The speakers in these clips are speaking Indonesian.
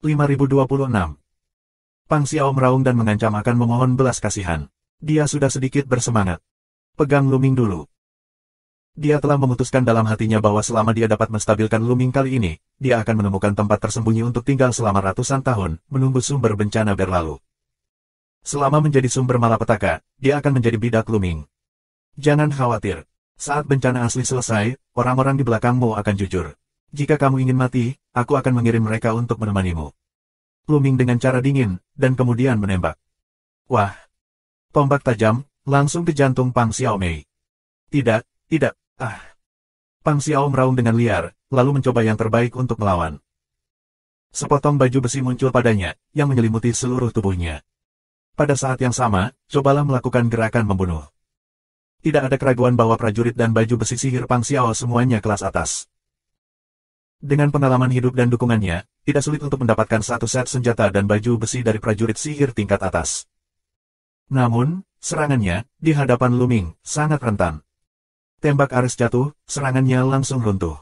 5026. Pang Xiao meraung dan mengancam akan memohon belas kasihan. Dia sudah sedikit bersemangat. Pegang Luming dulu. Dia telah memutuskan dalam hatinya bahwa selama dia dapat menstabilkan Luming kali ini, dia akan menemukan tempat tersembunyi untuk tinggal selama ratusan tahun, menunggu sumber bencana berlalu. Selama menjadi sumber malapetaka, dia akan menjadi bidak Luming. Jangan khawatir. Saat bencana asli selesai, orang-orang di belakangmu akan jujur. Jika kamu ingin mati, aku akan mengirim mereka untuk menemanimu. Luming dengan cara dingin, dan kemudian menembak. Wah! Tombak tajam, langsung ke jantung Pang Xiaomei. Tidak, tidak, Pang Xiao meraung dengan liar, lalu mencoba yang terbaik untuk melawan. Sepotong baju besi muncul padanya, yang menyelimuti seluruh tubuhnya. Pada saat yang sama, cobalah melakukan gerakan membunuh. Tidak ada keraguan bahwa prajurit dan baju besi sihir Pang Xiao semuanya kelas atas. Dengan pengalaman hidup dan dukungannya, tidak sulit untuk mendapatkan satu set senjata dan baju besi dari prajurit sihir tingkat atas. Namun, serangannya, di hadapan Luming, sangat rentan. Tembak aris jatuh, serangannya langsung runtuh.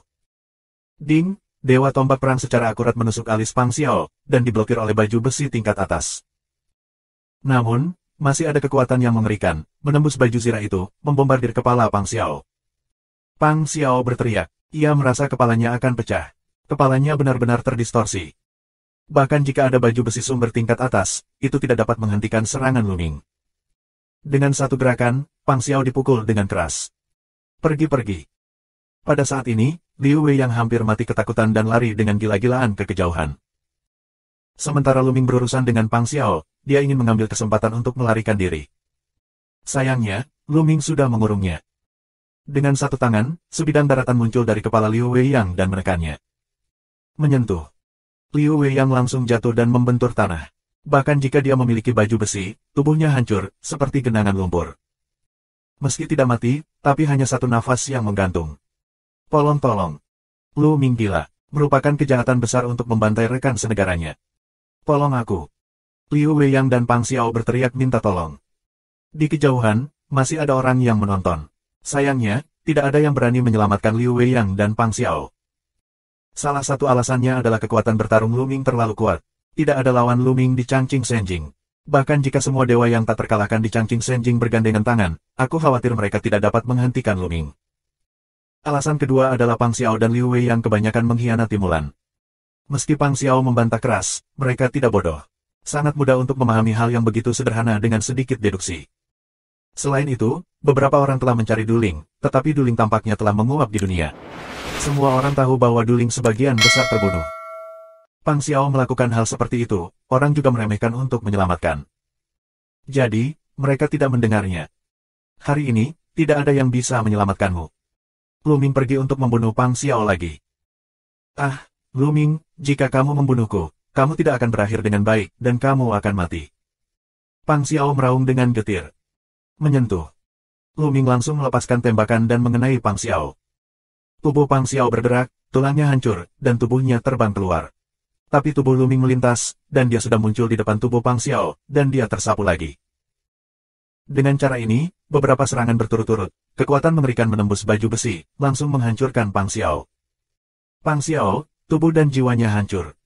Ding, Dewa Tombak Perang secara akurat menusuk alis Pang Xiao, dan diblokir oleh baju besi tingkat atas. Namun, masih ada kekuatan yang mengerikan, menembus baju zirah itu, membombardir kepala Pang Xiao. Pang Xiao berteriak. Ia merasa kepalanya akan pecah. Kepalanya benar-benar terdistorsi. Bahkan jika ada baju besi sumber tingkat atas, itu tidak dapat menghentikan serangan Luming. Dengan satu gerakan, Pang Xiao dipukul dengan keras. Pergi-pergi. Pada saat ini, Liu Wei yang hampir mati ketakutan dan lari dengan gila-gilaan ke kejauhan. Sementara Luming berurusan dengan Pang Xiao, dia ingin mengambil kesempatan untuk melarikan diri. Sayangnya, Luming sudah mengurungnya. Dengan satu tangan, sebidang daratan muncul dari kepala Liu Weiyang dan menekannya. Menyentuh. Liu Weiyang langsung jatuh dan membentur tanah. Bahkan jika dia memiliki baju besi, tubuhnya hancur, seperti genangan lumpur. Meski tidak mati, tapi hanya satu nafas yang menggantung. Tolong. Luming gila, merupakan kejahatan besar untuk membantai rekan senegaranya. Tolong aku. Liu Weiyang dan Pang Xiao berteriak minta tolong. Di kejauhan, masih ada orang yang menonton. Sayangnya, tidak ada yang berani menyelamatkan Liu Weiyang dan Pang Xiao. Salah satu alasannya adalah kekuatan bertarung Luming terlalu kuat. Tidak ada lawan Luming di Changqing Senjing. Bahkan jika semua dewa yang tak terkalahkan di Changqing Senjing bergandengan tangan, aku khawatir mereka tidak dapat menghentikan Luming. Alasan kedua adalah Pang Xiao dan Liu Weiyang kebanyakan mengkhianati Mulan. Meski Pang Xiao membantah keras, mereka tidak bodoh. Sangat mudah untuk memahami hal yang begitu sederhana dengan sedikit deduksi. Selain itu, beberapa orang telah mencari Duling, tetapi Duling tampaknya telah menguap di dunia. Semua orang tahu bahwa Duling sebagian besar terbunuh. Pang Xiao melakukan hal seperti itu, orang juga meremehkan untuk menyelamatkan. Jadi, mereka tidak mendengarnya. Hari ini, tidak ada yang bisa menyelamatkanmu. Luming pergi untuk membunuh Pang Xiao lagi. Luming, jika kamu membunuhku, kamu tidak akan berakhir dengan baik, dan kamu akan mati. Pang Xiao meraung dengan getir. Menyentuh. Luming langsung melepaskan tembakan dan mengenai Pang Xiao. Tubuh Pang Xiao berderak, tulangnya hancur, dan tubuhnya terbang keluar. Tapi tubuh Luming melintas, dan dia sudah muncul di depan tubuh Pang Xiao, dan dia tersapu lagi. Dengan cara ini, beberapa serangan berturut-turut, kekuatan mengerikan menembus baju besi, langsung menghancurkan Pang Xiao. Pang Xiao, tubuh dan jiwanya hancur.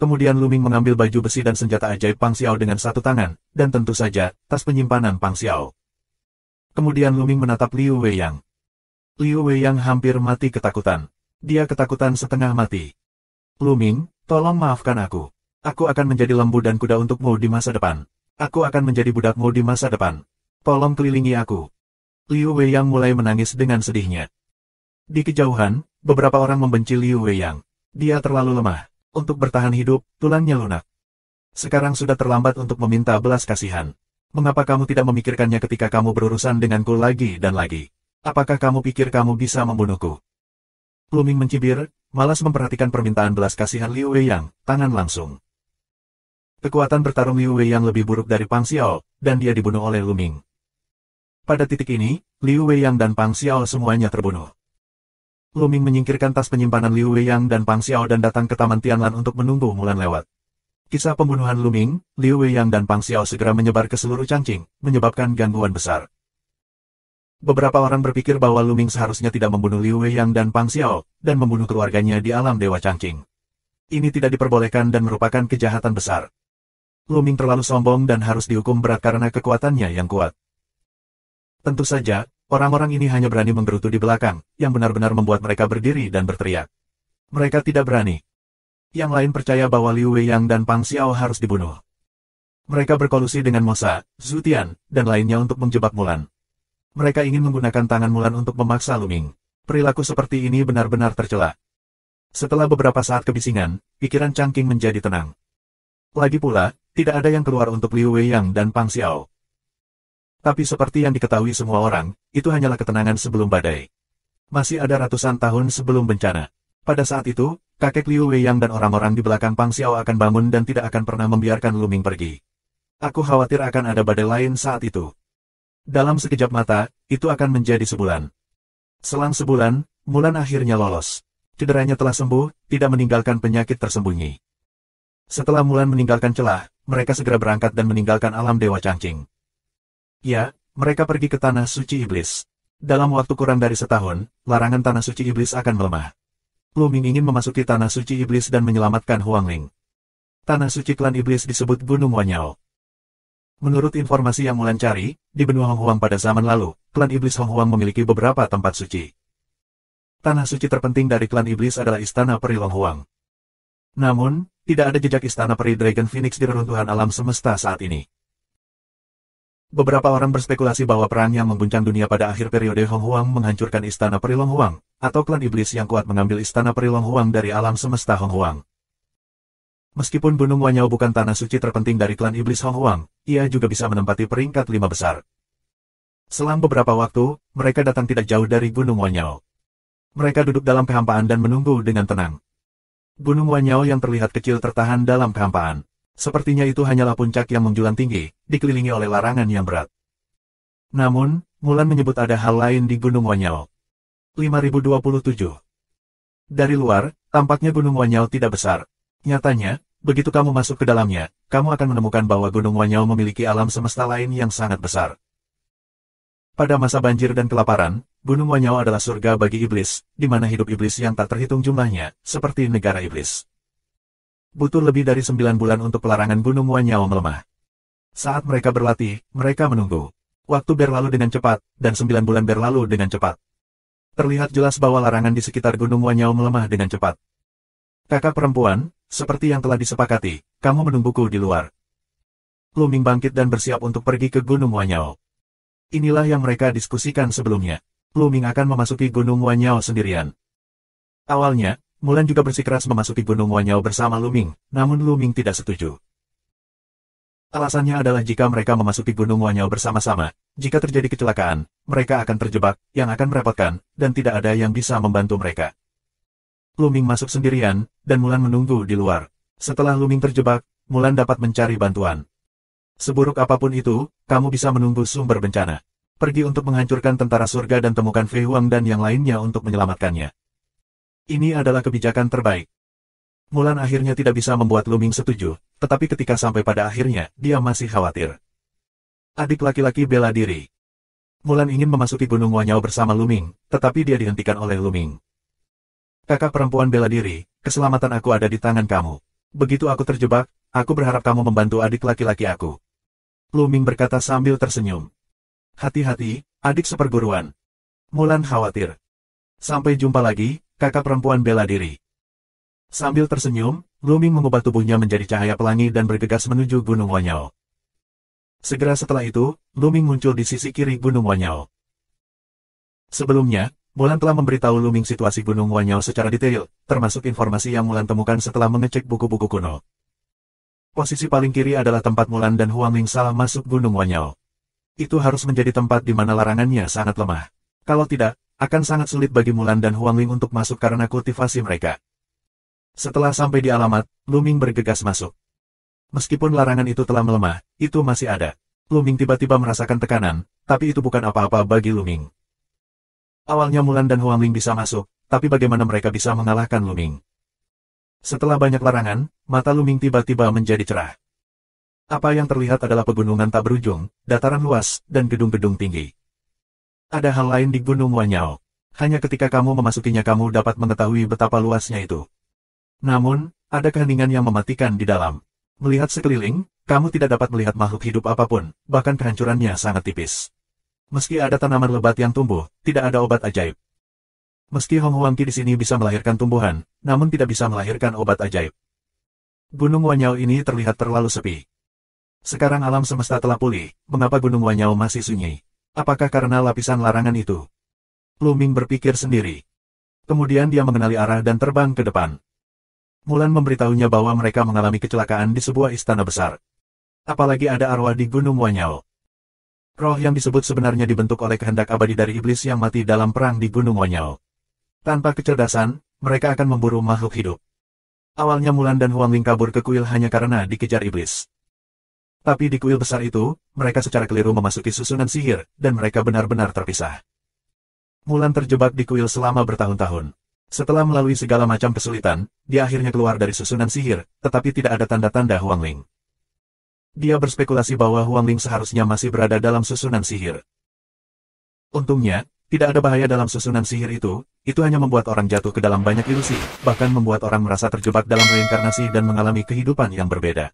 Kemudian Luming mengambil baju besi dan senjata ajaib Pang Xiao dengan satu tangan, dan tentu saja, tas penyimpanan Pang Xiao. Kemudian Luming menatap Liu Weiyang. Liu Weiyang hampir mati ketakutan. Dia ketakutan setengah mati. Luming, tolong maafkan aku. Aku akan menjadi lembu dan kuda untukmu di masa depan. Aku akan menjadi budakmu di masa depan. Tolong kelilingi aku. Liu Weiyang mulai menangis dengan sedihnya. Di kejauhan, beberapa orang membenci Liu Weiyang. Dia terlalu lemah. Untuk bertahan hidup, tulangnya lunak. Sekarang sudah terlambat untuk meminta belas kasihan. Mengapa kamu tidak memikirkannya ketika kamu berurusan denganku lagi dan lagi? Apakah kamu pikir kamu bisa membunuhku? Luming mencibir, malas memperhatikan permintaan belas kasihan Liu Weiyang, tangan langsung. Kekuatan bertarung Liu Weiyang lebih buruk dari Pang Xiao, dan dia dibunuh oleh Luming. Pada titik ini, Liu Weiyang dan Pang Xiao semuanya terbunuh. Luming menyingkirkan tas penyimpanan Liu Weiyang dan Pang Xiao dan datang ke Taman Tianlan untuk menunggu Mulan lewat. Kisah pembunuhan Luming, Liu Weiyang dan Pang Xiao segera menyebar ke seluruh Changqing, menyebabkan gangguan besar. Beberapa orang berpikir bahwa Luming seharusnya tidak membunuh Liu Weiyang dan Pang Xiao, dan membunuh keluarganya di alam Dewa Changqing. Ini tidak diperbolehkan dan merupakan kejahatan besar. Luming terlalu sombong dan harus dihukum berat karena kekuatannya yang kuat. Tentu saja, orang-orang ini hanya berani menggerutu di belakang, yang benar-benar membuat mereka berdiri dan berteriak. Mereka tidak berani. Yang lain percaya bahwa Liu Weiyang dan Pang Xiao harus dibunuh. Mereka berkolusi dengan Mosa, Zhu Tian, dan lainnya untuk menjebak Mulan. Mereka ingin menggunakan tangan Mulan untuk memaksa Luming. Perilaku seperti ini benar-benar tercela. Setelah beberapa saat kebisingan, pikiran Changqing menjadi tenang. Lagi pula, tidak ada yang keluar untuk Liu Weiyang dan Pang Xiao. Tapi seperti yang diketahui semua orang, itu hanyalah ketenangan sebelum badai. Masih ada ratusan tahun sebelum bencana. Pada saat itu, kakek Liu Weiyang dan orang-orang di belakang Pang Xiao akan bangun dan tidak akan pernah membiarkan Luming pergi. Aku khawatir akan ada badai lain saat itu. Dalam sekejap mata, itu akan menjadi sebulan. Selang sebulan, Mulan akhirnya lolos. Cederanya telah sembuh, tidak meninggalkan penyakit tersembunyi. Setelah Mulan meninggalkan celah, mereka segera berangkat dan meninggalkan alam Dewa Changqing. Ya, mereka pergi ke Tanah Suci Iblis. Dalam waktu kurang dari setahun, larangan Tanah Suci Iblis akan melemah. Luming ingin memasuki Tanah Suci Iblis dan menyelamatkan Huangling. Tanah Suci Klan Iblis disebut Gunung Wanyao. Menurut informasi yang Mulan cari, di benua Honghuang pada zaman lalu, Klan Iblis Honghuang memiliki beberapa tempat suci. Tanah suci terpenting dari Klan Iblis adalah Istana Peri Longhuang. Namun, tidak ada jejak Istana Peri Dragon Phoenix di reruntuhan alam semesta saat ini. Beberapa orang berspekulasi bahwa perang yang mengguncang dunia pada akhir periode Honghuang menghancurkan Istana Peri Longhuang, atau Klan Iblis yang kuat mengambil Istana Peri Longhuang dari alam semesta Honghuang. Meskipun Gunung Wanyao bukan tanah suci terpenting dari Klan Iblis Honghuang, ia juga bisa menempati peringkat 5 besar. Selang beberapa waktu, mereka datang tidak jauh dari Gunung Wanyao. Mereka duduk dalam kehampaan dan menunggu dengan tenang. Gunung Wanyao yang terlihat kecil tertahan dalam kehampaan. Sepertinya itu hanyalah puncak yang menjulang tinggi, dikelilingi oleh larangan yang berat. Namun, Mulan menyebut ada hal lain di Gunung Wanyao. 5027. Dari luar, tampaknya Gunung Wanyao tidak besar. Nyatanya, begitu kamu masuk ke dalamnya, kamu akan menemukan bahwa Gunung Wanyao memiliki alam semesta lain yang sangat besar. Pada masa banjir dan kelaparan, Gunung Wanyao adalah surga bagi iblis, di mana hidup iblis yang tak terhitung jumlahnya, seperti negara iblis. Butuh lebih dari 9 bulan untuk pelarangan Gunung Wanyao melemah. Saat mereka berlatih, mereka menunggu. Waktu berlalu dengan cepat, dan 9 bulan berlalu dengan cepat. Terlihat jelas bahwa larangan di sekitar Gunung Wanyao melemah dengan cepat. Kakak perempuan, seperti yang telah disepakati, kamu menungguku di luar. Luming bangkit dan bersiap untuk pergi ke Gunung Wanyao. Inilah yang mereka diskusikan sebelumnya. Luming akan memasuki Gunung Wanyao sendirian. Awalnya, Mulan juga bersikeras memasuki Gunung Wanyao bersama Luming, namun Luming tidak setuju. Alasannya adalah jika mereka memasuki Gunung Wanyao bersama-sama, jika terjadi kecelakaan, mereka akan terjebak, yang akan merepotkan, dan tidak ada yang bisa membantu mereka. Luming masuk sendirian, dan Mulan menunggu di luar. Setelah Luming terjebak, Mulan dapat mencari bantuan. Seburuk apapun itu, kamu bisa menunggu sumber bencana. Pergi untuk menghancurkan tentara surga dan temukan Fei Huang dan yang lainnya untuk menyelamatkannya. Ini adalah kebijakan terbaik. Mulan akhirnya tidak bisa membuat Luming setuju, tetapi ketika sampai pada akhirnya, dia masih khawatir. Adik laki-laki bela diri. Mulan ingin memasuki Gunung Wanyao bersama Luming, tetapi dia dihentikan oleh Luming. Kakak perempuan bela diri, keselamatan aku ada di tangan kamu. Begitu aku terjebak, aku berharap kamu membantu adik laki-laki aku. Luming berkata sambil tersenyum. Hati-hati, adik seperguruan. Mulan khawatir. Sampai jumpa lagi, kakak perempuan bela diri. Sambil tersenyum, Luming mengubah tubuhnya menjadi cahaya pelangi dan bergegas menuju Gunung Wanyao. Segera setelah itu, Luming muncul di sisi kiri Gunung Wanyao. Sebelumnya, Mulan telah memberitahu Luming situasi Gunung Wanyao secara detail, termasuk informasi yang Mulan temukan setelah mengecek buku-buku kuno. Posisi paling kiri adalah tempat Mulan dan Huangling salah masuk Gunung Wanyao. Itu harus menjadi tempat di mana larangannya sangat lemah. Kalau tidak, akan sangat sulit bagi Mulan dan Huangling untuk masuk karena kultivasi mereka. Setelah sampai di alamat, Luming bergegas masuk. Meskipun larangan itu telah melemah, itu masih ada. Luming tiba-tiba merasakan tekanan, tapi itu bukan apa-apa bagi Luming. Awalnya Mulan dan Huangling bisa masuk, tapi bagaimana mereka bisa mengalahkan Luming? Setelah banyak larangan, mata Luming tiba-tiba menjadi cerah. Apa yang terlihat adalah pegunungan tak berujung, dataran luas, dan gedung-gedung tinggi. Ada hal lain di Gunung Wanyao. Hanya ketika kamu memasukinya kamu dapat mengetahui betapa luasnya itu. Namun, Ada keheningan yang mematikan di dalam. Melihat sekeliling, kamu tidak dapat melihat makhluk hidup apapun, bahkan kehancurannya sangat tipis. Meski ada tanaman lebat yang tumbuh, tidak ada obat ajaib. Meski Hong Huangqi di sini bisa melahirkan tumbuhan, namun tidak bisa melahirkan obat ajaib. Gunung Wanyao ini terlihat terlalu sepi. Sekarang alam semesta telah pulih, mengapa Gunung Wanyao masih sunyi? Apakah karena lapisan larangan itu? Lu Ming berpikir sendiri. Kemudian dia mengenali arah dan terbang ke depan. Mulan memberitahunya bahwa mereka mengalami kecelakaan di sebuah istana besar. Apalagi ada arwah di Gunung Wanyao. Roh yang disebut sebenarnya dibentuk oleh kehendak abadi dari iblis yang mati dalam perang di Gunung Wanyao. Tanpa kecerdasan, mereka akan memburu makhluk hidup. Awalnya Mulan dan Huangling kabur ke kuil hanya karena dikejar iblis. Tapi di kuil besar itu, mereka secara keliru memasuki susunan sihir, dan mereka benar-benar terpisah. Mulan terjebak di kuil selama bertahun-tahun. Setelah melalui segala macam kesulitan, dia akhirnya keluar dari susunan sihir, tetapi tidak ada tanda-tanda Huangling. Dia berspekulasi bahwa Huangling seharusnya masih berada dalam susunan sihir. Untungnya, tidak ada bahaya dalam susunan sihir itu hanya membuat orang jatuh ke dalam banyak ilusi, bahkan membuat orang merasa terjebak dalam reinkarnasi dan mengalami kehidupan yang berbeda.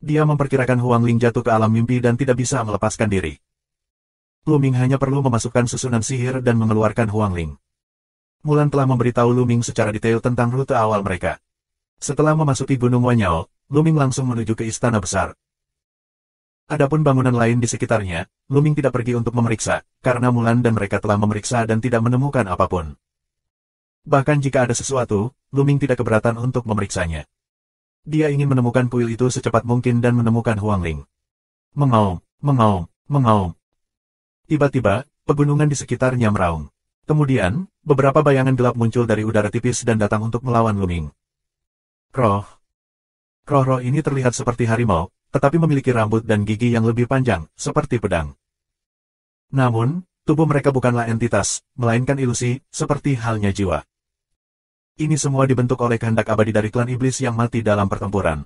Dia memperkirakan Huangling jatuh ke alam mimpi dan tidak bisa melepaskan diri. Lu Ming hanya perlu memasukkan susunan sihir dan mengeluarkan Huangling. Mulan telah memberitahu Lu Ming secara detail tentang rute awal mereka. Setelah memasuki Gunung Wanyao, Lu Ming langsung menuju ke istana besar. Adapun bangunan lain di sekitarnya, Lu Ming tidak pergi untuk memeriksa, karena Mulan dan mereka telah memeriksa dan tidak menemukan apapun. Bahkan jika ada sesuatu, Lu Ming tidak keberatan untuk memeriksanya. Dia ingin menemukan kuil itu secepat mungkin dan menemukan Huangling. Mengaum, mengaum, mengaum. Tiba-tiba, pegunungan di sekitarnya meraung. Kemudian, beberapa bayangan gelap muncul dari udara tipis dan datang untuk melawan Lu Ming. Roh-roh ini terlihat seperti harimau, tetapi memiliki rambut dan gigi yang lebih panjang, seperti pedang. Namun, tubuh mereka bukanlah entitas, melainkan ilusi, seperti halnya jiwa. Ini semua dibentuk oleh kehendak abadi dari klan iblis yang mati dalam pertempuran.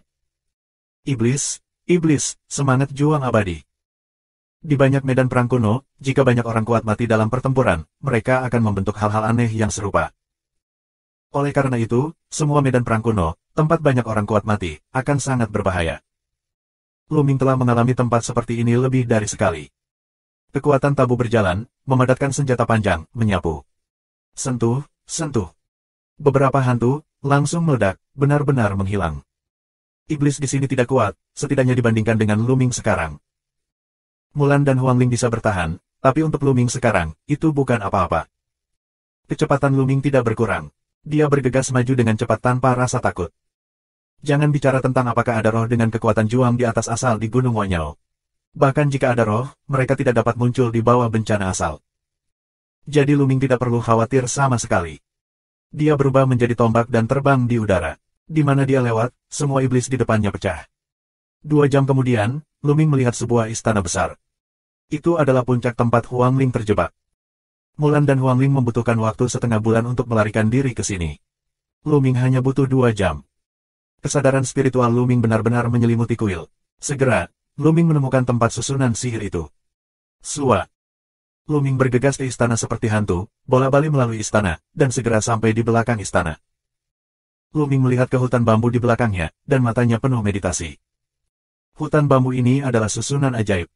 Iblis, semangat juang abadi. Di banyak medan perang kuno, jika banyak orang kuat mati dalam pertempuran, mereka akan membentuk hal-hal aneh yang serupa. Oleh karena itu, semua medan perang kuno, tempat banyak orang kuat mati, akan sangat berbahaya. Lu Ming telah mengalami tempat seperti ini lebih dari sekali. Kekuatan tabu berjalan, memadatkan senjata panjang, menyapu. Sentuh. Beberapa hantu, langsung meledak, benar-benar menghilang. Iblis di sini tidak kuat, setidaknya dibandingkan dengan Lu Ming sekarang. Mulan dan Huangling bisa bertahan, tapi untuk Lu Ming sekarang, itu bukan apa-apa. Kecepatan Lu Ming tidak berkurang. Dia bergegas maju dengan cepat tanpa rasa takut. Jangan bicara tentang apakah ada roh dengan kekuatan juang di atas asal di Gunung Wanyao. Bahkan jika ada roh, mereka tidak dapat muncul di bawah bencana asal. Jadi Lu Ming tidak perlu khawatir sama sekali. Dia berubah menjadi tombak dan terbang di udara. Di mana dia lewat, semua iblis di depannya pecah. 2 jam kemudian, Lu Ming melihat sebuah istana besar. Itu adalah puncak tempat Huangling terjebak. Mulan dan Huangling membutuhkan waktu setengah bulan untuk melarikan diri ke sini. Lu Ming hanya butuh 2 jam. Kesadaran spiritual Lu Ming benar-benar menyelimuti kuil. Segera, Lu Ming menemukan tempat susunan sihir itu. Sua. Lu Ming bergegas ke istana seperti hantu, bola-balik melalui istana, dan segera sampai di belakang istana. Lu Ming melihat ke hutan bambu di belakangnya, dan matanya penuh meditasi. Hutan bambu ini adalah susunan ajaib.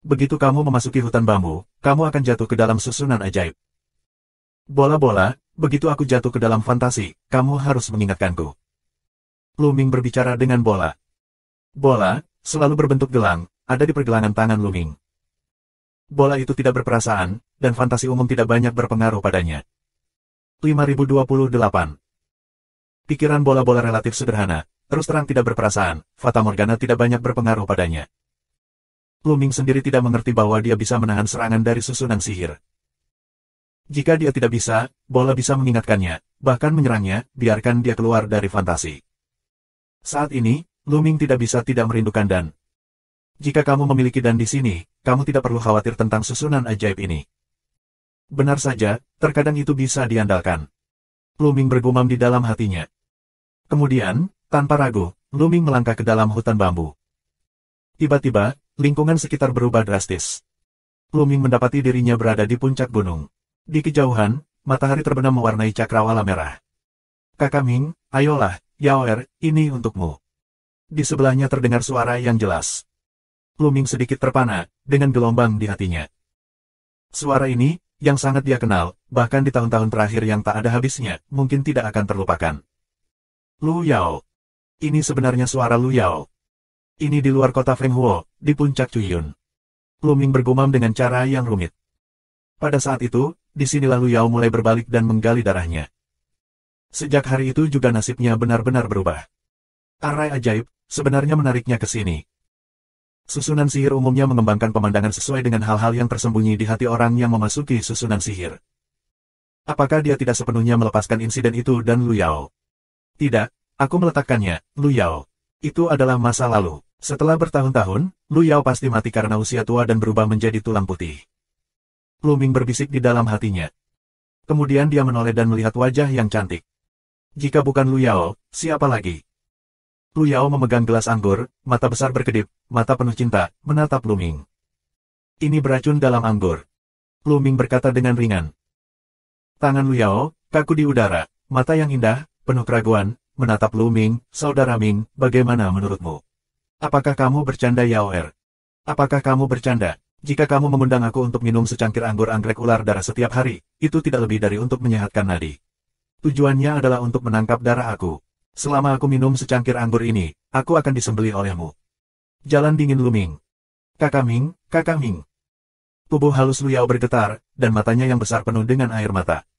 Begitu kamu memasuki hutan bambu, kamu akan jatuh ke dalam susunan ajaib. Bola-bola, begitu aku jatuh ke dalam fantasi, kamu harus mengingatkanku. Lu Ming berbicara dengan bola. Bola, selalu berbentuk gelang, ada di pergelangan tangan Lu Ming. Bola itu tidak berperasaan, dan fantasi umum tidak banyak berpengaruh padanya. 5028. Pikiran bola-bola relatif sederhana, terus terang tidak berperasaan, Fata Morgana tidak banyak berpengaruh padanya. Lu Ming sendiri tidak mengerti bahwa dia bisa menahan serangan dari susunan sihir. Jika dia tidak bisa, bola bisa mengingatkannya, bahkan menyerangnya, biarkan dia keluar dari fantasi. Saat ini, Lu Ming tidak bisa tidak merindukan Dan. Jika kamu memiliki Dan di sini, kamu tidak perlu khawatir tentang susunan ajaib ini. Benar saja, terkadang itu bisa diandalkan. Lu Ming bergumam di dalam hatinya. Kemudian, tanpa ragu, Lu Ming melangkah ke dalam hutan bambu. Tiba-tiba, lingkungan sekitar berubah drastis. Lu Ming mendapati dirinya berada di puncak gunung. Di kejauhan, matahari terbenam mewarnai cakrawala merah. Kakak Ming, ayolah, Yaoer, ini untukmu. Di sebelahnya terdengar suara yang jelas. Luming sedikit terpana, dengan gelombang di hatinya. Suara ini, yang sangat dia kenal, bahkan di tahun-tahun terakhir yang tak ada habisnya, mungkin tidak akan terlupakan. Lu Yao. Ini sebenarnya suara Lu Yao. Ini di luar kota Fenghuo, di puncak Cuyun. Luming bergumam dengan cara yang rumit. Pada saat itu, disinilah Lu Yao mulai berbalik dan menggali darahnya. Sejak hari itu juga nasibnya benar-benar berubah. Arai ajaib, sebenarnya menariknya ke sini. Susunan sihir umumnya mengembangkan pemandangan sesuai dengan hal-hal yang tersembunyi di hati orang yang memasuki susunan sihir. Apakah dia tidak sepenuhnya melepaskan insiden itu dan Lu Yao? Tidak, aku meletakkannya, Lu Yao. Itu adalah masa lalu. Setelah bertahun-tahun, Lu Yao pasti mati karena usia tua dan berubah menjadi tulang putih. Luming berbisik di dalam hatinya. Kemudian dia menoleh dan melihat wajah yang cantik. Jika bukan Lu Yao, siapa lagi? Lu Yao memegang gelas anggur, mata besar berkedip, mata penuh cinta, menatap Luming. Ini beracun dalam anggur. Luming berkata dengan ringan. Tangan Lu Yao, kaku di udara, mata yang indah, penuh keraguan, menatap Luming. Saudara Ming, bagaimana menurutmu? Apakah kamu bercanda Yaoer? Apakah kamu bercanda? Jika kamu mengundang aku untuk minum secangkir anggur anggrek ular darah setiap hari, itu tidak lebih dari untuk menyehatkan nadi. Tujuannya adalah untuk menangkap darah aku. Selama aku minum secangkir anggur ini, aku akan disembelih olehmu. Jalan dingin Luming. Kakak Ming, Kakak Ming. Tubuh halus Lu Yao bergetar, dan matanya yang besar penuh dengan air mata.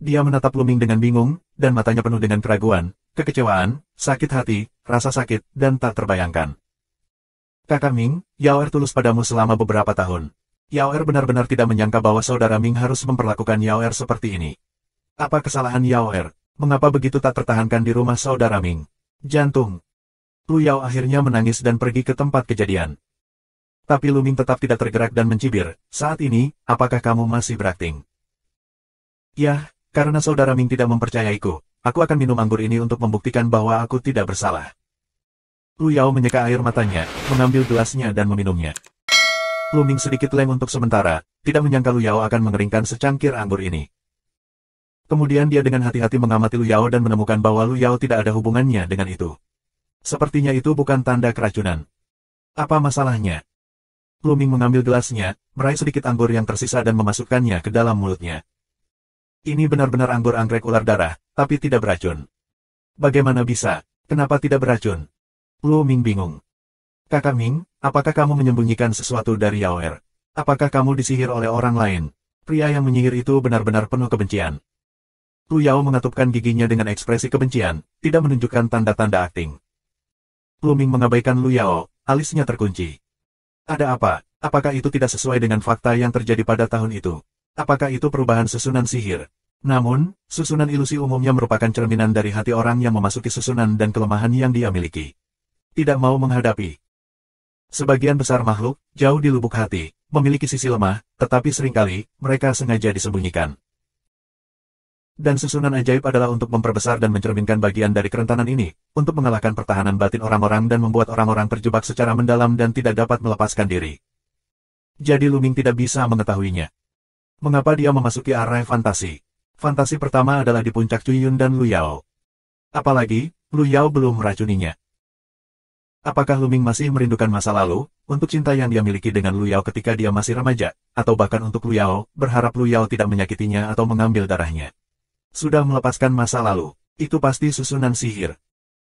Dia menatap Luming dengan bingung, dan matanya penuh dengan keraguan, kekecewaan, sakit hati, rasa sakit, dan tak terbayangkan. Kakak Ming, Yaoer tulus padamu selama beberapa tahun. Yaoer benar-benar tidak menyangka bahwa saudara Ming harus memperlakukan Yaoer seperti ini. Apa kesalahan Yaoer? Mengapa begitu tak tertahankan di rumah saudara Ming? Jantung. Lu Yao akhirnya menangis dan pergi ke tempat kejadian. Tapi Lu Ming tetap tidak tergerak dan mencibir. Saat ini, apakah kamu masih berakting? Ya, karena saudara Ming tidak mempercayaiku, aku akan minum anggur ini untuk membuktikan bahwa aku tidak bersalah. Lu Yao menyeka air matanya, mengambil gelasnya dan meminumnya. Lu Ming sedikit lem untuk sementara, tidak menyangka Lu Yao akan mengeringkan secangkir anggur ini. Kemudian dia dengan hati-hati mengamati Lu Yao dan menemukan bahwa Lu Yao tidak ada hubungannya dengan itu. Sepertinya itu bukan tanda keracunan. Apa masalahnya? Lu Ming mengambil gelasnya, meraih sedikit anggur yang tersisa dan memasukkannya ke dalam mulutnya. Ini benar-benar anggur anggrek ular darah, tapi tidak beracun. Bagaimana bisa? Kenapa tidak beracun? Lu Ming bingung. Kakak Ming, apakah kamu menyembunyikan sesuatu dari Yaoer? Apakah kamu disihir oleh orang lain? Pria yang menyihir itu benar-benar penuh kebencian. Lu Yao mengatupkan giginya dengan ekspresi kebencian, tidak menunjukkan tanda-tanda akting. Lu Ming mengabaikan Lu Yao, alisnya terkunci. Ada apa? Apakah itu tidak sesuai dengan fakta yang terjadi pada tahun itu? Apakah itu perubahan susunan sihir? Namun, susunan ilusi umumnya merupakan cerminan dari hati orang yang memasuki susunan dan kelemahan yang dia miliki. Tidak mau menghadapi. Sebagian besar makhluk, jauh di lubuk hati, memiliki sisi lemah, tetapi seringkali, mereka sengaja disembunyikan. Dan susunan ajaib adalah untuk memperbesar dan mencerminkan bagian dari kerentanan ini, untuk mengalahkan pertahanan batin orang-orang dan membuat orang-orang terjebak secara mendalam dan tidak dapat melepaskan diri. Jadi Lu Ming tidak bisa mengetahuinya. Mengapa dia memasuki area fantasi? Fantasi pertama adalah di puncak Cuyun dan Lu Yao. Apalagi, Lu Yao belum meracuninya. Apakah Lu Ming masih merindukan masa lalu, untuk cinta yang dia miliki dengan Lu Yao ketika dia masih remaja, atau bahkan untuk Lu Yao, berharap Lu Yao tidak menyakitinya atau mengambil darahnya? Sudah melepaskan masa lalu, itu pasti susunan sihir.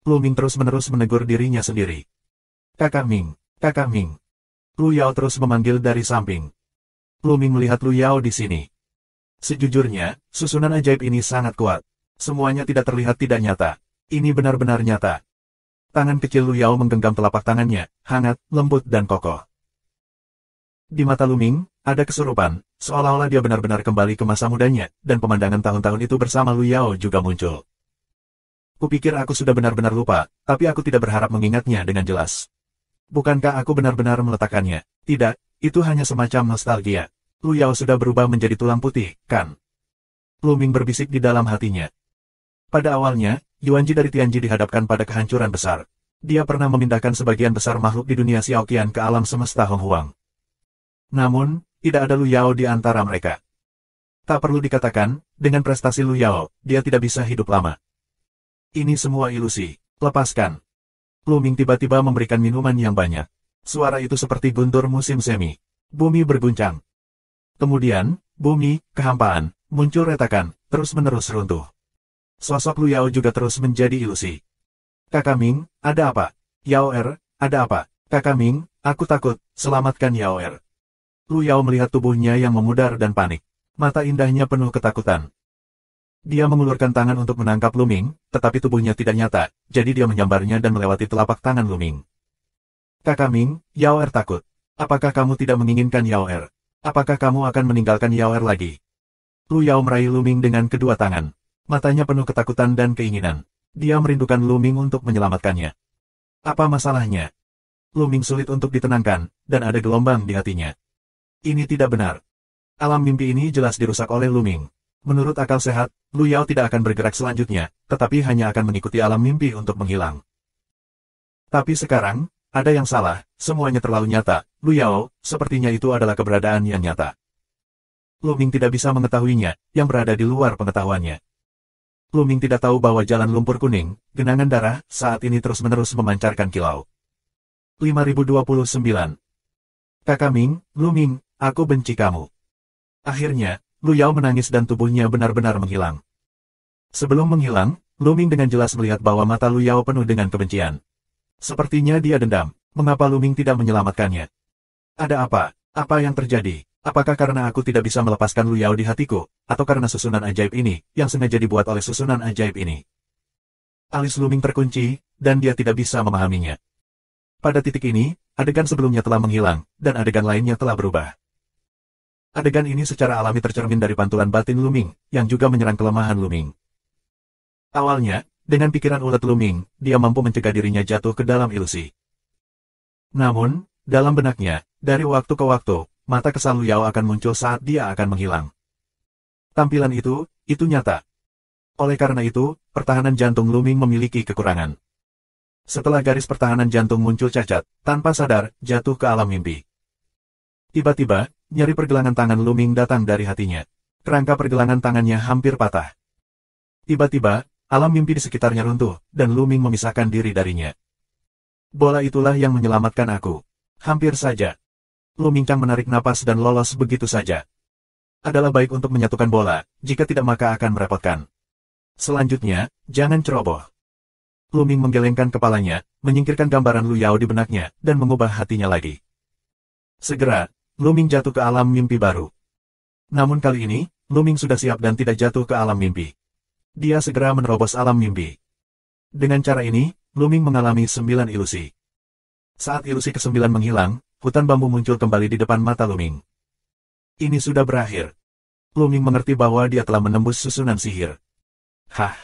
Lu Ming terus-menerus menegur dirinya sendiri. Kakak Ming, Kakak Ming. Lu Yao terus memanggil dari samping. Lu Ming melihat Lu Yao di sini. Sejujurnya, susunan ajaib ini sangat kuat. Semuanya tidak terlihat tidak nyata. Ini benar-benar nyata. Tangan kecil Lu Yao menggenggam telapak tangannya, hangat, lembut dan kokoh. Di mata Lu Ming, ada kesurupan, seolah-olah dia benar-benar kembali ke masa mudanya, dan pemandangan tahun-tahun itu bersama Lu Yao juga muncul. Kupikir aku sudah benar-benar lupa, tapi aku tidak berharap mengingatnya dengan jelas. Bukankah aku benar-benar meletakkannya? Tidak, itu hanya semacam nostalgia. Lu Yao sudah berubah menjadi tulang putih, kan? Lu Ming berbisik di dalam hatinya. Pada awalnya, Yuanji dari Tianji dihadapkan pada kehancuran besar. Dia pernah memindahkan sebagian besar makhluk di dunia Xiaoqian ke alam semesta Hong Huang. Namun, tidak ada Lu Yao di antara mereka. Tak perlu dikatakan, dengan prestasi Lu Yao, dia tidak bisa hidup lama. Ini semua ilusi. Lepaskan. Luming tiba-tiba memberikan minuman yang banyak. Suara itu seperti guntur musim semi. Bumi berguncang. Kemudian, bumi, kehampaan, muncul retakan, terus-menerus runtuh. Sosok Lu Yao juga terus menjadi ilusi. Kakak Ming, ada apa? Yao Er, ada apa? Kakak Ming, aku takut, selamatkan Yao Er. Lu Yao melihat tubuhnya yang memudar dan panik. Mata indahnya penuh ketakutan. Dia mengulurkan tangan untuk menangkap Lu Ming, tetapi tubuhnya tidak nyata, jadi dia menyambarnya dan melewati telapak tangan Lu Ming. Kakak Ming, Yao Er takut. Apakah kamu tidak menginginkan Yao Er? Apakah kamu akan meninggalkan Yao Er lagi? Lu Yao meraih Lu Ming dengan kedua tangan. Matanya penuh ketakutan dan keinginan. Dia merindukan Lu Ming untuk menyelamatkannya. Apa masalahnya? Lu Ming sulit untuk ditenangkan, dan ada gelombang di hatinya. Ini tidak benar. Alam mimpi ini jelas dirusak oleh Lu Ming. Menurut akal sehat, Lu Yao tidak akan bergerak selanjutnya, tetapi hanya akan mengikuti alam mimpi untuk menghilang. Tapi sekarang, ada yang salah, semuanya terlalu nyata. Lu Yao, sepertinya itu adalah keberadaan yang nyata. Lu Ming tidak bisa mengetahuinya, yang berada di luar pengetahuannya. Lu Ming tidak tahu bahwa jalan lumpur kuning, genangan darah, saat ini terus-menerus memancarkan kilau. 5029. Kakak Ming, Lu Ming, aku benci kamu. Akhirnya, Lu Yao menangis dan tubuhnya benar-benar menghilang. Sebelum menghilang, Lu Ming dengan jelas melihat bahwa mata Lu Yao penuh dengan kebencian. Sepertinya dia dendam. Mengapa Lu Ming tidak menyelamatkannya? Ada apa? Apa yang terjadi? Apakah karena aku tidak bisa melepaskan Lu Yao di hatiku, atau karena susunan ajaib ini, yang sengaja dibuat oleh susunan ajaib ini? Alis Lu Ming terkunci, dan dia tidak bisa memahaminya. Pada titik ini, adegan sebelumnya telah menghilang, dan adegan lainnya telah berubah. Adegan ini secara alami tercermin dari pantulan batin Lu Ming, yang juga menyerang kelemahan Lu Ming. Awalnya, dengan pikiran ulet Lu Ming, dia mampu mencegah dirinya jatuh ke dalam ilusi. Namun, dalam benaknya, dari waktu ke waktu, mata kesal Lu Yao akan muncul saat dia akan menghilang. Tampilan itu nyata. Oleh karena itu, pertahanan jantung Lu Ming memiliki kekurangan. Setelah garis pertahanan jantung muncul cacat, tanpa sadar, jatuh ke alam mimpi. Tiba-tiba, nyeri pergelangan tangan Lu Ming datang dari hatinya. Kerangka pergelangan tangannya hampir patah. Tiba-tiba, alam mimpi di sekitarnya runtuh, dan Lu Ming memisahkan diri darinya. Bola itulah yang menyelamatkan aku. Hampir saja. Lu Ming Chang menarik napas dan lolos begitu saja. Adalah baik untuk menyatukan bola, jika tidak maka akan merepotkan. Selanjutnya, jangan ceroboh. Lu Ming menggelengkan kepalanya, menyingkirkan gambaran Lu Yao di benaknya, dan mengubah hatinya lagi. Segera, Lu Ming jatuh ke alam mimpi baru. Namun kali ini, Lu Ming sudah siap dan tidak jatuh ke alam mimpi. Dia segera menerobos alam mimpi. Dengan cara ini, Lu Ming mengalami 9 ilusi. Saat ilusi ke-9 menghilang, hutan bambu muncul kembali di depan mata Lu Ming. Ini sudah berakhir. Lu Ming mengerti bahwa dia telah menembus susunan sihir. Hah!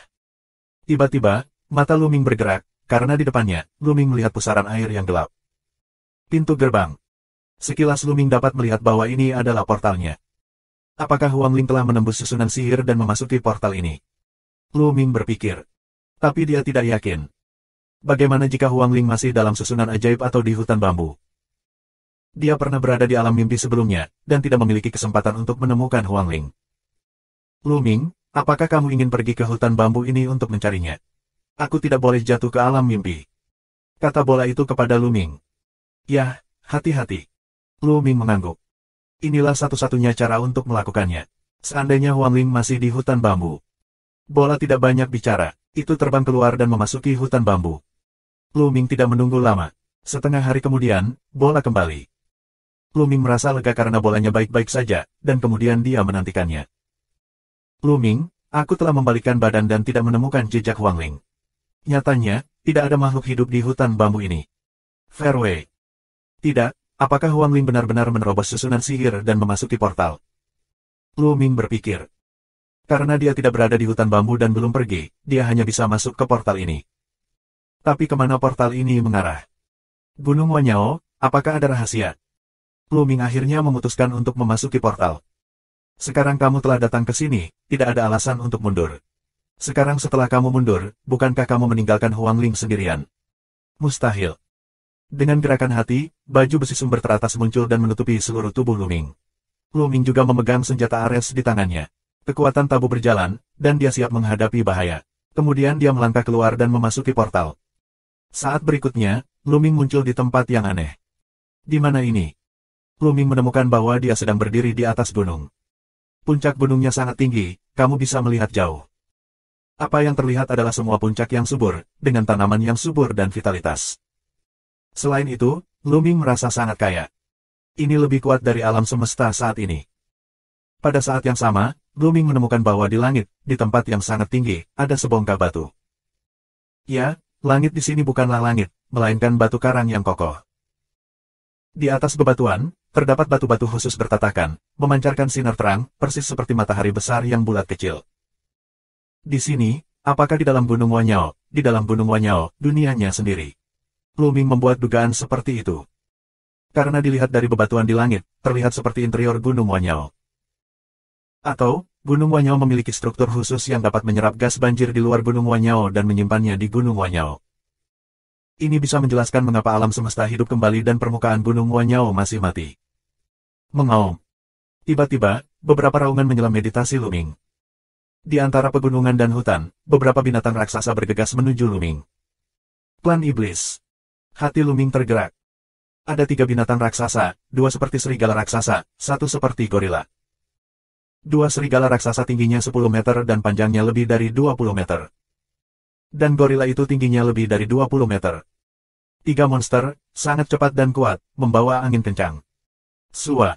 Tiba-tiba, mata Lu Ming bergerak, karena di depannya, Lu Ming melihat pusaran air yang gelap. Pintu gerbang. Sekilas Lu Ming dapat melihat bahwa ini adalah portalnya. Apakah Huang Ling telah menembus susunan sihir dan memasuki portal ini? Lu Ming berpikir. Tapi dia tidak yakin. Bagaimana jika Huang Ling masih dalam susunan ajaib atau di hutan bambu? Dia pernah berada di alam mimpi sebelumnya, dan tidak memiliki kesempatan untuk menemukan Huang Ling. Lu Ming, apakah kamu ingin pergi ke hutan bambu ini untuk mencarinya? Aku tidak boleh jatuh ke alam mimpi. Kata bola itu kepada Lu Ming. Yah, hati-hati. Lu Ming mengangguk. Inilah satu-satunya cara untuk melakukannya. Seandainya Huang Ling masih di hutan bambu. Bola tidak banyak bicara, itu terbang keluar dan memasuki hutan bambu. Lu Ming tidak menunggu lama. Setengah hari kemudian, bola kembali. Lu Ming merasa lega karena bolanya baik-baik saja, dan kemudian dia menantikannya. Lu Ming, aku telah membalikkan badan dan tidak menemukan jejak Huang Ling. Nyatanya, tidak ada makhluk hidup di hutan bambu ini. Fairway. Tidak, apakah Huang Ling benar-benar menerobos susunan sihir dan memasuki portal? Lu Ming berpikir. Karena dia tidak berada di hutan bambu dan belum pergi, dia hanya bisa masuk ke portal ini. Tapi kemana portal ini mengarah? Gunung Wanyao, apakah ada rahasia? Lu Ming akhirnya memutuskan untuk memasuki portal. Sekarang kamu telah datang ke sini, tidak ada alasan untuk mundur. Sekarang setelah kamu mundur, bukankah kamu meninggalkan Huang Ling sendirian? Mustahil. Dengan gerakan hati, baju besi sumber teratas muncul dan menutupi seluruh tubuh Lu Ming. Lu Ming juga memegang senjata Ares di tangannya. Kekuatan tabu berjalan, dan dia siap menghadapi bahaya. Kemudian dia melangkah keluar dan memasuki portal. Saat berikutnya, Luming muncul di tempat yang aneh. Di mana ini? Luming menemukan bahwa dia sedang berdiri di atas gunung. Puncak gunungnya sangat tinggi, kamu bisa melihat jauh. Apa yang terlihat adalah semua puncak yang subur, dengan tanaman yang subur dan vitalitas. Selain itu, Luming merasa sangat kaya. Ini lebih kuat dari alam semesta saat ini. Pada saat yang sama, Luming menemukan bahwa di langit, di tempat yang sangat tinggi, ada sebongkah batu. Ya, langit di sini bukanlah langit, melainkan batu karang yang kokoh. Di atas bebatuan, terdapat batu-batu khusus bertatakan, memancarkan sinar terang, persis seperti matahari besar yang bulat kecil. Di sini, apakah di dalam Gunung Wanyao? Di dalam Gunung Wanyao, dunianya sendiri. Luming membuat dugaan seperti itu. Karena dilihat dari bebatuan di langit, terlihat seperti interior Gunung Wanyao. Atau, Gunung Wanyao memiliki struktur khusus yang dapat menyerap gas banjir di luar Gunung Wanyao dan menyimpannya di Gunung Wanyao. Ini bisa menjelaskan mengapa alam semesta hidup kembali dan permukaan Gunung Wanyao masih mati. Mengaum. Tiba-tiba, beberapa raungan menyelam meditasi Luming. Di antara pegunungan dan hutan, beberapa binatang raksasa bergegas menuju Luming. Klan Iblis. Hati Luming tergerak. Ada 3 binatang raksasa, 2 seperti serigala raksasa, 1 seperti gorila. 2 serigala raksasa tingginya 10 meter dan panjangnya lebih dari 20 meter. Dan gorila itu tingginya lebih dari 20 meter. 3 monster, sangat cepat dan kuat, membawa angin kencang. Sua.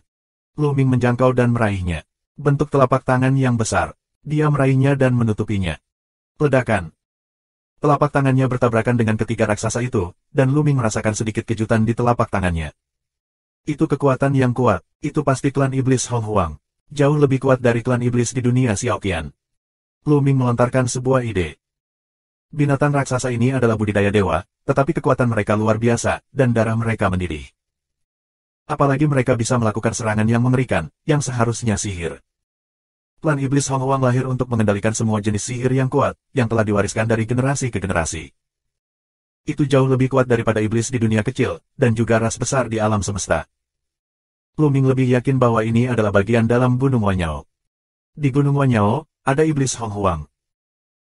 Luming menjangkau dan meraihnya. Bentuk telapak tangan yang besar. Dia meraihnya dan menutupinya. Ledakan. Telapak tangannya bertabrakan dengan ketiga raksasa itu, dan Luming merasakan sedikit kejutan di telapak tangannya. Itu kekuatan yang kuat, itu pasti klan iblis Hong Huang. Jauh lebih kuat dari klan iblis di dunia Xiaoqian. Luming melontarkan sebuah ide. Binatang raksasa ini adalah budidaya dewa, tetapi kekuatan mereka luar biasa, dan darah mereka mendidih. Apalagi mereka bisa melakukan serangan yang mengerikan, yang seharusnya sihir. Klan iblis Hong Huang lahir untuk mengendalikan semua jenis sihir yang kuat, yang telah diwariskan dari generasi ke generasi. Itu jauh lebih kuat daripada iblis di dunia kecil, dan juga ras besar di alam semesta. Luming lebih yakin bahwa ini adalah bagian dalam Gunung Wanyao. Di Gunung Wanyao, ada iblis Hong Huang.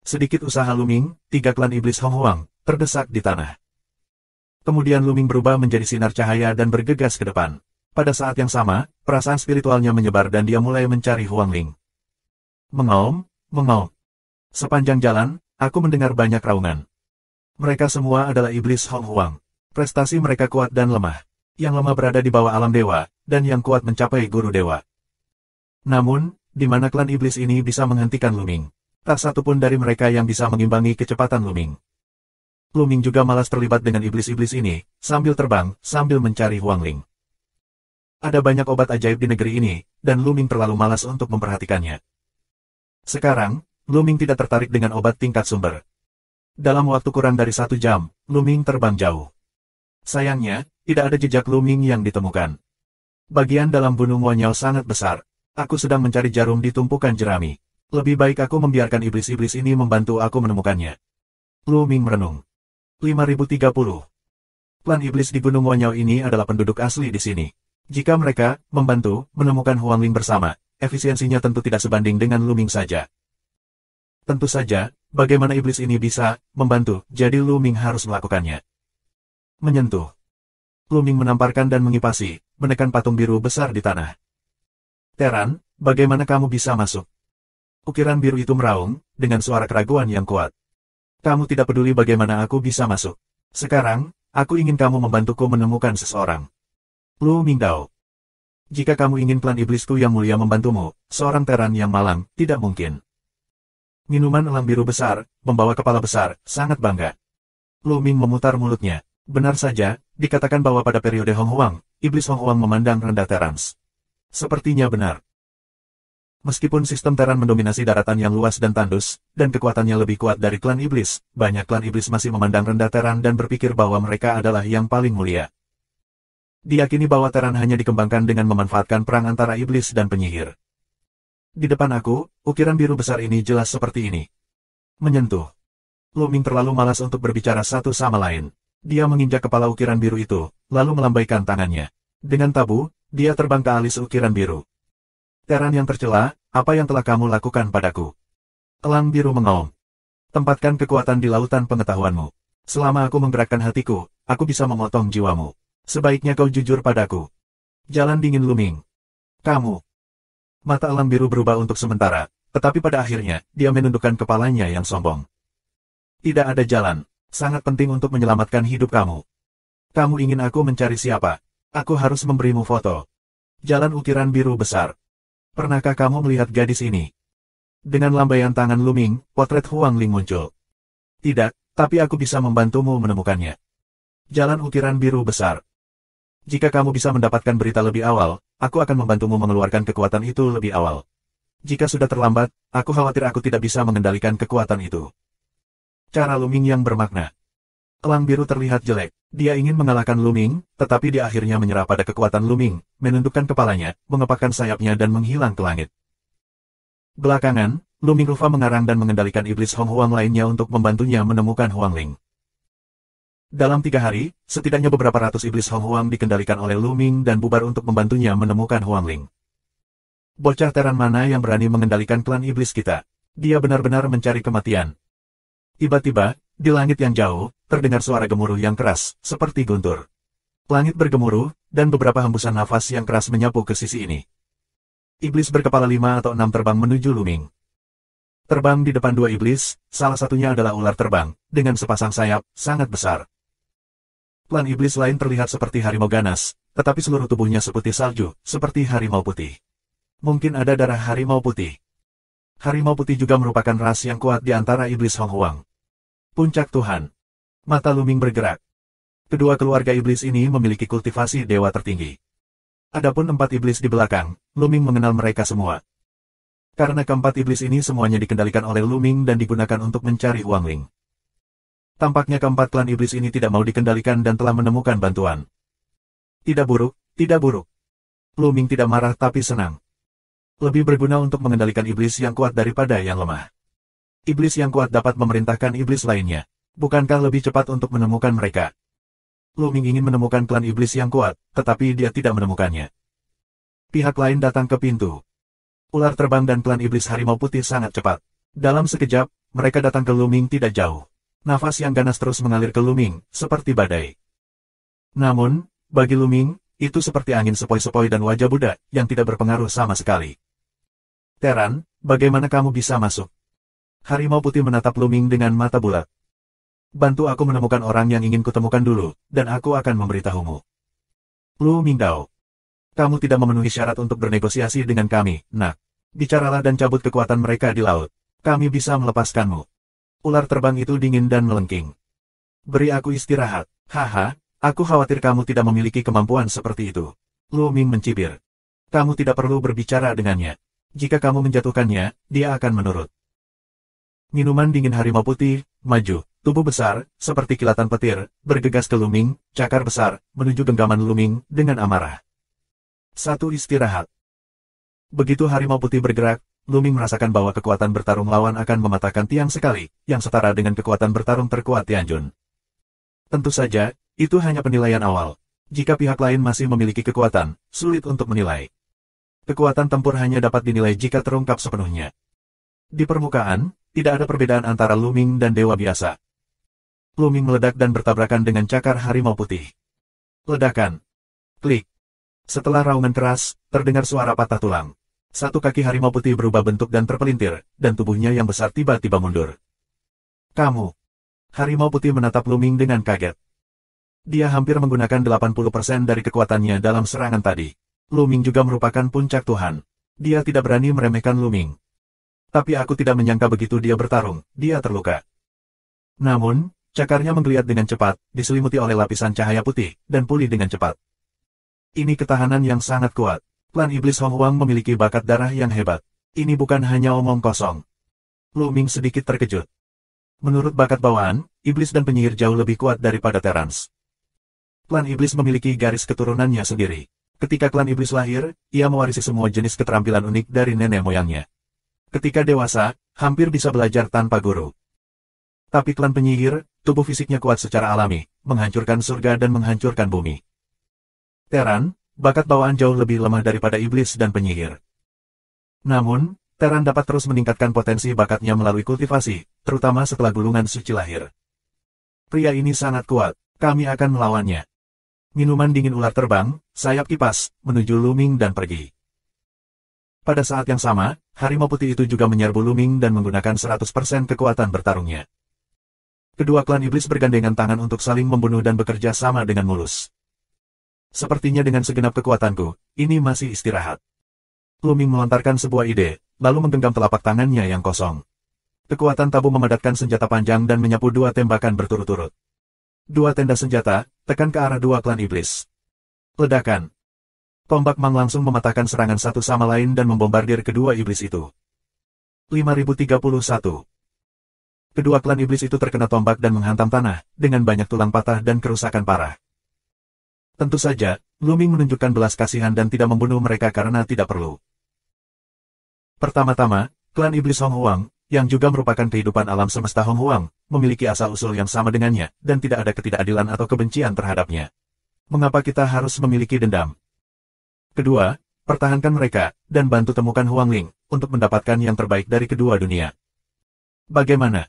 Sedikit usaha Luming, 3 klan iblis Hong Huang, terdesak di tanah. Kemudian Luming berubah menjadi sinar cahaya dan bergegas ke depan. Pada saat yang sama, perasaan spiritualnya menyebar dan dia mulai mencari Huang Ling. Mengaum, mengaum. Sepanjang jalan, aku mendengar banyak raungan. Mereka semua adalah iblis Hong Huang. Prestasi mereka kuat dan lemah. Yang lemah berada di bawah alam dewa, dan yang kuat mencapai guru dewa. Namun, di mana klan iblis ini bisa menghentikan Luming? Tak satu pun dari mereka yang bisa mengimbangi kecepatan Luming. Luming juga malas terlibat dengan iblis-iblis ini, sambil terbang, sambil mencari Huang Ling. Ada banyak obat ajaib di negeri ini, dan Luming terlalu malas untuk memperhatikannya. Sekarang, Luming tidak tertarik dengan obat tingkat sumber. Dalam waktu kurang dari 1 jam, Luming terbang jauh. Sayangnya, tidak ada jejak Luming yang ditemukan. Bagian dalam Gunung Wanyao sangat besar. Aku sedang mencari jarum di tumpukan jerami. Lebih baik aku membiarkan iblis-iblis ini membantu aku menemukannya. Luming merenung. 5030. Klan iblis di Gunung Wanyao ini adalah penduduk asli di sini. Jika mereka membantu menemukan Huang Ling bersama, efisiensinya tentu tidak sebanding dengan Luming saja. Tentu saja, bagaimana iblis ini bisa membantu, jadi Luming harus melakukannya. Menyentuh. Luming menamparkan dan mengipasi, menekan patung biru besar di tanah. Teran, bagaimana kamu bisa masuk? Ukiran biru itu meraung, dengan suara keraguan yang kuat. Kamu tidak peduli bagaimana aku bisa masuk. Sekarang, aku ingin kamu membantuku menemukan seseorang. Lu Mingdao. Jika kamu ingin klan iblisku yang mulia membantumu, seorang teran yang malang, tidak mungkin. Minuman elang biru besar, membawa kepala besar, sangat bangga. Lu Ming memutar mulutnya. Benar saja, dikatakan bahwa pada periode Hong Huang, iblis Hong Huang memandang rendah Terans. Sepertinya benar. Meskipun sistem Teran mendominasi daratan yang luas dan tandus, dan kekuatannya lebih kuat dari klan iblis, banyak klan iblis masih memandang rendah Teran dan berpikir bahwa mereka adalah yang paling mulia. Diyakini bahwa Teran hanya dikembangkan dengan memanfaatkan perang antara iblis dan penyihir. Di depan aku, ukiran biru besar ini jelas seperti ini. Menyentuh. Luming terlalu malas untuk berbicara satu sama lain. Dia menginjak kepala ukiran biru itu, lalu melambaikan tangannya. Dengan tabu, dia terbang ke alis ukiran biru. Teran yang tercela, apa yang telah kamu lakukan padaku? Elang biru mengaum. Tempatkan kekuatan di lautan pengetahuanmu. Selama aku menggerakkan hatiku, aku bisa memotong jiwamu. Sebaiknya kau jujur padaku. Jalan dingin Luming. Kamu. Mata elang biru berubah untuk sementara, tetapi pada akhirnya, dia menundukkan kepalanya yang sombong. Tidak ada jalan. Sangat penting untuk menyelamatkan hidup kamu. Kamu ingin aku mencari siapa? Aku harus memberimu foto. Jalan ukiran biru besar. Pernahkah kamu melihat gadis ini? Dengan lambaian tangan Luming, potret Huang Ling muncul. Tidak, tapi aku bisa membantumu menemukannya. Jalan ukiran biru besar. Jika kamu bisa mendapatkan berita lebih awal, aku akan membantumu mengeluarkan kekuatan itu lebih awal. Jika sudah terlambat, aku khawatir aku tidak bisa mengendalikan kekuatan itu. Cara Luming yang bermakna. Elang biru terlihat jelek. Dia ingin mengalahkan Luming, tetapi dia akhirnya menyerah pada kekuatan Luming, menundukkan kepalanya, mengepakkan sayapnya dan menghilang ke langit. Belakangan, Luming Rufa mengarang dan mengendalikan iblis Hong Huang lainnya untuk membantunya menemukan Huang Ling. Dalam 3 hari, setidaknya beberapa ratus iblis Hong Huang dikendalikan oleh Luming dan bubar untuk membantunya menemukan Huang Ling. Bocah teran mana yang berani mengendalikan klan iblis kita? Dia benar-benar mencari kematian. Tiba-tiba, di langit yang jauh, terdengar suara gemuruh yang keras, seperti guntur. Langit bergemuruh, dan beberapa hembusan nafas yang keras menyapu ke sisi ini. Iblis berkepala 5 atau 6 terbang menuju Luming. Terbang di depan 2 iblis, salah satunya adalah ular terbang, dengan sepasang sayap, sangat besar. Klan iblis lain terlihat seperti harimau ganas, tetapi seluruh tubuhnya seputih salju, seperti harimau putih. Mungkin ada darah harimau putih. Harimau putih juga merupakan ras yang kuat di antara iblis Hong Huang. Puncak Tuhan. Mata Luming bergerak. Kedua keluarga iblis ini memiliki kultivasi dewa tertinggi. Adapun 4 iblis di belakang, Luming mengenal mereka semua. Karena keempat iblis ini semuanya dikendalikan oleh Luming dan digunakan untuk mencari Huang Ling. Tampaknya keempat klan iblis ini tidak mau dikendalikan dan telah menemukan bantuan. Tidak buruk, tidak buruk. Luming tidak marah tapi senang. Lebih berguna untuk mengendalikan iblis yang kuat daripada yang lemah. Iblis yang kuat dapat memerintahkan iblis lainnya. Bukankah lebih cepat untuk menemukan mereka? Luming ingin menemukan klan iblis yang kuat, tetapi dia tidak menemukannya. Pihak lain datang ke pintu. Ular terbang dan klan iblis harimau putih sangat cepat. Dalam sekejap, mereka datang ke Luming tidak jauh. Nafas yang ganas terus mengalir ke Luming, seperti badai. Namun, bagi Luming, itu seperti angin sepoi-sepoi dan wajah budak, yang tidak berpengaruh sama sekali. Teran, bagaimana kamu bisa masuk? Harimau putih menatap Luming dengan mata bulat. Bantu aku menemukan orang yang ingin kutemukan dulu, dan aku akan memberitahumu. Luming Dao. Kamu tidak memenuhi syarat untuk bernegosiasi dengan kami, nak. Bicaralah dan cabut kekuatan mereka di laut. Kami bisa melepaskanmu. Ular terbang itu dingin dan melengking. Beri aku istirahat. Haha, aku khawatir kamu tidak memiliki kemampuan seperti itu. Luming mencibir. Kamu tidak perlu berbicara dengannya. Jika kamu menjatuhkannya, dia akan menurut. Minuman dingin harimau putih, maju. Tubuh besar, seperti kilatan petir, bergegas ke Luming, cakar besar, menuju genggaman Luming, dengan amarah. 1 istirahat. Begitu harimau putih bergerak, Luming merasakan bahwa kekuatan bertarung lawan akan mematahkan tiang sekali, yang setara dengan kekuatan bertarung terkuat Tianjun. Tentu saja, itu hanya penilaian awal. Jika pihak lain masih memiliki kekuatan, sulit untuk menilai. Kekuatan tempur hanya dapat dinilai jika terungkap sepenuhnya. Di permukaan, tidak ada perbedaan antara Luming dan dewa biasa. Luming meledak dan bertabrakan dengan cakar harimau putih. Ledakan. Klik. Setelah raungan keras, terdengar suara patah tulang. 1 kaki harimau putih berubah bentuk dan terpelintir, dan tubuhnya yang besar tiba-tiba mundur. Kamu. Harimau putih menatap Luming dengan kaget. Dia hampir menggunakan 80% dari kekuatannya dalam serangan tadi. Luming juga merupakan puncak Tuhan. Dia tidak berani meremehkan Luming. Tapi aku tidak menyangka begitu dia bertarung, dia terluka. Namun, cakarnya menggeliat dengan cepat, diselimuti oleh lapisan cahaya putih, dan pulih dengan cepat. Ini ketahanan yang sangat kuat. Klan Iblis Hong Huang memiliki bakat darah yang hebat. Ini bukan hanya omong kosong. Luming sedikit terkejut. Menurut bakat bawaan, Iblis dan penyihir jauh lebih kuat daripada Terans. Klan Iblis memiliki garis keturunannya sendiri. Ketika klan Iblis lahir, ia mewarisi semua jenis keterampilan unik dari nenek moyangnya. Ketika dewasa, hampir bisa belajar tanpa guru. Tapi klan penyihir, tubuh fisiknya kuat secara alami, menghancurkan surga dan menghancurkan bumi. Teran, bakat bawaan jauh lebih lemah daripada iblis dan penyihir. Namun, Teran dapat terus meningkatkan potensi bakatnya melalui kultivasi, terutama setelah gulungan suci lahir. Pria ini sangat kuat, kami akan melawannya. Minuman dingin ular terbang, sayap kipas, menuju Luming dan pergi. Pada saat yang sama, harimau putih itu juga menyerbu Luming dan menggunakan 100% kekuatan bertarungnya. Kedua klan iblis bergandengan tangan untuk saling membunuh dan bekerja sama dengan mulus. Sepertinya dengan segenap kekuatanku, ini masih istirahat. Luming melontarkan sebuah ide, lalu menggenggam telapak tangannya yang kosong. Kekuatan tabu memadatkan senjata panjang dan menyapu dua tembakan berturut-turut. Dua tenda senjata, tekan ke arah dua klan iblis. Ledakan. Tombak Mang langsung mematahkan serangan satu sama lain dan membombardir kedua iblis itu. 5031. Kedua klan iblis itu terkena tombak dan menghantam tanah, dengan banyak tulang patah dan kerusakan parah. Tentu saja, Luming menunjukkan belas kasihan dan tidak membunuh mereka karena tidak perlu. Pertama-tama, klan iblis Hong Huang, yang juga merupakan kehidupan alam semesta Hong Huang, memiliki asal-usul yang sama dengannya, dan tidak ada ketidakadilan atau kebencian terhadapnya. Mengapa kita harus memiliki dendam? Kedua, pertahankan mereka, dan bantu temukan Huang Ling, untuk mendapatkan yang terbaik dari kedua dunia. Bagaimana?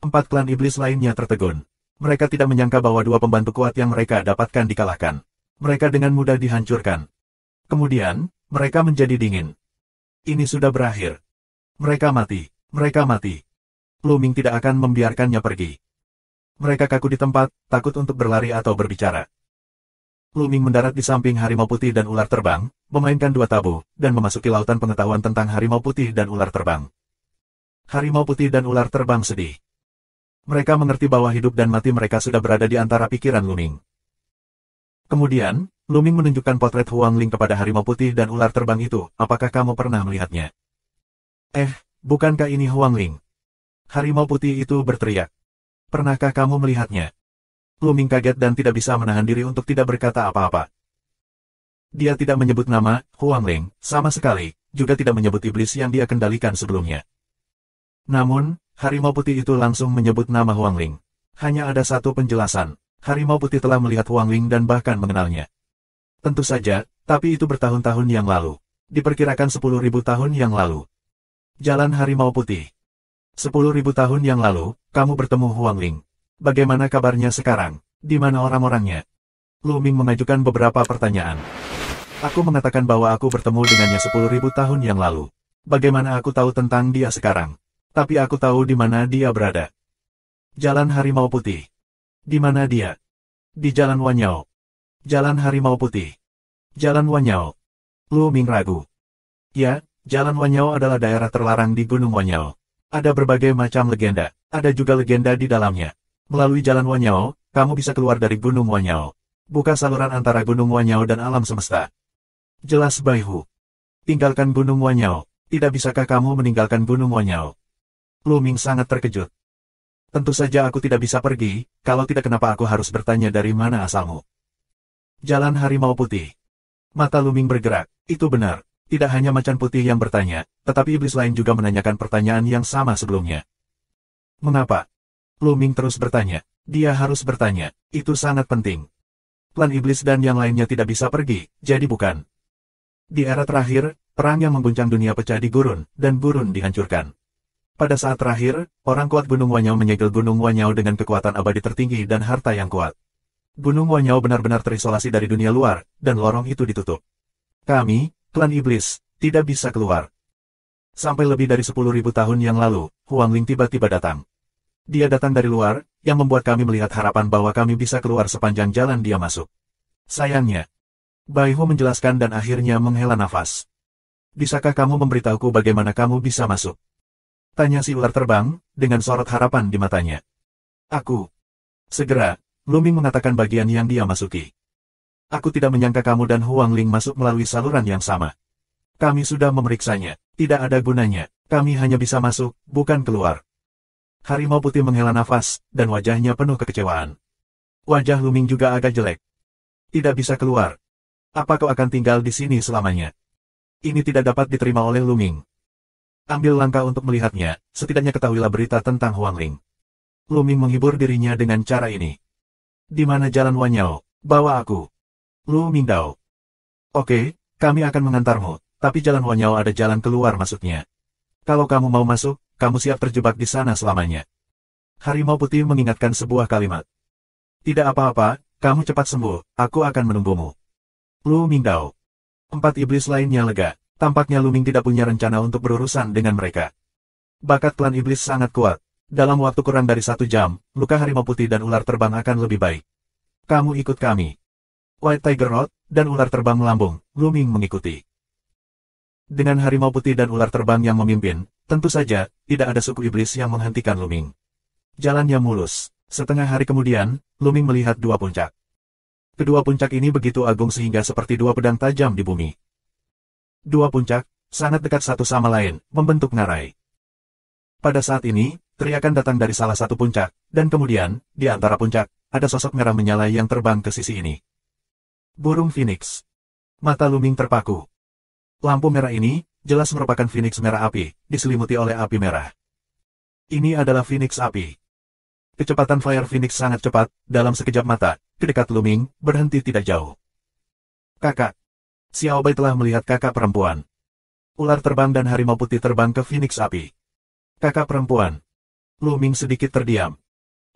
4 klan iblis lainnya tertegun. Mereka tidak menyangka bahwa dua pembantu kuat yang mereka dapatkan dikalahkan. Mereka dengan mudah dihancurkan. Kemudian, mereka menjadi dingin. Ini sudah berakhir. Mereka mati. Mereka mati. Luming tidak akan membiarkannya pergi. Mereka kaku di tempat, takut untuk berlari atau berbicara. Luming mendarat di samping harimau putih dan ular terbang, memainkan dua tabu, dan memasuki lautan pengetahuan tentang harimau putih dan ular terbang. Harimau putih dan ular terbang sedih. Mereka mengerti bahwa hidup dan mati mereka sudah berada di antara pikiran Luming. Kemudian, Luming menunjukkan potret Huang Ling kepada harimau putih dan ular terbang itu. Apakah kamu pernah melihatnya? Bukankah ini Huang Ling? Harimau putih itu berteriak. Pernahkah kamu melihatnya? Luming kaget dan tidak bisa menahan diri untuk tidak berkata apa-apa. Dia tidak menyebut nama Huang Ling, sama sekali, juga tidak menyebut iblis yang dia kendalikan sebelumnya. Namun, harimau putih itu langsung menyebut nama Huang Ling. Hanya ada satu penjelasan. Harimau putih telah melihat Huang Ling dan bahkan mengenalnya. Tentu saja, tapi itu bertahun-tahun yang lalu. Diperkirakan 10.000 tahun yang lalu. Jalan harimau putih. 10.000 tahun yang lalu, kamu bertemu Huang Ling. Bagaimana kabarnya sekarang? Di mana orang-orangnya? Luming mengajukan beberapa pertanyaan. Aku mengatakan bahwa aku bertemu dengannya 10.000 tahun yang lalu. Bagaimana aku tahu tentang dia sekarang? Tapi aku tahu di mana dia berada. Jalan harimau putih. Di mana dia? Di Jalan Wanyao. Jalan harimau putih. Jalan Wanyao. Luming ragu. Ya, Jalan Wanyao adalah daerah terlarang di Gunung Wanyao. Ada berbagai macam legenda. Ada juga legenda di dalamnya. Melalui Jalan Wanyao, kamu bisa keluar dari Gunung Wanyao. Buka saluran antara Gunung Wanyao dan alam semesta. Jelas Baihu. Tinggalkan Gunung Wanyao. Tidak bisakah kamu meninggalkan Gunung Wanyao? Luming sangat terkejut. Tentu saja aku tidak bisa pergi, kalau tidak kenapa aku harus bertanya dari mana asalmu. Jalan harimau putih. Mata Luming bergerak, itu benar. Tidak hanya macan putih yang bertanya, tetapi iblis lain juga menanyakan pertanyaan yang sama sebelumnya. Mengapa? Luming terus bertanya. Dia harus bertanya, itu sangat penting. Klan iblis dan yang lainnya tidak bisa pergi, jadi bukan. Di era terakhir, perang yang mengguncang dunia pecah di gurun, dan gurun dihancurkan. Pada saat terakhir, orang kuat Gunung Wanyao menyegel Gunung Wanyao dengan kekuatan abadi tertinggi dan harta yang kuat. Gunung Wanyao benar-benar terisolasi dari dunia luar, dan lorong itu ditutup. Kami, klan iblis, tidak bisa keluar. Sampai lebih dari 10.000 tahun yang lalu, Huang Ling tiba-tiba datang. Dia datang dari luar, yang membuat kami melihat harapan bahwa kami bisa keluar sepanjang jalan dia masuk. Sayangnya, Baihu menjelaskan dan akhirnya menghela nafas. Bisakah kamu memberitahuku bagaimana kamu bisa masuk? Tanya si ular terbang, dengan sorot harapan di matanya. Aku. Segera, Luming mengatakan bagian yang dia masuki. Aku tidak menyangka kamu dan Huang Ling masuk melalui saluran yang sama. Kami sudah memeriksanya, tidak ada gunanya, kami hanya bisa masuk, bukan keluar. Harimau putih menghela nafas, dan wajahnya penuh kekecewaan. Wajah Luming juga agak jelek. Tidak bisa keluar. Apa kau akan tinggal di sini selamanya? Ini tidak dapat diterima oleh Luming. Ambil langkah untuk melihatnya, setidaknya ketahuilah berita tentang Huang Ling. Luming menghibur dirinya dengan cara ini. Di mana Jalan Wanyao? Bawa aku. Luming Dao. Oke, kami akan mengantarmu, tapi Jalan Wanyao ada jalan keluar masuknya. Kalau kamu mau masuk, kamu siap terjebak di sana selamanya. Harimau putih mengingatkan sebuah kalimat. Tidak apa-apa, kamu cepat sembuh, aku akan menunggumu. Lu Mingdao. 4 iblis lainnya lega. Tampaknya Lu Ming tidak punya rencana untuk berurusan dengan mereka. Bakat klan iblis sangat kuat. Dalam waktu kurang dari 1 jam, luka harimau putih dan ular terbang akan lebih baik. Kamu ikut kami. White Tiger Rod dan ular terbang melambung, Lu Ming mengikuti. Dengan harimau putih dan ular terbang yang memimpin, tentu saja, tidak ada suku iblis yang menghentikan Lu Ming. Jalannya mulus. Setengah hari kemudian, Lu Ming melihat 2 puncak. Kedua puncak ini begitu agung sehingga seperti 2 pedang tajam di bumi. 2 puncak, sangat dekat satu sama lain, membentuk ngarai. Pada saat ini, teriakan datang dari salah satu puncak, dan kemudian, di antara puncak, ada sosok merah menyala yang terbang ke sisi ini. Burung Phoenix. Mata Lu Ming terpaku. Lampu merah ini, jelas merupakan Phoenix merah api, diselimuti oleh api merah. Ini adalah Phoenix api. Kecepatan Fire Phoenix sangat cepat, dalam sekejap mata, kedekat Lu Ming, berhenti tidak jauh. Kakak. Xiao Bai telah melihat kakak perempuan. Ular terbang dan harimau putih terbang ke Phoenix api. Kakak perempuan. Lu Ming sedikit terdiam.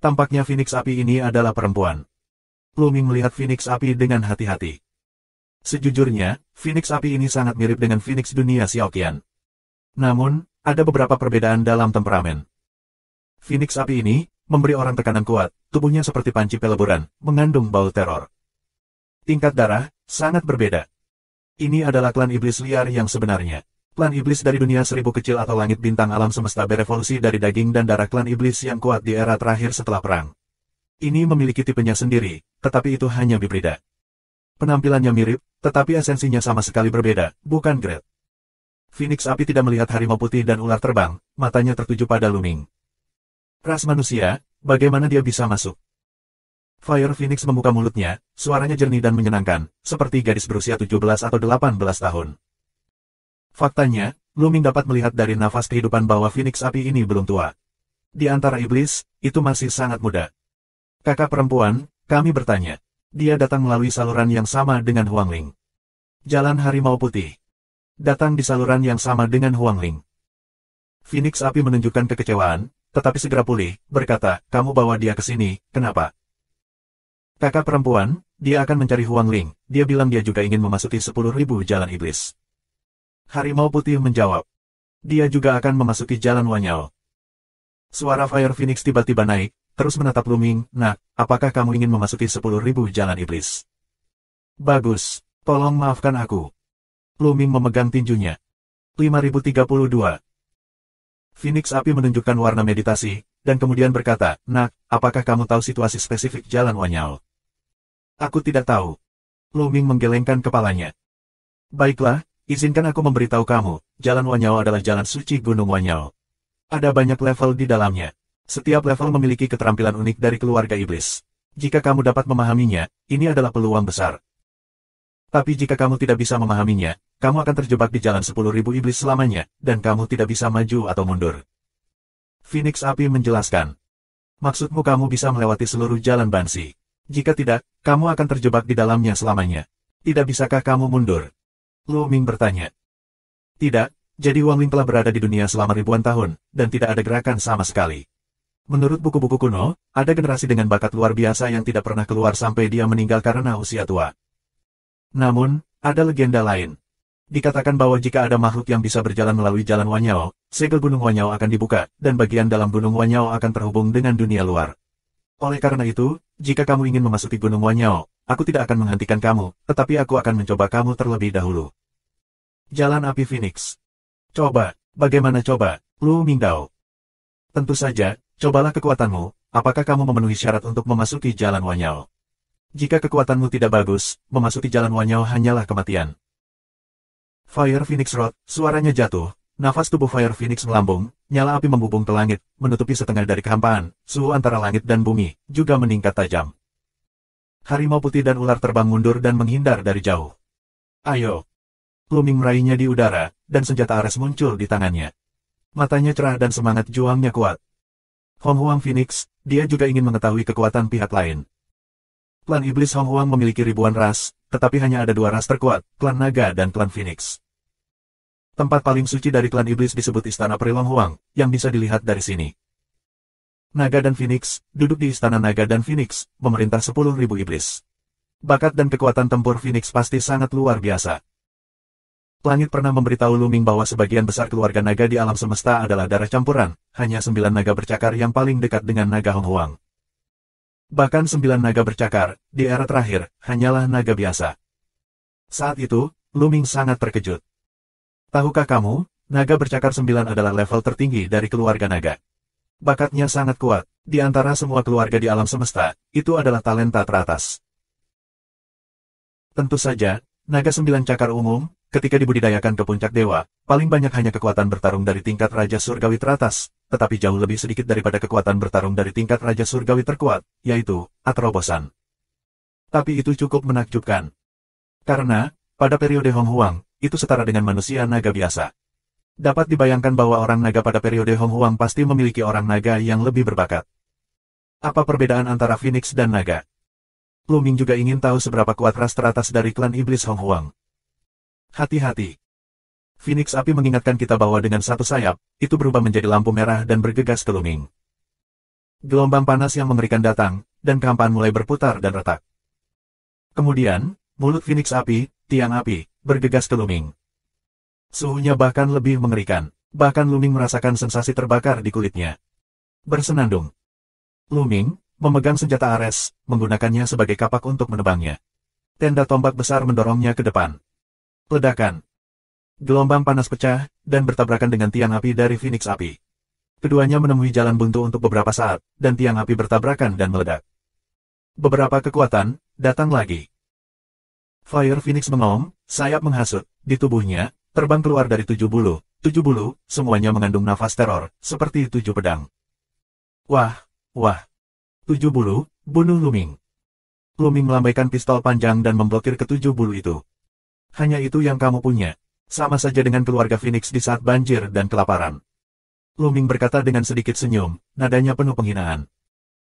Tampaknya Phoenix api ini adalah perempuan. Lu Ming melihat Phoenix api dengan hati-hati. Sejujurnya, Phoenix api ini sangat mirip dengan Phoenix dunia Xiaoqian. Namun, ada beberapa perbedaan dalam temperamen. Phoenix api ini memberi orang tekanan kuat, tubuhnya seperti panci peleburan, mengandung bau teror. Tingkat darah sangat berbeda. Ini adalah klan iblis liar yang sebenarnya. Klan iblis dari dunia 1000 kecil atau langit bintang alam semesta berevolusi dari daging dan darah klan iblis yang kuat di era terakhir setelah perang. Ini memiliki tipenya sendiri, tetapi itu hanya hibrida. Penampilannya mirip, tetapi esensinya sama sekali berbeda, bukan grade. Phoenix api tidak melihat harimau putih dan ular terbang, matanya tertuju pada Lu Ming. Ras manusia, bagaimana dia bisa masuk? Fire Phoenix membuka mulutnya, suaranya jernih dan menyenangkan, seperti gadis berusia 17 atau 18 tahun. Faktanya, Lu Ming dapat melihat dari nafas kehidupan bahwa Phoenix api ini belum tua. Di antara iblis, itu masih sangat muda. Kakak perempuan, kami bertanya. Dia datang melalui saluran yang sama dengan Huang Ling. Jalan harimau putih. Datang di saluran yang sama dengan Huang Ling. Phoenix api menunjukkan kekecewaan, tetapi segera pulih, berkata, kamu bawa dia ke sini, kenapa? Kakak perempuan, dia akan mencari Huang Ling, dia bilang dia juga ingin memasuki 10.000 jalan iblis. Harimau putih menjawab. Dia juga akan memasuki jalan Wanyao. Suara Fire Phoenix tiba-tiba naik, terus menatap Lu Ming, nak, apakah kamu ingin memasuki 10.000 jalan iblis? Bagus, tolong maafkan aku. Lu Ming memegang tinjunya. 5032. Phoenix api menunjukkan warna meditasi, dan kemudian berkata, nak, apakah kamu tahu situasi spesifik jalan Wanyao? Aku tidak tahu. Lu Ming menggelengkan kepalanya. Baiklah, izinkan aku memberitahu kamu, jalan Wanyao adalah jalan suci Gunung Wanyao. Ada banyak level di dalamnya. Setiap level memiliki keterampilan unik dari keluarga iblis. Jika kamu dapat memahaminya, ini adalah peluang besar. Tapi jika kamu tidak bisa memahaminya, kamu akan terjebak di jalan 10.000 iblis selamanya, dan kamu tidak bisa maju atau mundur. Phoenix api menjelaskan. Maksudmu kamu bisa melewati seluruh jalan Bansi. Jika tidak, kamu akan terjebak di dalamnya selamanya. Tidak bisakah kamu mundur? Lu Ming bertanya. Tidak, jadi Huang Ling telah berada di dunia selama ribuan tahun, dan tidak ada gerakan sama sekali. Menurut buku-buku kuno, ada generasi dengan bakat luar biasa yang tidak pernah keluar sampai dia meninggal karena usia tua. Namun, ada legenda lain. Dikatakan bahwa jika ada makhluk yang bisa berjalan melalui jalan Wanyao, segel Gunung Wanyao akan dibuka, dan bagian dalam Gunung Wanyao akan terhubung dengan dunia luar. Oleh karena itu, jika kamu ingin memasuki Gunung Wanyao, aku tidak akan menghentikan kamu, tetapi aku akan mencoba kamu terlebih dahulu. Jalan Api Phoenix. Coba, bagaimana coba, Lu Mingdao? Tentu saja, cobalah kekuatanmu, apakah kamu memenuhi syarat untuk memasuki jalan Wanyao? Jika kekuatanmu tidak bagus, memasuki jalan Wanyao hanyalah kematian. Fire Phoenix Rod, suaranya jatuh, nafas tubuh Fire Phoenix melambung, nyala api membubung ke langit, menutupi setengah dari kehampaan, suhu antara langit dan bumi, juga meningkat tajam. Harimau putih dan ular terbang mundur dan menghindar dari jauh. Ayo! Lu Ming meraihnya di udara, dan senjata Ares muncul di tangannya. Matanya cerah dan semangat juangnya kuat. Hong Huang Phoenix, dia juga ingin mengetahui kekuatan pihak lain. Klan Iblis Hong Huang memiliki ribuan ras, tetapi hanya ada 2 ras terkuat, klan Naga dan klan Phoenix. Tempat paling suci dari klan iblis disebut Istana Perilong Huang, yang bisa dilihat dari sini. Naga dan Phoenix, duduk di Istana Naga dan Phoenix, memerintah 10.000 iblis. Bakat dan kekuatan tempur Phoenix pasti sangat luar biasa. Langit pernah memberitahu Luming bahwa sebagian besar keluarga naga di alam semesta adalah darah campuran, hanya 9 naga bercakar yang paling dekat dengan naga Hong Huang. Bahkan 9 naga bercakar, di era terakhir, hanyalah naga biasa. Saat itu, Luming sangat terkejut. Tahukah kamu, naga bercakar 9 adalah level tertinggi dari keluarga naga. Bakatnya sangat kuat, di antara semua keluarga di alam semesta, itu adalah talenta teratas. Tentu saja, naga 9 cakar umum, ketika dibudidayakan ke puncak dewa, paling banyak hanya kekuatan bertarung dari tingkat Raja Surgawi teratas, tetapi jauh lebih sedikit daripada kekuatan bertarung dari tingkat Raja Surgawi terkuat, yaitu Atrobosan. Tapi itu cukup menakjubkan. Karena, pada periode Hong Huang, itu setara dengan manusia naga biasa. Dapat dibayangkan bahwa orang naga pada periode Hong Huang pasti memiliki orang naga yang lebih berbakat. Apa perbedaan antara Phoenix dan naga? Luming juga ingin tahu seberapa kuat ras teratas dari klan iblis Hong Huang. Hati-hati. Phoenix api mengingatkan kita bahwa dengan satu sayap, itu berubah menjadi lampu merah dan bergegas ke Luming. Gelombang panas yang mengerikan datang, dan kehampaan mulai berputar dan retak. Kemudian, mulut Phoenix api, tiang api, bergegas ke Luming. Suhunya bahkan lebih mengerikan. Bahkan Luming merasakan sensasi terbakar di kulitnya. Bersenandung. Luming memegang senjata Ares, menggunakannya sebagai kapak untuk menebangnya. Tenda tombak besar mendorongnya ke depan. Ledakan. Gelombang panas pecah, dan bertabrakan dengan tiang api dari Phoenix api. Keduanya menemui jalan buntu untuk beberapa saat, dan tiang api bertabrakan dan meledak. Beberapa kekuatan, datang lagi. Fire Phoenix mengaum, sayap menghasut, di tubuhnya, terbang keluar dari 7 bulu, semuanya mengandung nafas teror, seperti 7 pedang. Wah, 7 bulu, bunuh Luming. Luming melambaikan pistol panjang dan memblokir ke-7 bulu itu. Hanya itu yang kamu punya, sama saja dengan keluarga Phoenix di saat banjir dan kelaparan. Luming berkata dengan sedikit senyum, nadanya penuh penghinaan.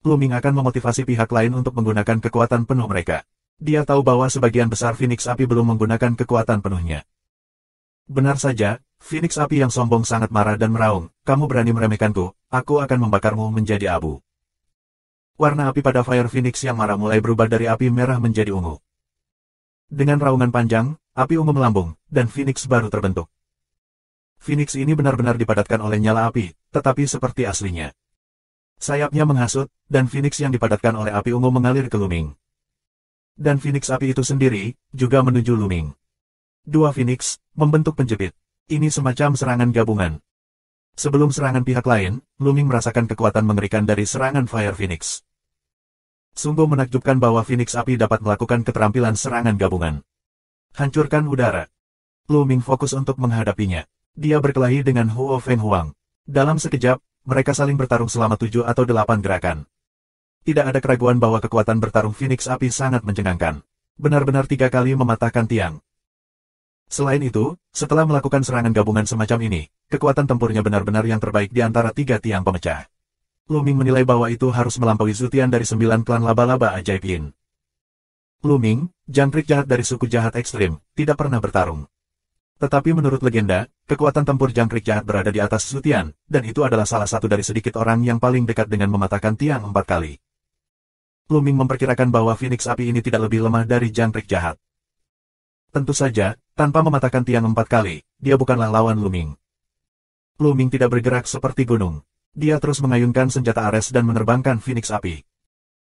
Luming akan memotivasi pihak lain untuk menggunakan kekuatan penuh mereka. Dia tahu bahwa sebagian besar Phoenix api belum menggunakan kekuatan penuhnya. Benar saja, Phoenix api yang sombong sangat marah dan meraung, kamu berani meremehkanku, aku akan membakarmu menjadi abu. Warna api pada Fire Phoenix yang marah mulai berubah dari api merah menjadi ungu. Dengan raungan panjang, api ungu melambung, dan Phoenix baru terbentuk. Phoenix ini benar-benar dipadatkan oleh nyala api, tetapi seperti aslinya. Sayapnya menghasut, dan Phoenix yang dipadatkan oleh api ungu mengalir ke Luming. Dan Phoenix api itu sendiri, juga menuju Luming. Dua Phoenix, membentuk penjepit. Ini semacam serangan gabungan. Sebelum serangan pihak lain, Luming merasakan kekuatan mengerikan dari serangan Fire Phoenix. Sungguh menakjubkan bahwa Phoenix api dapat melakukan keterampilan serangan gabungan. Hancurkan udara. Luming fokus untuk menghadapinya. Dia berkelahi dengan Huo Feng Huang. Dalam sekejap, mereka saling bertarung selama 7 atau 8 gerakan. Tidak ada keraguan bahwa kekuatan bertarung Phoenix api sangat mencengangkan. Benar-benar 3 kali mematahkan tiang. Selain itu, setelah melakukan serangan gabungan semacam ini, kekuatan tempurnya benar-benar yang terbaik di antara 3 tiang pemecah. Luming menilai bahwa itu harus melampaui Zutian dari 9 klan laba-laba ajaib Yin. Luming, jangkrik jahat dari suku jahat ekstrim, tidak pernah bertarung. Tetapi menurut legenda, kekuatan tempur jangkrik jahat berada di atas Zutian, dan itu adalah salah satu dari sedikit orang yang paling dekat dengan mematahkan tiang 4 kali. Luming memperkirakan bahwa Phoenix api ini tidak lebih lemah dari jangkrik jahat. Tentu saja, tanpa mematahkan tiang 4 kali, dia bukanlah lawan Luming. Luming tidak bergerak seperti gunung. Dia terus mengayunkan senjata Ares dan menerbangkan Phoenix api.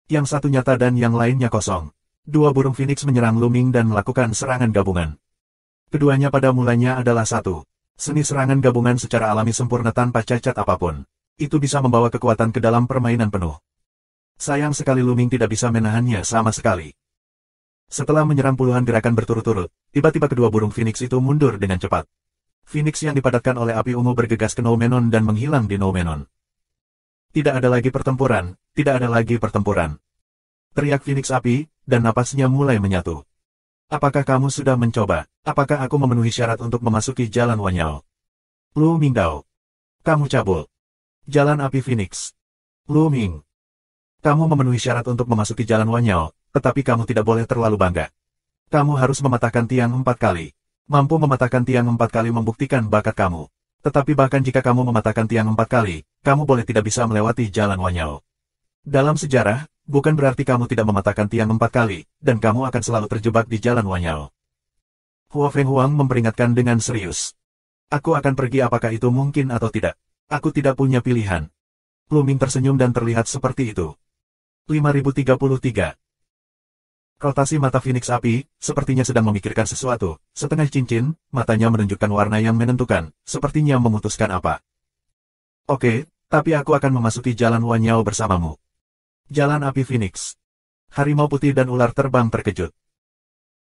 Yang satu nyata dan yang lainnya kosong. 2 burung Phoenix menyerang Luming dan melakukan serangan gabungan. Keduanya pada mulanya adalah satu. Seni serangan gabungan secara alami sempurna tanpa cacat apapun. Itu bisa membawa kekuatan ke dalam permainan penuh. Sayang sekali Luming tidak bisa menahannya sama sekali. Setelah menyerang puluhan gerakan berturut-turut, tiba-tiba kedua burung Phoenix itu mundur dengan cepat. Phoenix yang dipadatkan oleh api ungu bergegas ke Noumenon dan menghilang di Noumenon. Tidak ada lagi pertempuran, tidak ada lagi pertempuran. Teriak Phoenix api, dan napasnya mulai menyatu. Apakah kamu sudah mencoba? Apakah aku memenuhi syarat untuk memasuki jalan Wanyao? Lu Mingdao. Kamu cabul. Jalan api Phoenix. Lu Ming. Kamu memenuhi syarat untuk memasuki jalan Wanyao, tetapi kamu tidak boleh terlalu bangga. Kamu harus mematahkan tiang 4 kali. Mampu mematahkan tiang 4 kali membuktikan bakat kamu. Tetapi bahkan jika kamu mematahkan tiang 4 kali, kamu boleh tidak bisa melewati jalan Wanyao. Dalam sejarah, bukan berarti kamu tidak mematahkan tiang 4 kali, dan kamu akan selalu terjebak di jalan Wanyao. Hua Fenghuang memperingatkan dengan serius. Aku akan pergi apakah itu mungkin atau tidak. Aku tidak punya pilihan. Lu Ming tersenyum dan terlihat seperti itu. 5033. Rotasi mata Phoenix Api, sepertinya sedang memikirkan sesuatu. Setengah cincin, matanya menunjukkan warna yang menentukan, sepertinya memutuskan apa. Oke, tapi aku akan memasuki jalan Wanyao bersamamu. Jalan Api Phoenix. Harimau putih dan ular terbang terkejut.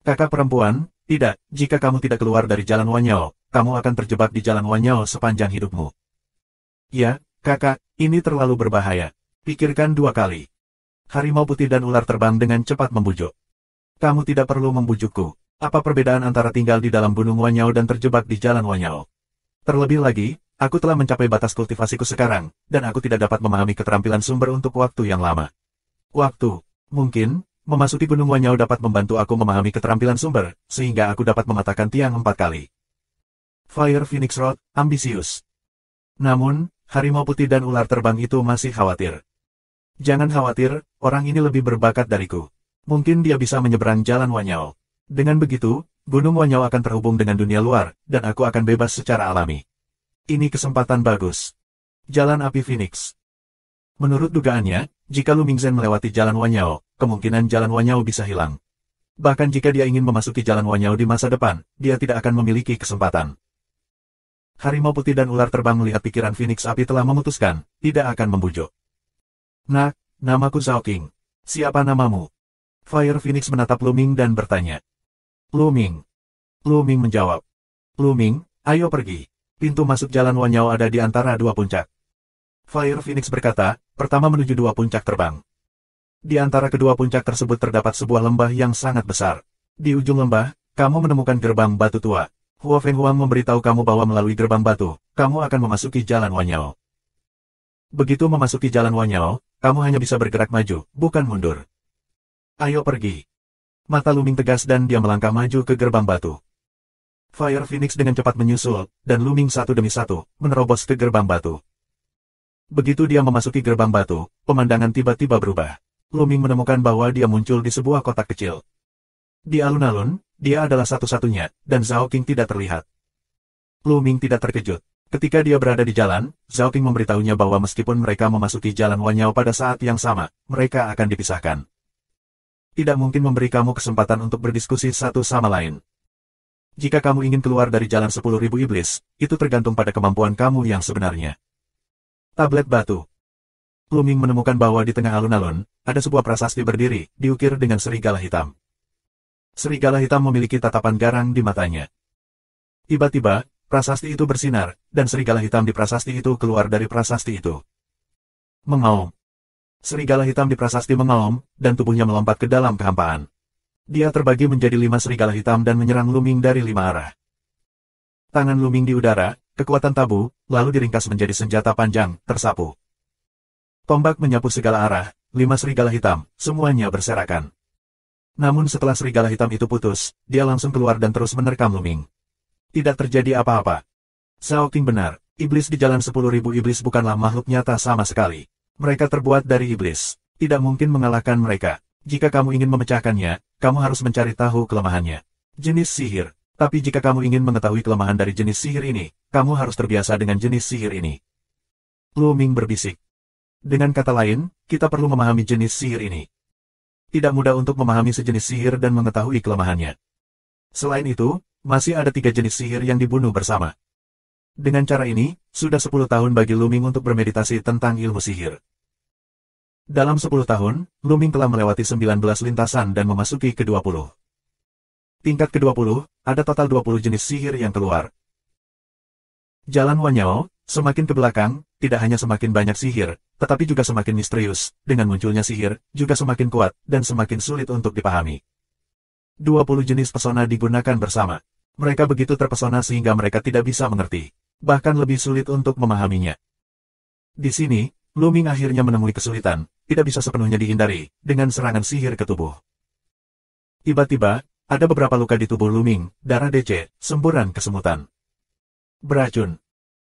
Kakak perempuan, tidak, jika kamu tidak keluar dari jalan Wanyao, kamu akan terjebak di jalan Wanyao sepanjang hidupmu. Ya, kakak, ini terlalu berbahaya. Pikirkan 2 kali. Harimau putih dan ular terbang dengan cepat membujuk. Kamu tidak perlu membujukku. Apa perbedaan antara tinggal di dalam gunung Wanyao dan terjebak di jalan Wanyao? Terlebih lagi, aku telah mencapai batas kultivasiku sekarang, dan aku tidak dapat memahami keterampilan sumber untuk waktu yang lama. Waktu, mungkin, memasuki gunung Wanyao dapat membantu aku memahami keterampilan sumber, sehingga aku dapat mematahkan tiang 4 kali. Fire Phoenix Rod, ambisius. Namun, harimau putih dan ular terbang itu masih khawatir. Jangan khawatir, orang ini lebih berbakat dariku. Mungkin dia bisa menyeberang jalan Wanyao. Dengan begitu, gunung Wanyao akan terhubung dengan dunia luar, dan aku akan bebas secara alami. Ini kesempatan bagus. Jalan Api Phoenix. Menurut dugaannya, jika Lu Mingzhen melewati jalan Wanyao, kemungkinan jalan Wanyao bisa hilang. Bahkan jika dia ingin memasuki jalan Wanyao di masa depan, dia tidak akan memiliki kesempatan. Harimau putih dan ular terbang melihat pikiran Phoenix Api telah memutuskan, tidak akan membujuk. Nak, namaku Zhao Qing. Siapa namamu? Fire Phoenix menatap Lu Ming dan bertanya. Lu Ming. Lu Ming menjawab. Lu Ming, ayo pergi. Pintu masuk jalan Wanyao ada di antara 2 puncak. Fire Phoenix berkata, pertama menuju 2 puncak terbang. Di antara kedua puncak tersebut terdapat sebuah lembah yang sangat besar. Di ujung lembah, kamu menemukan gerbang batu tua. Hua Fenghuang memberitahu kamu bahwa melalui gerbang batu, kamu akan memasuki jalan Wanyao. Begitu memasuki jalan Wanyao, kamu hanya bisa bergerak maju, bukan mundur. Ayo pergi. Mata Lu Ming tegas dan dia melangkah maju ke gerbang batu. Fire Phoenix dengan cepat menyusul, dan Lu Ming satu demi satu, menerobos ke gerbang batu. Begitu dia memasuki gerbang batu, pemandangan tiba-tiba berubah. Lu Ming menemukan bahwa dia muncul di sebuah kotak kecil. Di alun-alun, dia adalah satu-satunya, dan Zhao Qing tidak terlihat. Lu Ming tidak terkejut. Ketika dia berada di jalan, Zhao Qing memberitahunya bahwa meskipun mereka memasuki jalan Wanyao pada saat yang sama, mereka akan dipisahkan. Tidak mungkin memberi kamu kesempatan untuk berdiskusi satu sama lain. Jika kamu ingin keluar dari jalan 10.000 iblis, itu tergantung pada kemampuan kamu yang sebenarnya. Tablet batu. Lu Ming menemukan bahwa di tengah alun-alun, ada sebuah prasasti berdiri, diukir dengan serigala hitam. Serigala hitam memiliki tatapan garang di matanya. Tiba-tiba, prasasti itu bersinar, dan serigala hitam di prasasti itu keluar dari prasasti itu. Mengaum. Serigala hitam di prasasti mengaum, dan tubuhnya melompat ke dalam kehampaan. Dia terbagi menjadi 5 serigala hitam dan menyerang Lu Ming dari 5 arah. Tangan Lu Ming di udara, kekuatan tabu, lalu diringkas menjadi senjata panjang, tersapu. Tombak menyapu segala arah, 5 serigala hitam, semuanya berserakan. Namun setelah serigala hitam itu putus, dia langsung keluar dan terus menerkam Lu Ming. Tidak terjadi apa-apa. Zhao Qing benar, iblis di jalan 10.000 iblis bukanlah makhluk nyata sama sekali. Mereka terbuat dari iblis. Tidak mungkin mengalahkan mereka. Jika kamu ingin memecahkannya, kamu harus mencari tahu kelemahannya. Jenis sihir. Tapi jika kamu ingin mengetahui kelemahan dari jenis sihir ini, kamu harus terbiasa dengan jenis sihir ini. Lu Ming berbisik. Dengan kata lain, kita perlu memahami jenis sihir ini. Tidak mudah untuk memahami sejenis sihir dan mengetahui kelemahannya. Selain itu, masih ada 3 jenis sihir yang dibunuh bersama. Dengan cara ini, sudah 10 tahun bagi Lu Ming untuk bermeditasi tentang ilmu sihir. Dalam 10 tahun, Lu Ming telah melewati 19 lintasan dan memasuki ke-20. Tingkat ke-20, ada total 20 jenis sihir yang keluar. Jalan Wanyao, semakin ke belakang, tidak hanya semakin banyak sihir, tetapi juga semakin misterius. Dengan munculnya sihir, juga semakin kuat, dan semakin sulit untuk dipahami. 20 jenis pesona digunakan bersama. Mereka begitu terpesona sehingga mereka tidak bisa mengerti. Bahkan lebih sulit untuk memahaminya. Di sini, Lu Ming akhirnya menemui kesulitan, tidak bisa sepenuhnya dihindari, dengan serangan sihir ke tubuh. Tiba-tiba, Ada beberapa luka di tubuh Luming, darah DC, semburan kesemutan. Beracun.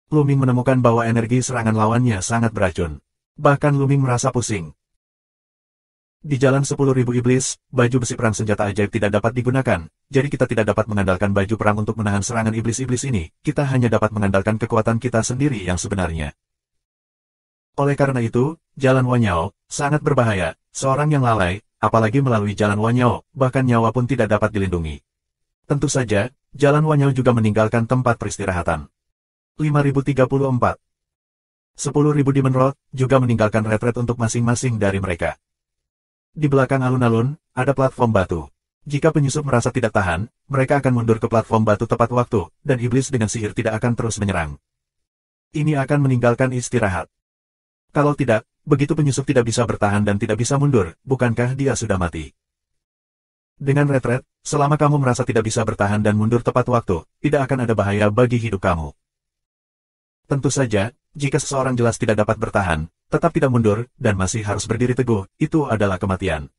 Luming menemukan bahwa energi serangan lawannya sangat beracun. Bahkan Luming merasa pusing. Di jalan 10.000 iblis, baju besi perang senjata ajaib tidak dapat digunakan, jadi kita tidak dapat mengandalkan baju perang untuk menahan serangan iblis-iblis ini, kita hanya dapat mengandalkan kekuatan kita sendiri yang sebenarnya. Oleh karena itu, Jalan Wanyao sangat berbahaya, seorang yang lalai, apalagi melalui Jalan Wanyao, bahkan nyawa pun tidak dapat dilindungi. Tentu saja, Jalan Wanyao juga meninggalkan tempat peristirahatan. 5034. 10.000 Demon Road juga meninggalkan retret untuk masing-masing dari mereka. Di belakang alun-alun, ada platform batu. Jika penyusup merasa tidak tahan, mereka akan mundur ke platform batu tepat waktu, dan iblis dengan sihir tidak akan terus menyerang. Ini akan meninggalkan istirahat. Kalau tidak, begitu penyusup tidak bisa bertahan dan tidak bisa mundur, bukankah dia sudah mati? Dengan retret, selama kamu merasa tidak bisa bertahan dan mundur tepat waktu, tidak akan ada bahaya bagi hidup kamu. Tentu saja, jika seseorang jelas tidak dapat bertahan, tetap tidak mundur, dan masih harus berdiri teguh, itu adalah kematian.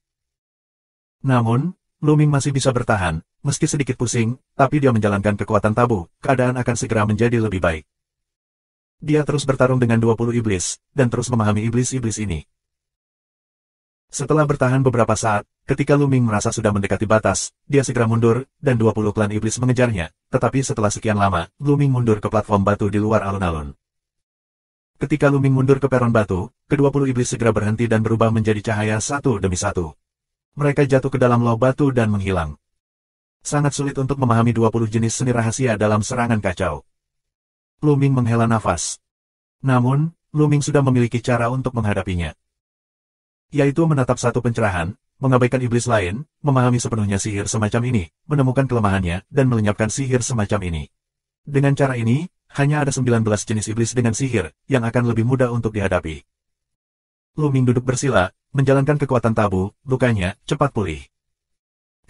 Namun, Luming masih bisa bertahan, meski sedikit pusing, tapi dia menjalankan kekuatan tabu, keadaan akan segera menjadi lebih baik. Dia terus bertarung dengan 20 iblis, dan terus memahami iblis-iblis ini. Setelah bertahan beberapa saat, ketika Luming merasa sudah mendekati batas, dia segera mundur, dan 20 klan iblis mengejarnya, tetapi setelah sekian lama, Luming mundur ke platform batu di luar alun-alun. Ketika Luming mundur ke peron batu, ke-20 iblis segera berhenti dan berubah menjadi cahaya satu demi satu. Mereka jatuh ke dalam loh batu dan menghilang. Sangat sulit untuk memahami 20 jenis seni rahasia dalam serangan kacau. Luming menghela nafas. Namun, Luming sudah memiliki cara untuk menghadapinya. Yaitu menatap satu pencerahan, mengabaikan iblis lain, memahami sepenuhnya sihir semacam ini, menemukan kelemahannya, dan melenyapkan sihir semacam ini. Dengan cara ini, hanya ada 19 jenis iblis dengan sihir, yang akan lebih mudah untuk dihadapi. Luming duduk bersila, menjalankan kekuatan tabu, lukanya cepat pulih.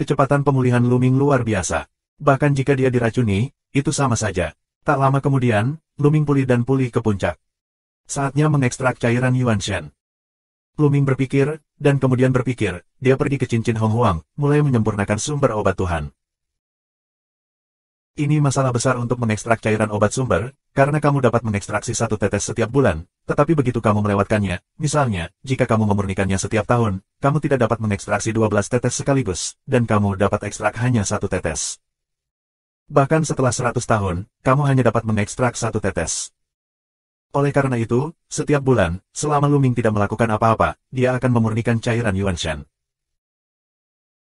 Kecepatan pemulihan Luming luar biasa. Bahkan jika dia diracuni, itu sama saja. Tak lama kemudian, Luming pulih dan pulih ke puncak. Saatnya mengekstrak cairan Yuanshan. Luming berpikir, dan kemudian berpikir, dia pergi ke cincin Hong Huang, mulai menyempurnakan sumber obat Tuhan. Ini masalah besar untuk mengekstrak cairan obat sumber, karena kamu dapat mengekstraksi satu tetes setiap bulan, tetapi begitu kamu melewatkannya, misalnya, jika kamu memurnikannya setiap tahun, kamu tidak dapat mengekstraksi 12 tetes sekaligus, dan kamu dapat ekstrak hanya satu tetes. Bahkan setelah 100 tahun, kamu hanya dapat mengekstrak satu tetes. Oleh karena itu, setiap bulan, selama Luming tidak melakukan apa-apa, dia akan memurnikan cairan Yuanshan.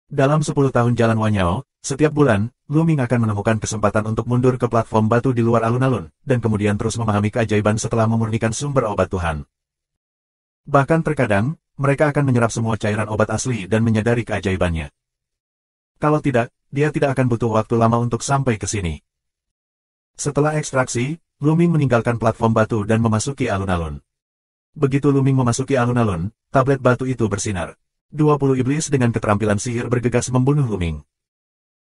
Dalam 10 tahun Jalan Wanyao, setiap bulan, Luming akan menemukan kesempatan untuk mundur ke platform batu di luar alun-alun, dan kemudian terus memahami keajaiban setelah memurnikan sumber obat Tuhan. Bahkan terkadang, mereka akan menyerap semua cairan obat asli dan menyadari keajaibannya. Kalau tidak, dia tidak akan butuh waktu lama untuk sampai ke sini. Setelah ekstraksi, Luming meninggalkan platform batu dan memasuki alun-alun. Begitu Luming memasuki alun-alun, tablet batu itu bersinar. 20 iblis dengan keterampilan sihir bergegas membunuh Luming.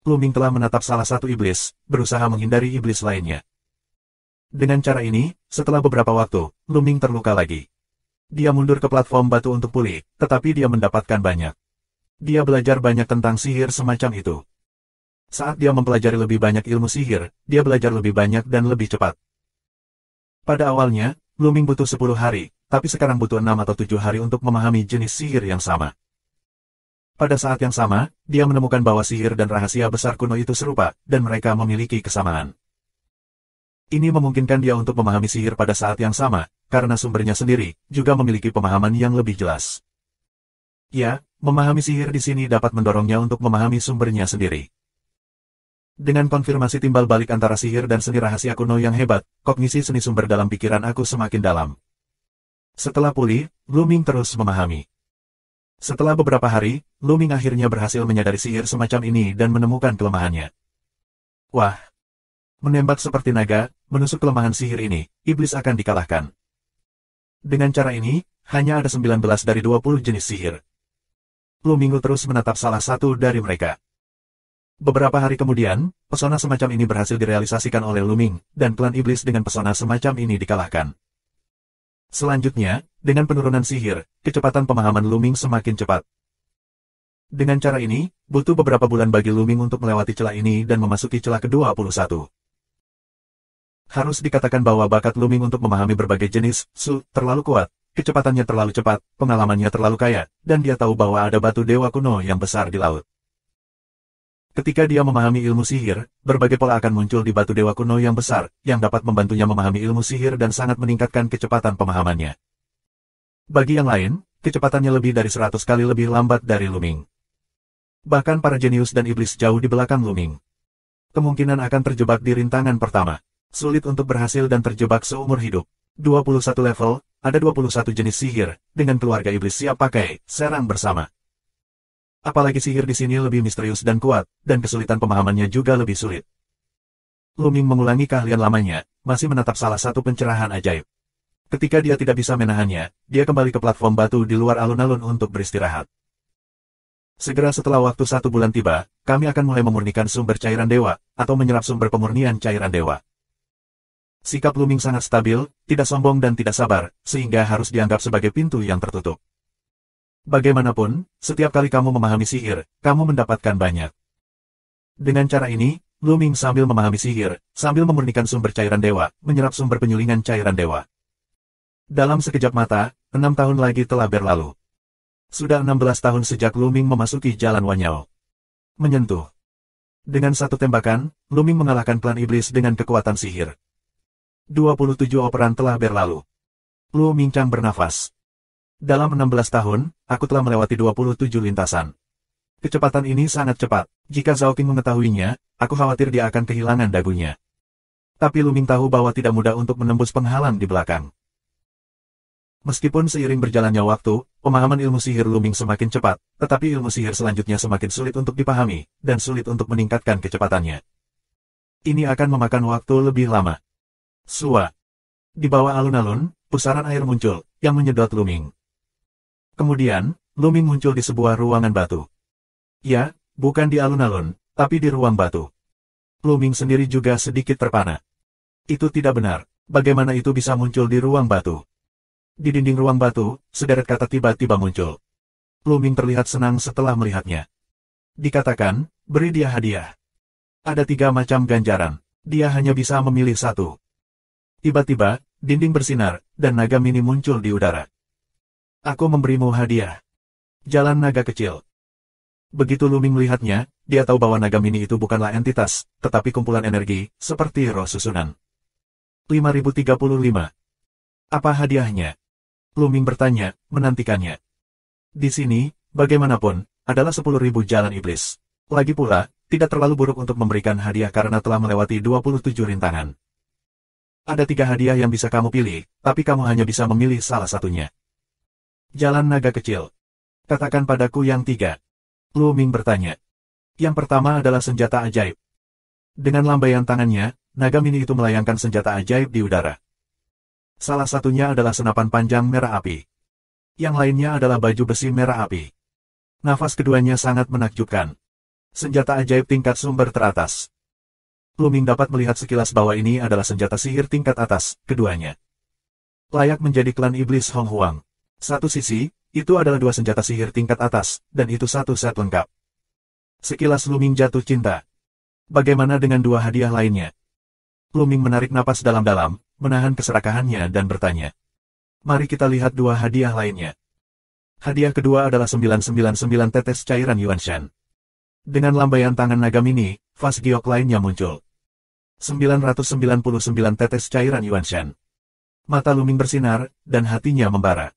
Luming telah menatap salah satu iblis, berusaha menghindari iblis lainnya. Dengan cara ini, setelah beberapa waktu, Luming terluka lagi. Dia mundur ke platform batu untuk pulih, tetapi dia mendapatkan banyak. Dia belajar banyak tentang sihir semacam itu. Saat dia mempelajari lebih banyak ilmu sihir, dia belajar lebih banyak dan lebih cepat. Pada awalnya, Luming butuh 10 hari, tapi sekarang butuh 6 atau 7 hari untuk memahami jenis sihir yang sama. Pada saat yang sama, dia menemukan bahwa sihir dan rahasia besar kuno itu serupa, dan mereka memiliki kesamaan. Ini memungkinkan dia untuk memahami sihir pada saat yang sama, karena sumbernya sendiri, juga memiliki pemahaman yang lebih jelas. Ya, memahami sihir di sini dapat mendorongnya untuk memahami sumbernya sendiri. Dengan konfirmasi timbal balik antara sihir dan seni rahasia kuno yang hebat, kognisi seni sumber dalam pikiran aku semakin dalam. Setelah pulih, Luming terus memahami. Setelah beberapa hari, Luming akhirnya berhasil menyadari sihir semacam ini dan menemukan kelemahannya. Wah! Menembak seperti naga, menusuk kelemahan sihir ini, iblis akan dikalahkan. Dengan cara ini, hanya ada 19 dari 20 jenis sihir. Luming terus menatap salah satu dari mereka. Beberapa hari kemudian, pesona semacam ini berhasil direalisasikan oleh Luming, dan klan iblis dengan pesona semacam ini dikalahkan. Selanjutnya, dengan penurunan sihir, kecepatan pemahaman Luming semakin cepat. Dengan cara ini, butuh beberapa bulan bagi Luming untuk melewati celah ini dan memasuki celah ke-21. Harus dikatakan bahwa bakat Luming untuk memahami berbagai jenis Su terlalu kuat, kecepatannya terlalu cepat, pengalamannya terlalu kaya, dan dia tahu bahwa ada batu dewa kuno yang besar di laut. Ketika dia memahami ilmu sihir, berbagai pola akan muncul di batu dewa kuno yang besar, yang dapat membantunya memahami ilmu sihir dan sangat meningkatkan kecepatan pemahamannya. Bagi yang lain, kecepatannya lebih dari 100 kali lebih lambat dari Luming. Bahkan para jenius dan iblis jauh di belakang Luming. Kemungkinan akan terjebak di rintangan pertama. Sulit untuk berhasil dan terjebak seumur hidup. 21 level, ada 21 jenis sihir, dengan keluarga iblis siap pakai, serang bersama. Apalagi sihir di sini lebih misterius dan kuat, dan kesulitan pemahamannya juga lebih sulit. Luming mengulangi keahlian lamanya, masih menatap salah satu pencerahan ajaib. Ketika dia tidak bisa menahannya, dia kembali ke platform batu di luar alun-alun untuk beristirahat. Segera setelah waktu 1 bulan tiba, kami akan mulai memurnikan sumber cairan dewa, atau menyerap sumber pemurnian cairan dewa. Sikap Luming sangat stabil, tidak sombong dan tidak sabar, sehingga harus dianggap sebagai pintu yang tertutup. Bagaimanapun, setiap kali kamu memahami sihir, kamu mendapatkan banyak. Dengan cara ini, Luming sambil memahami sihir, sambil memurnikan sumber cairan dewa, menyerap sumber penyulingan cairan dewa. Dalam sekejap mata, 6 tahun lagi telah berlalu. Sudah 16 tahun sejak Luming memasuki Jalan Wanyao. Menyentuh. Dengan satu tembakan, Luming mengalahkan klan iblis dengan kekuatan sihir. 27 operan telah berlalu. Luming Chang bernafas. Dalam 16 tahun, aku telah melewati 27 lintasan. Kecepatan ini sangat cepat. Jika Zhao Qing mengetahuinya, aku khawatir dia akan kehilangan dagunya. Tapi Luming tahu bahwa tidak mudah untuk menembus penghalang di belakang. Meskipun seiring berjalannya waktu, pemahaman ilmu sihir Luming semakin cepat, tetapi ilmu sihir selanjutnya semakin sulit untuk dipahami, dan sulit untuk meningkatkan kecepatannya. Ini akan memakan waktu lebih lama. Sua. Di bawah alun-alun, pusaran air muncul, yang menyedot Luming. Kemudian, Luming muncul di sebuah ruangan batu. Ya, bukan di alun-alun, tapi di ruang batu. Luming sendiri juga sedikit terpana. Itu tidak benar. Bagaimana itu bisa muncul di ruang batu? Di dinding ruang batu, sederet kata tiba-tiba muncul. Luming terlihat senang setelah melihatnya. Dikatakan, beri dia hadiah. Ada 3 macam ganjaran. Dia hanya bisa memilih satu. Tiba-tiba, dinding bersinar, dan naga mini muncul di udara. Aku memberimu hadiah. Jalan naga kecil. Begitu Luming melihatnya, dia tahu bahwa naga mini itu bukanlah entitas, tetapi kumpulan energi, seperti roh susunan. 5035. Apa hadiahnya? Luming bertanya, menantikannya. Di sini, bagaimanapun, adalah 10.000 jalan iblis. Lagi pula, tidak terlalu buruk untuk memberikan hadiah karena telah melewati 27 rintangan. Ada 3 hadiah yang bisa kamu pilih, tapi kamu hanya bisa memilih salah satunya. Jalan naga kecil. Katakan padaku yang 3. Luming bertanya. Yang pertama adalah senjata ajaib. Dengan lambaian tangannya, naga mini itu melayangkan senjata ajaib di udara. Salah satunya adalah senapan panjang merah api. Yang lainnya adalah baju besi merah api. Nafas keduanya sangat menakjubkan. Senjata ajaib tingkat sumber teratas. Luming dapat melihat sekilas bahwa ini adalah senjata sihir tingkat atas, keduanya. Layak menjadi klan iblis Hong Huang. Satu sisi, itu adalah 2 senjata sihir tingkat atas, dan itu satu set lengkap. Sekilas Luming jatuh cinta. Bagaimana dengan 2 hadiah lainnya? Luming menarik napas dalam-dalam, menahan keserakahannya dan bertanya. Mari kita lihat 2 hadiah lainnya. Hadiah kedua adalah 999 tetes cairan Yuanshan. Dengan lambaian tangan naga mini, vas giok lainnya muncul. 999 tetes cairan Yuanshan. Mata Luming bersinar, dan hatinya membara.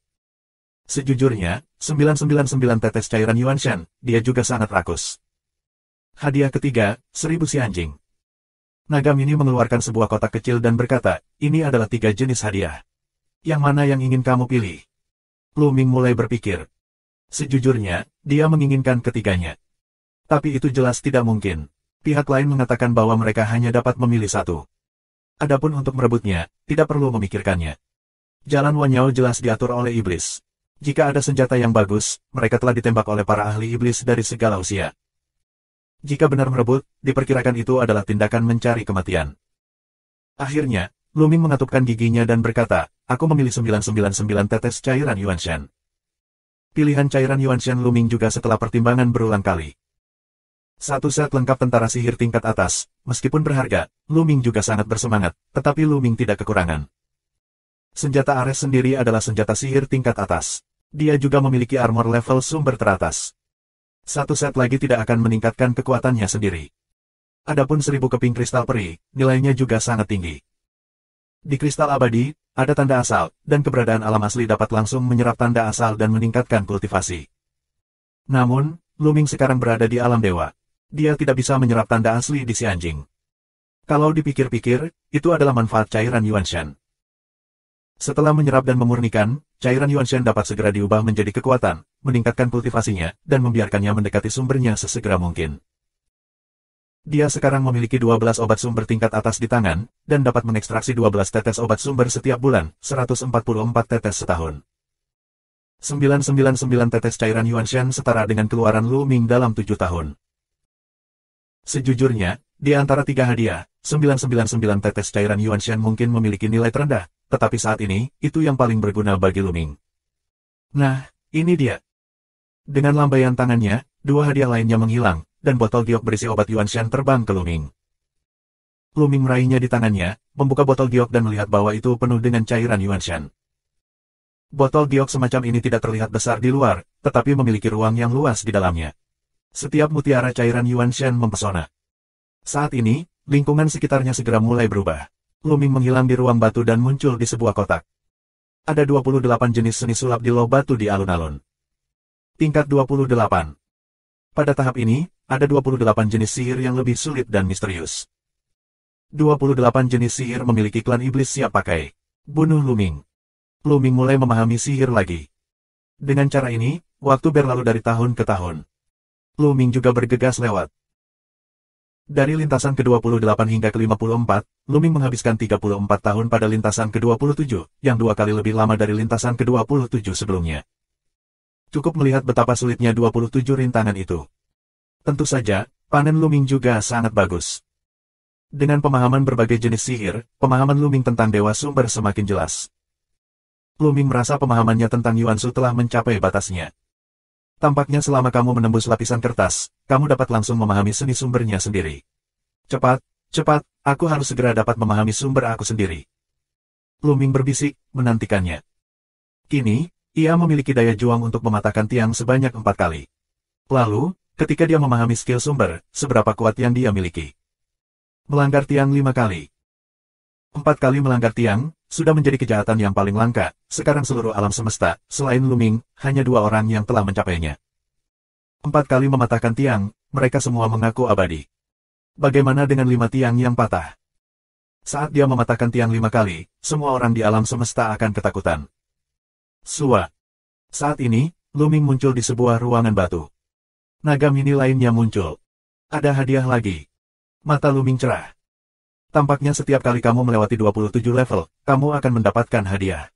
Sejujurnya, 999 tetes cairan Yuanshan, dia juga sangat rakus. Hadiah ketiga, 1000 si anjing. Naga mini mengeluarkan sebuah kotak kecil dan berkata, ini adalah 3 jenis hadiah. Yang mana yang ingin kamu pilih? Luming mulai berpikir. Sejujurnya, dia menginginkan ketiganya. Tapi itu jelas tidak mungkin. Pihak lain mengatakan bahwa mereka hanya dapat memilih satu. Adapun untuk merebutnya, tidak perlu memikirkannya. Jalan Wanyao jelas diatur oleh iblis. Jika ada senjata yang bagus, mereka telah ditembak oleh para ahli iblis dari segala usia. Jika benar merebut, diperkirakan itu adalah tindakan mencari kematian. Akhirnya, Luming mengatupkan giginya dan berkata, aku memilih 999 tetes cairan Yuanshan. Pilihan cairan Yuanshan Luming juga setelah pertimbangan berulang kali. Satu set lengkap tentara sihir tingkat atas, meskipun berharga, Luming juga sangat bersemangat, tetapi Luming tidak kekurangan. Senjata Ares sendiri adalah senjata sihir tingkat atas. Dia juga memiliki armor level sumber teratas. Satu set lagi tidak akan meningkatkan kekuatannya sendiri. Adapun 1000 keping kristal peri, nilainya juga sangat tinggi. Di kristal abadi, ada tanda asal, dan keberadaan alam asli dapat langsung menyerap tanda asal dan meningkatkan kultivasi. Namun, Luming sekarang berada di alam dewa. Dia tidak bisa menyerap tanda asli di si anjing. Kalau dipikir-pikir, itu adalah manfaat cairan Yuanshan. Setelah menyerap dan memurnikan, cairan Yuanshan dapat segera diubah menjadi kekuatan, meningkatkan kultivasinya, dan membiarkannya mendekati sumbernya sesegera mungkin. Dia sekarang memiliki 12 obat sumber tingkat atas di tangan, dan dapat mengekstraksi 12 tetes obat sumber setiap bulan, 144 tetes setahun. 999 tetes cairan Yuanshan setara dengan keluaran Luming dalam 7 tahun. Sejujurnya, di antara 3 hadiah, 999 tetes cairan Yuanshan mungkin memiliki nilai terendah, tetapi saat ini, itu yang paling berguna bagi Luming. Nah, ini dia. Dengan lambaian tangannya, 2 hadiah lainnya menghilang, dan botol giok berisi obat Yuanshan terbang ke Luming. Luming meraihnya di tangannya, membuka botol giok dan melihat bahwa itu penuh dengan cairan Yuanshan. Botol giok semacam ini tidak terlihat besar di luar, tetapi memiliki ruang yang luas di dalamnya. Setiap mutiara cairan Yuanshan mempesona. Saat ini, lingkungan sekitarnya segera mulai berubah. Luming menghilang di ruang batu dan muncul di sebuah kotak. Ada 28 jenis seni sulap di loh batu di alun-alun. Tingkat 28. Pada tahap ini, ada 28 jenis sihir yang lebih sulit dan misterius. 28 jenis sihir memiliki klan iblis siap pakai. Bunuh Luming. Luming mulai memahami sihir lagi. Dengan cara ini, waktu berlalu dari tahun ke tahun. Luming juga bergegas lewat. Dari lintasan ke-28 hingga ke-54, Luming menghabiskan 34 tahun pada lintasan ke-27, yang 2 kali lebih lama dari lintasan ke-27 sebelumnya. Cukup melihat betapa sulitnya 27 rintangan itu. Tentu saja, panen Luming juga sangat bagus. Dengan pemahaman berbagai jenis sihir, pemahaman Luming tentang Dewa Sumber semakin jelas. Luming merasa pemahamannya tentang Yuansu telah mencapai batasnya. Tampaknya selama kamu menembus lapisan kertas, kamu dapat langsung memahami seni sumbernya sendiri. Cepat, cepat, aku harus segera dapat memahami sumber aku sendiri. Luming berbisik, menantikannya. Kini, ia memiliki daya juang untuk mematahkan tiang sebanyak 4 kali. Lalu, ketika dia memahami skill sumber, seberapa kuat yang dia miliki. Melanggar tiang 5 kali. 4 kali melanggar tiang, sudah menjadi kejahatan yang paling langka. Sekarang seluruh alam semesta, selain Luming, hanya 2 orang yang telah mencapainya. 4 kali mematahkan tiang, mereka semua mengaku abadi. Bagaimana dengan 5 tiang yang patah? Saat dia mematahkan tiang 5 kali, semua orang di alam semesta akan ketakutan. Sua. Saat ini, Luming muncul di sebuah ruangan batu. Naga mini lainnya muncul. Ada hadiah lagi. Mata Luming cerah. Tampaknya setiap kali kamu melewati 27 level, kamu akan mendapatkan hadiah.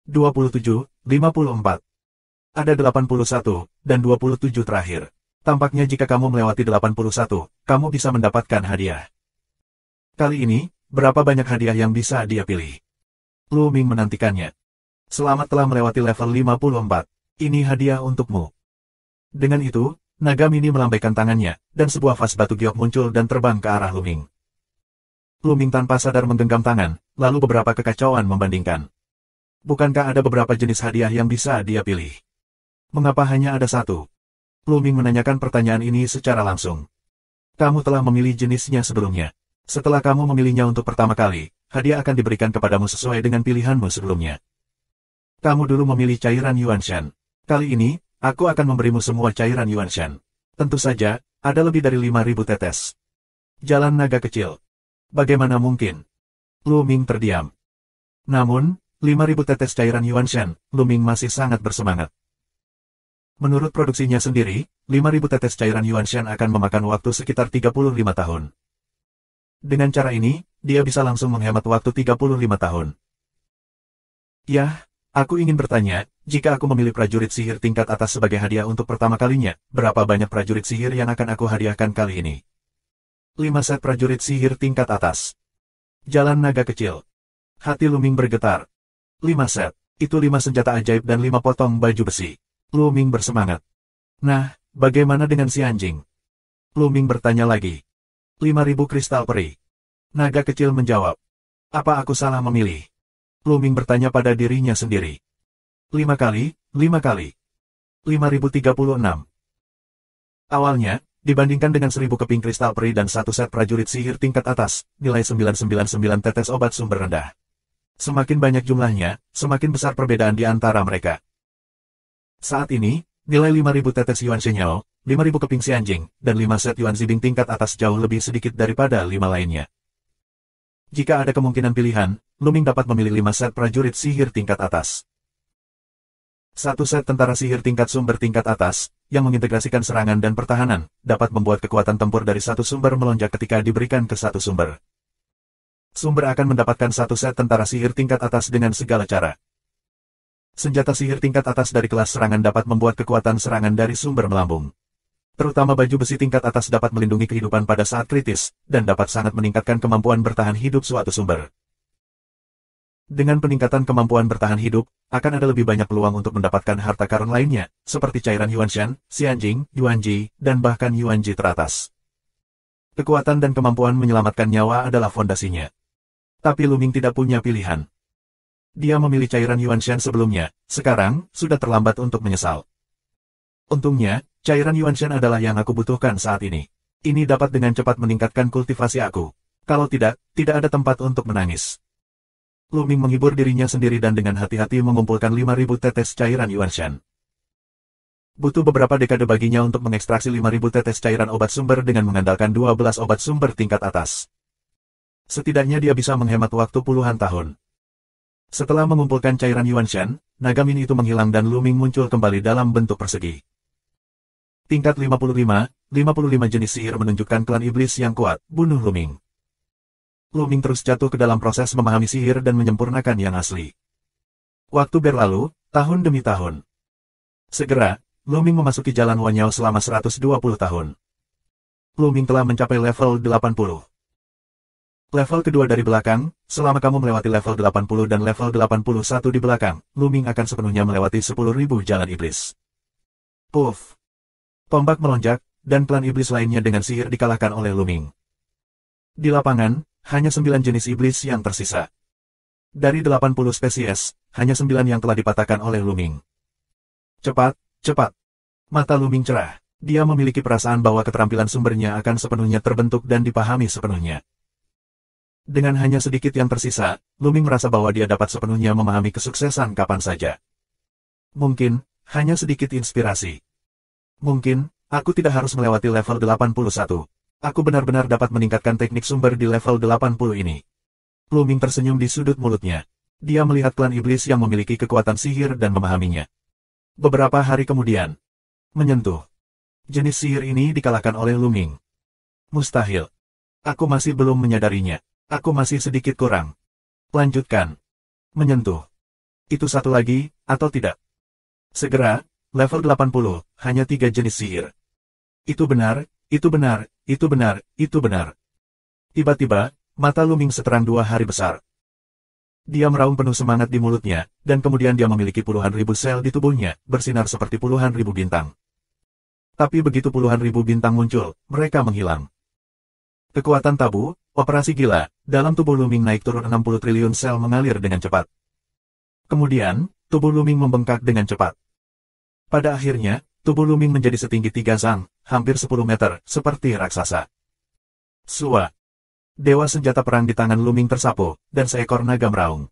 27, 54. Ada 81, dan 27 terakhir. Tampaknya jika kamu melewati 81, kamu bisa mendapatkan hadiah. Kali ini, berapa banyak hadiah yang bisa dia pilih? Luming menantikannya. Selamat telah melewati level 54. Ini hadiah untukmu. Dengan itu, naga mini melambaikan tangannya, dan sebuah vas batu giok muncul dan terbang ke arah Luming. Luming tanpa sadar menggenggam tangan, lalu beberapa kekacauan membandingkan. Bukankah ada beberapa jenis hadiah yang bisa dia pilih? Mengapa hanya ada 1? Luming menanyakan pertanyaan ini secara langsung. Kamu telah memilih jenisnya sebelumnya. Setelah kamu memilihnya untuk pertama kali, hadiah akan diberikan kepadamu sesuai dengan pilihanmu sebelumnya. Kamu dulu memilih cairan Yuanshan. Kali ini, aku akan memberimu semua cairan Yuanshan. Tentu saja, ada lebih dari 5.000 tetes. Jalan naga kecil. Bagaimana mungkin? Luming terdiam. Namun, 5.000 tetes cairan Yuanshan, Luming masih sangat bersemangat. Menurut produksinya sendiri, 5.000 tetes cairan Yuanshan akan memakan waktu sekitar 35 tahun. Dengan cara ini, dia bisa langsung menghemat waktu 35 tahun. Yah, aku ingin bertanya, jika aku memilih prajurit sihir tingkat atas sebagai hadiah untuk pertama kalinya, berapa banyak prajurit sihir yang akan aku hadiahkan kali ini? 5 set prajurit sihir tingkat atas. Jalan naga kecil. Hati Luming bergetar. 5 set. Itu 5 senjata ajaib dan 5 potong baju besi. Lu Ming bersemangat. Nah, bagaimana dengan si anjing? Lu Ming bertanya lagi. 5.000 kristal peri. Naga kecil menjawab. Apa aku salah memilih? Lu Ming bertanya pada dirinya sendiri. 5 kali, 5 kali. 5.036. Awalnya, dibandingkan dengan 1.000 keping kristal peri dan satu set prajurit sihir tingkat atas, nilai 999 tetes obat sumber rendah. Semakin banyak jumlahnya, semakin besar perbedaan di antara mereka. Saat ini, nilai 5.000 tetes Yuan Shenyao, 5.000 keping si anjing, dan 5 set Yuan Zibing tingkat atas jauh lebih sedikit daripada 5 lainnya. Jika ada kemungkinan pilihan, Lu Ming dapat memilih 5 set prajurit sihir tingkat atas. Satu set tentara sihir tingkat sumber tingkat atas, yang mengintegrasikan serangan dan pertahanan, dapat membuat kekuatan tempur dari satu sumber melonjak ketika diberikan ke satu sumber. Sumber akan mendapatkan satu set tentara sihir tingkat atas dengan segala cara. Senjata sihir tingkat atas dari kelas serangan dapat membuat kekuatan serangan dari sumber melambung. Terutama baju besi tingkat atas dapat melindungi kehidupan pada saat kritis, dan dapat sangat meningkatkan kemampuan bertahan hidup suatu sumber. Dengan peningkatan kemampuan bertahan hidup, akan ada lebih banyak peluang untuk mendapatkan harta karun lainnya, seperti cairan Yuanshan, si anjing, Yuanji, dan bahkan Yuanji teratas. Kekuatan dan kemampuan menyelamatkan nyawa adalah fondasinya. Tapi Lu Ming tidak punya pilihan. Dia memilih cairan Yuanshan sebelumnya, sekarang, sudah terlambat untuk menyesal. Untungnya, cairan Yuanshan adalah yang aku butuhkan saat ini. Ini dapat dengan cepat meningkatkan kultivasi aku. Kalau tidak, tidak ada tempat untuk menangis. Lu Ming menghibur dirinya sendiri dan dengan hati-hati mengumpulkan 5.000 tetes cairan Yuanshan. Butuh beberapa dekade baginya untuk mengekstraksi 5.000 tetes cairan obat sumber dengan mengandalkan 12 obat sumber tingkat atas. Setidaknya dia bisa menghemat waktu puluhan tahun. Setelah mengumpulkan cairan Yuanshan, naga mini itu menghilang dan Lu Ming muncul kembali dalam bentuk persegi. Tingkat 55 jenis sihir menunjukkan klan iblis yang kuat, bunuh Lu Ming. Lu Ming terus jatuh ke dalam proses memahami sihir dan menyempurnakan yang asli. Waktu berlalu, tahun demi tahun. Segera, Lu Ming memasuki jalan Wanyao selama 120 tahun. Lu Ming telah mencapai level 80. Level kedua dari belakang, selama kamu melewati level 80 dan level 81 di belakang, Lu Ming akan sepenuhnya melewati 10.000 jalan iblis. Puff! Tombak melonjak, dan klan iblis lainnya dengan sihir dikalahkan oleh Lu Ming. Di lapangan, hanya 9 jenis iblis yang tersisa. Dari 80 spesies, hanya 9 yang telah dipatahkan oleh Lu Ming. Cepat, cepat. Mata Lu Ming cerah. Dia memiliki perasaan bahwa keterampilan sumbernya akan sepenuhnya terbentuk dan dipahami sepenuhnya. Dengan hanya sedikit yang tersisa, Lu Ming merasa bahwa dia dapat sepenuhnya memahami kesuksesan kapan saja. Mungkin, hanya sedikit inspirasi. Mungkin, aku tidak harus melewati level 81. Aku benar-benar dapat meningkatkan teknik sumber di level 80 ini. Lu Ming tersenyum di sudut mulutnya. Dia melihat klan iblis yang memiliki kekuatan sihir dan memahaminya. Beberapa hari kemudian, menyentuh. Jenis sihir ini dikalahkan oleh Lu Ming. Mustahil. Aku masih belum menyadarinya. Aku masih sedikit kurang. Lanjutkan. Menyentuh. Itu satu lagi, atau tidak? Segera, level 80, hanya 3 jenis sihir. Itu benar, itu benar, itu benar, itu benar. Tiba-tiba, mata Lu Ming seterang 2 hari besar. Dia meraung penuh semangat di mulutnya, dan kemudian dia memiliki puluhan ribu sel di tubuhnya, bersinar seperti puluhan ribu bintang. Tapi begitu puluhan ribu bintang muncul, mereka menghilang. Kekuatan tabu, operasi gila, dalam tubuh Lu Ming naik turun 60 triliun sel mengalir dengan cepat. Kemudian, tubuh Lu Ming membengkak dengan cepat. Pada akhirnya, tubuh Lu Ming menjadi setinggi 3 zang, hampir 10 meter, seperti raksasa. Sua. Dewa senjata perang di tangan Lu Ming tersapu, dan seekor naga meraung.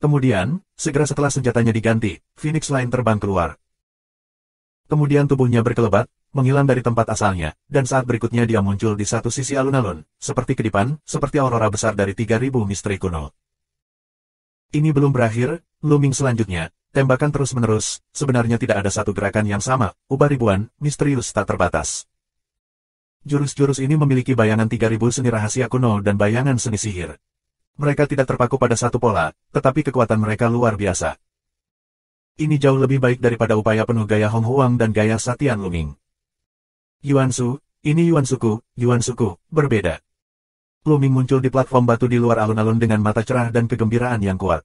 Kemudian, segera setelah senjatanya diganti, Phoenix Line terbang keluar. Kemudian tubuhnya berkelebat, menghilang dari tempat asalnya, dan saat berikutnya dia muncul di satu sisi alun-alun, seperti kedipan, seperti aurora besar dari 3.000 misteri kuno. Ini belum berakhir, Lu Ming selanjutnya. Tembakan terus-menerus, sebenarnya tidak ada satu gerakan yang sama, ubah ribuan, misterius tak terbatas. Jurus-jurus ini memiliki bayangan 3.000 seni rahasia kuno dan bayangan seni sihir. Mereka tidak terpaku pada satu pola, tetapi kekuatan mereka luar biasa. Ini jauh lebih baik daripada upaya penuh gaya Hong Huang dan gaya Satian Lu Ming. Yuansu, ini Yuansuku, berbeda. Lu Ming muncul di platform batu di luar alun-alun dengan mata cerah dan kegembiraan yang kuat.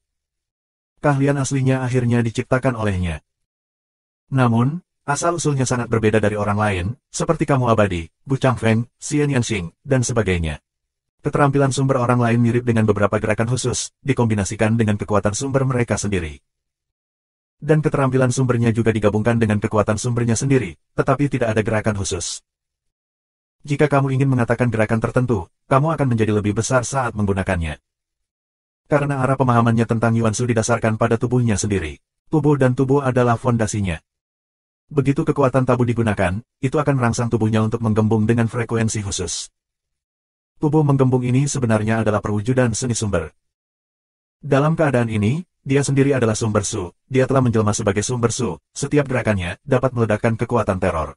Keahlian aslinya akhirnya diciptakan olehnya. Namun, asal-usulnya sangat berbeda dari orang lain, seperti kamu abadi, Bu Changfeng, Xian Yanxing, dan sebagainya. Keterampilan sumber orang lain mirip dengan beberapa gerakan khusus, dikombinasikan dengan kekuatan sumber mereka sendiri. Dan keterampilan sumbernya juga digabungkan dengan kekuatan sumbernya sendiri, tetapi tidak ada gerakan khusus. Jika kamu ingin mengatakan gerakan tertentu, kamu akan menjadi lebih besar saat menggunakannya. Karena arah pemahamannya tentang Yuansu didasarkan pada tubuhnya sendiri. Tubuh dan tubuh adalah fondasinya. Begitu kekuatan tabu digunakan, itu akan merangsang tubuhnya untuk menggembung dengan frekuensi khusus. Tubuh menggembung ini sebenarnya adalah perwujudan seni sumber. Dalam keadaan ini, dia sendiri adalah sumber Su, dia telah menjelma sebagai sumber Su, setiap gerakannya dapat meledakkan kekuatan teror.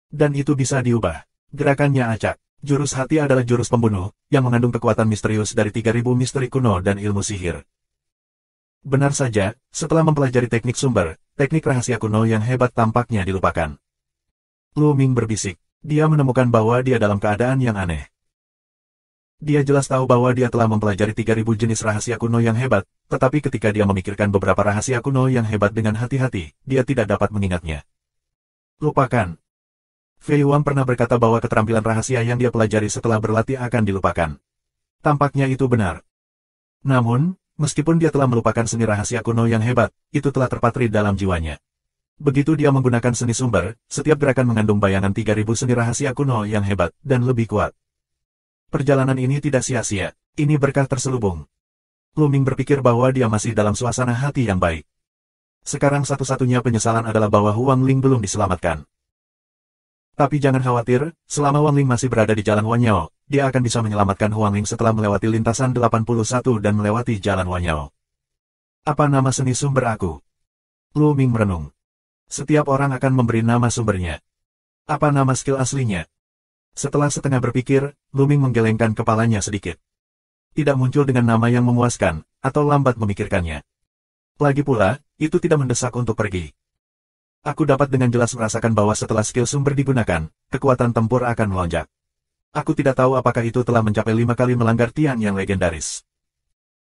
Dan itu bisa diubah. Gerakannya acak. Jurus hati adalah jurus pembunuh, yang mengandung kekuatan misterius dari 3000 misteri kuno dan ilmu sihir. Benar saja, setelah mempelajari teknik sumber, teknik rahasia kuno yang hebat tampaknya dilupakan. Lu Ming berbisik. Dia menemukan bahwa dia dalam keadaan yang aneh. Dia jelas tahu bahwa dia telah mempelajari 3000 jenis rahasia kuno yang hebat, tetapi ketika dia memikirkan beberapa rahasia kuno yang hebat dengan hati-hati, dia tidak dapat mengingatnya. Lupakan. Fei Wang pernah berkata bahwa keterampilan rahasia yang dia pelajari setelah berlatih akan dilupakan. Tampaknya itu benar. Namun, meskipun dia telah melupakan seni rahasia kuno yang hebat, itu telah terpatri dalam jiwanya. Begitu dia menggunakan seni sumber, setiap gerakan mengandung bayangan 3000 seni rahasia kuno yang hebat, dan lebih kuat. Perjalanan ini tidak sia-sia, ini berkah terselubung. Lu Ming berpikir bahwa dia masih dalam suasana hati yang baik. Sekarang satu-satunya penyesalan adalah bahwa Huang Ling belum diselamatkan. Tapi jangan khawatir, selama Huang Ling masih berada di jalan Wanyao, dia akan bisa menyelamatkan Huang Ling setelah melewati lintasan 81 dan melewati jalan Wanyao. Apa nama seni sumber aku? Lu Ming merenung. Setiap orang akan memberi nama sumbernya. Apa nama skill aslinya? Setelah setengah berpikir, Lu Ming menggelengkan kepalanya sedikit. Tidak muncul dengan nama yang memuaskan, atau lambat memikirkannya. Lagi pula, itu tidak mendesak untuk pergi. Aku dapat dengan jelas merasakan bahwa setelah skill sumber digunakan, kekuatan tempur akan melonjak. Aku tidak tahu apakah itu telah mencapai 5 kali melanggar tian yang legendaris.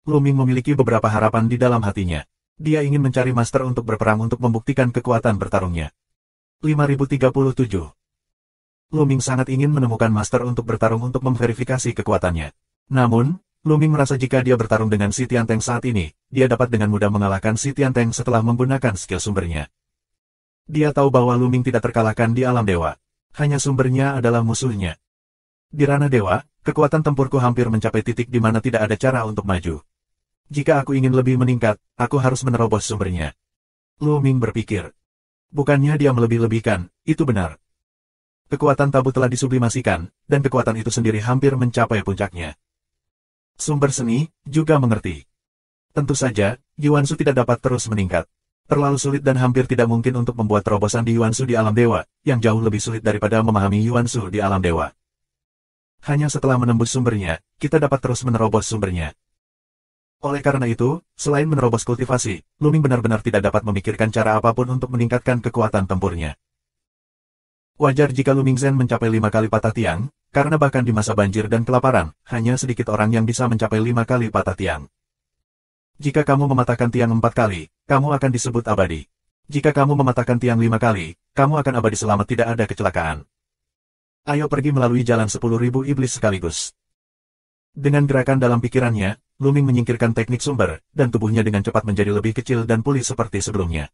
Lu Ming memiliki beberapa harapan di dalam hatinya. Dia ingin mencari master untuk berperang untuk membuktikan kekuatan bertarungnya. 5037. Lu Ming sangat ingin menemukan master untuk bertarung untuk memverifikasi kekuatannya. Namun, Lu Ming merasa jika dia bertarung dengan si Tianteng saat ini, dia dapat dengan mudah mengalahkan si Tianteng setelah menggunakan skill sumbernya. Dia tahu bahwa Lu Ming tidak terkalahkan di alam dewa. Hanya sumbernya adalah musuhnya. Di ranah dewa, kekuatan tempurku hampir mencapai titik di mana tidak ada cara untuk maju. Jika aku ingin lebih meningkat, aku harus menerobos sumbernya. Lu Ming berpikir. Bukannya dia melebih-lebihkan, itu benar. Kekuatan tabu telah disublimasikan, dan kekuatan itu sendiri hampir mencapai puncaknya. Sumber seni juga mengerti. Tentu saja, Yuansu tidak dapat terus meningkat. Terlalu sulit dan hampir tidak mungkin untuk membuat terobosan di Yuansu di alam dewa, yang jauh lebih sulit daripada memahami Yuansu di alam dewa. Hanya setelah menembus sumbernya, kita dapat terus menerobos sumbernya. Oleh karena itu, selain menerobos kultivasi, Lu Ming benar-benar tidak dapat memikirkan cara apapun untuk meningkatkan kekuatan tempurnya. Wajar jika Lu Ming Zhen mencapai 5 kali patah tiang, karena bahkan di masa banjir dan kelaparan, hanya sedikit orang yang bisa mencapai 5 kali patah tiang. Jika kamu mematahkan tiang 4 kali, kamu akan disebut abadi. Jika kamu mematahkan tiang 5 kali, kamu akan abadi selama tidak ada kecelakaan. Ayo pergi melalui jalan 10.000 iblis sekaligus. Dengan gerakan dalam pikirannya, Lu Ming menyingkirkan teknik sumber, dan tubuhnya dengan cepat menjadi lebih kecil dan pulih seperti sebelumnya.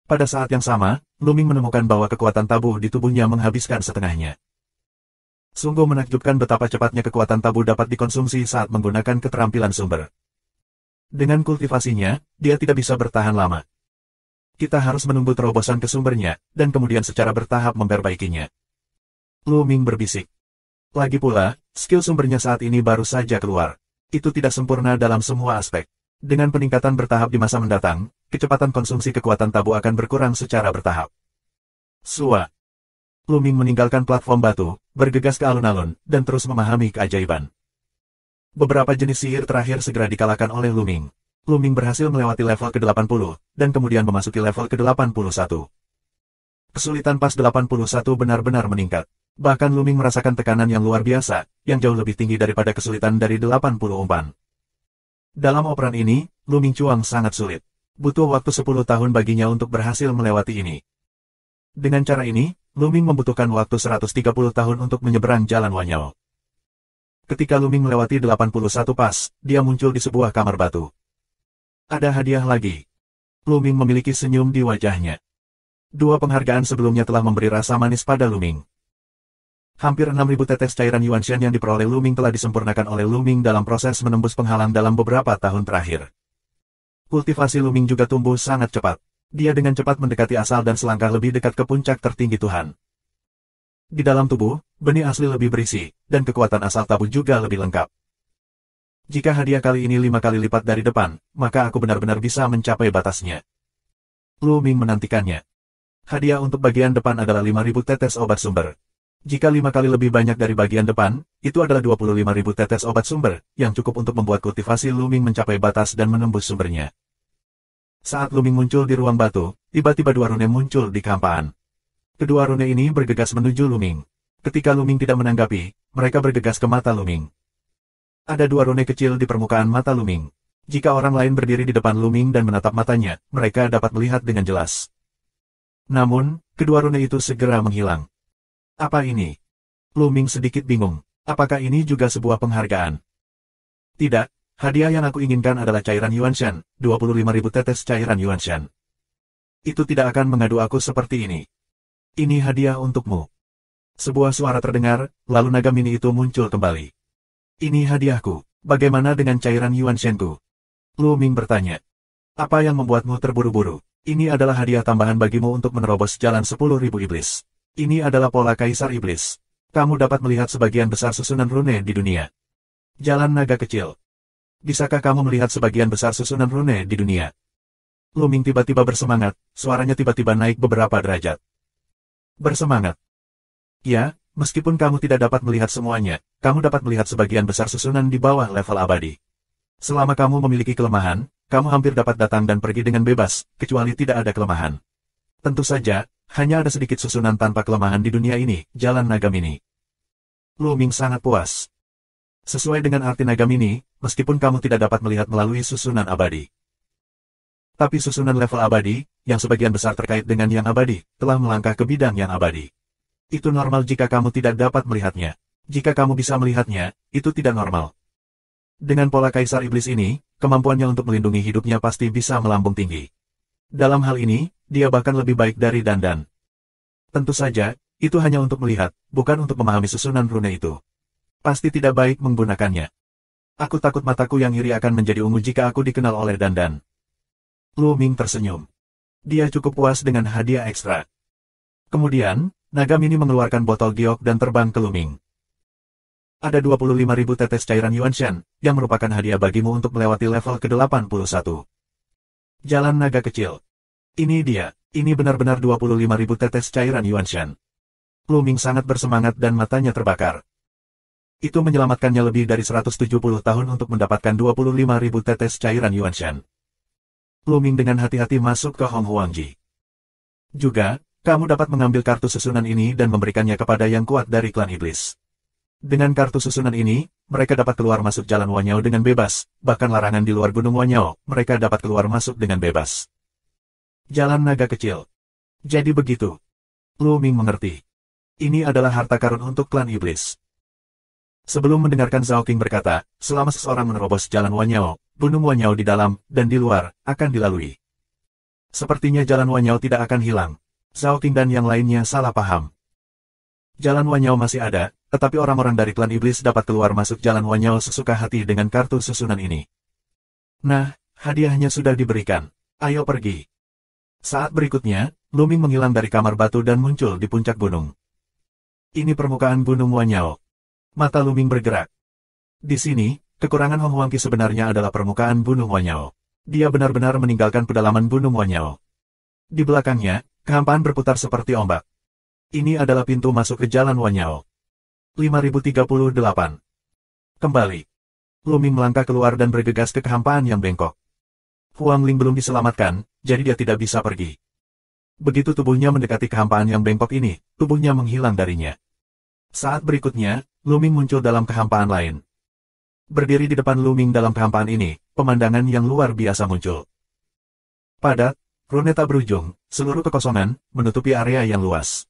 Pada saat yang sama, Lu Ming menemukan bahwa kekuatan tabu di tubuhnya menghabiskan setengahnya. Sungguh menakjubkan betapa cepatnya kekuatan tabu dapat dikonsumsi saat menggunakan keterampilan sumber. Dengan kultivasinya, dia tidak bisa bertahan lama. Kita harus menunggu terobosan ke sumbernya, dan kemudian secara bertahap memperbaikinya. Lu Ming berbisik. Lagi pula, skill sumbernya saat ini baru saja keluar. Itu tidak sempurna dalam semua aspek. Dengan peningkatan bertahap di masa mendatang, kecepatan konsumsi kekuatan tabu akan berkurang secara bertahap. Sua. Lu Ming meninggalkan platform batu, bergegas ke alun-alun, dan terus memahami keajaiban. Beberapa jenis sihir terakhir segera dikalahkan oleh Lu Ming. Lu Ming berhasil melewati level ke-80, dan kemudian memasuki level ke-81. Kesulitan pas 81 benar-benar meningkat. Bahkan Lu Ming merasakan tekanan yang luar biasa, yang jauh lebih tinggi daripada kesulitan dari 80 umpan. Dalam operan ini, Lu Ming Chuang sangat sulit. Butuh waktu 10 tahun baginya untuk berhasil melewati ini. Dengan cara ini, Luming membutuhkan waktu 130 tahun untuk menyeberang jalan Wanyao. Ketika Luming melewati 81 pas, dia muncul di sebuah kamar batu. Ada hadiah lagi. Luming memiliki senyum di wajahnya. Dua penghargaan sebelumnya telah memberi rasa manis pada Luming. Hampir 6.000 tetes cairan Yuanshan yang diperoleh Luming telah disempurnakan oleh Luming dalam proses menembus penghalang dalam beberapa tahun terakhir. Kultivasi Luming juga tumbuh sangat cepat. Dia dengan cepat mendekati asal dan selangkah lebih dekat ke puncak tertinggi Tuhan. Di dalam tubuh, benih asli lebih berisi, dan kekuatan asal tabu juga lebih lengkap. Jika hadiah kali ini 5 kali lipat dari depan, maka aku benar-benar bisa mencapai batasnya. Luming menantikannya. Hadiah untuk bagian depan adalah 5.000 tetes obat sumber. Jika 5 kali lebih banyak dari bagian depan, itu adalah 25.000 tetes obat sumber, yang cukup untuk membuat kultivasi Luming mencapai batas dan menembus sumbernya. Saat Luming muncul di ruang batu, tiba-tiba dua rune muncul di kehampaan. Kedua rune ini bergegas menuju Luming. Ketika Luming tidak menanggapi, mereka bergegas ke mata Luming. Ada dua rune kecil di permukaan mata Luming. Jika orang lain berdiri di depan Luming dan menatap matanya, mereka dapat melihat dengan jelas. Namun, kedua rune itu segera menghilang. Apa ini? Luming sedikit bingung. Apakah ini juga sebuah penghargaan? Tidak. Hadiah yang aku inginkan adalah cairan Yuanshan, 25.000 tetes cairan Yuanshan. Itu tidak akan mengadu aku seperti ini. Ini hadiah untukmu. Sebuah suara terdengar, lalu naga mini itu muncul kembali. Ini hadiahku, bagaimana dengan cairan Yuanshanku? Luming bertanya. Apa yang membuatmu terburu-buru? Ini adalah hadiah tambahan bagimu untuk menerobos jalan 10.000 iblis. Ini adalah pola Kaisar Iblis. Kamu dapat melihat sebagian besar susunan rune di dunia. Jalan naga kecil. Bisakah kamu melihat sebagian besar susunan rune di dunia? Luming tiba-tiba bersemangat, suaranya tiba-tiba naik beberapa derajat. Bersemangat. Ya, meskipun kamu tidak dapat melihat semuanya, kamu dapat melihat sebagian besar susunan di bawah level abadi. Selama kamu memiliki kelemahan, kamu hampir dapat datang dan pergi dengan bebas, kecuali tidak ada kelemahan. Tentu saja, hanya ada sedikit susunan tanpa kelemahan di dunia ini, jalan naga mini. Luming sangat puas. Sesuai dengan arti naga mini, meskipun kamu tidak dapat melihat melalui susunan abadi. Tapi susunan level abadi, yang sebagian besar terkait dengan yang abadi, telah melangkah ke bidang yang abadi. Itu normal jika kamu tidak dapat melihatnya. Jika kamu bisa melihatnya, itu tidak normal. Dengan pola Kaisar Iblis ini, kemampuannya untuk melindungi hidupnya pasti bisa melambung tinggi. Dalam hal ini, dia bahkan lebih baik dari Dandan. Tentu saja, itu hanya untuk melihat, bukan untuk memahami susunan rune itu. Pasti tidak baik menggunakannya. Aku takut mataku yang iri akan menjadi ungu jika aku dikenal oleh Dandan. Luming tersenyum. Dia cukup puas dengan hadiah ekstra. Kemudian, naga mini mengeluarkan botol giok dan terbang ke Luming. Ada 25.000 tetes cairan Yuanshan, yang merupakan hadiah bagimu untuk melewati level ke-81. Jalan naga kecil. Ini dia, ini benar-benar 25.000 tetes cairan Yuanshan. Luming sangat bersemangat dan matanya terbakar. Itu menyelamatkannya lebih dari 170 tahun untuk mendapatkan 25.000 tetes cairan Yuanshan. Luming dengan hati-hati masuk ke Hong Huangji. Juga, kamu dapat mengambil kartu susunan ini dan memberikannya kepada yang kuat dari klan iblis. Dengan kartu susunan ini, mereka dapat keluar masuk jalan Wanyao dengan bebas, bahkan larangan di luar gunung Wanyao, mereka dapat keluar masuk dengan bebas. Jalan naga kecil. Jadi begitu. Luming mengerti. Ini adalah harta karun untuk klan iblis. Sebelum mendengarkan Zhao King berkata, selama seseorang menerobos jalan Wanyao, gunung Wanyao di dalam dan di luar akan dilalui. Sepertinya jalan Wanyao tidak akan hilang. Zhao King dan yang lainnya salah paham. Jalan Wanyao masih ada, tetapi orang-orang dari klan iblis dapat keluar masuk jalan Wanyao sesuka hati dengan kartu susunan ini. Nah, hadiahnya sudah diberikan. Ayo pergi. Saat berikutnya, Luming menghilang dari kamar batu dan muncul di puncak gunung. Ini permukaan gunung Wanyao. Mata Luming bergerak. Di sini, kekurangan Hong Huangqi sebenarnya adalah permukaan gunung Wanyao. Dia benar-benar meninggalkan pedalaman gunung Wanyao. Di belakangnya, kehampaan berputar seperti ombak. Ini adalah pintu masuk ke jalan Wanyao. 5038. Kembali. Luming melangkah keluar dan bergegas ke kehampaan yang bengkok. Huang Ling belum diselamatkan, jadi dia tidak bisa pergi. Begitu tubuhnya mendekati kehampaan yang bengkok ini, tubuhnya menghilang darinya. Saat berikutnya, Luming muncul dalam kehampaan lain. Berdiri di depan Luming dalam kehampaan ini, pemandangan yang luar biasa muncul. padat, rune tak berujung, seluruh kekosongan, menutupi area yang luas.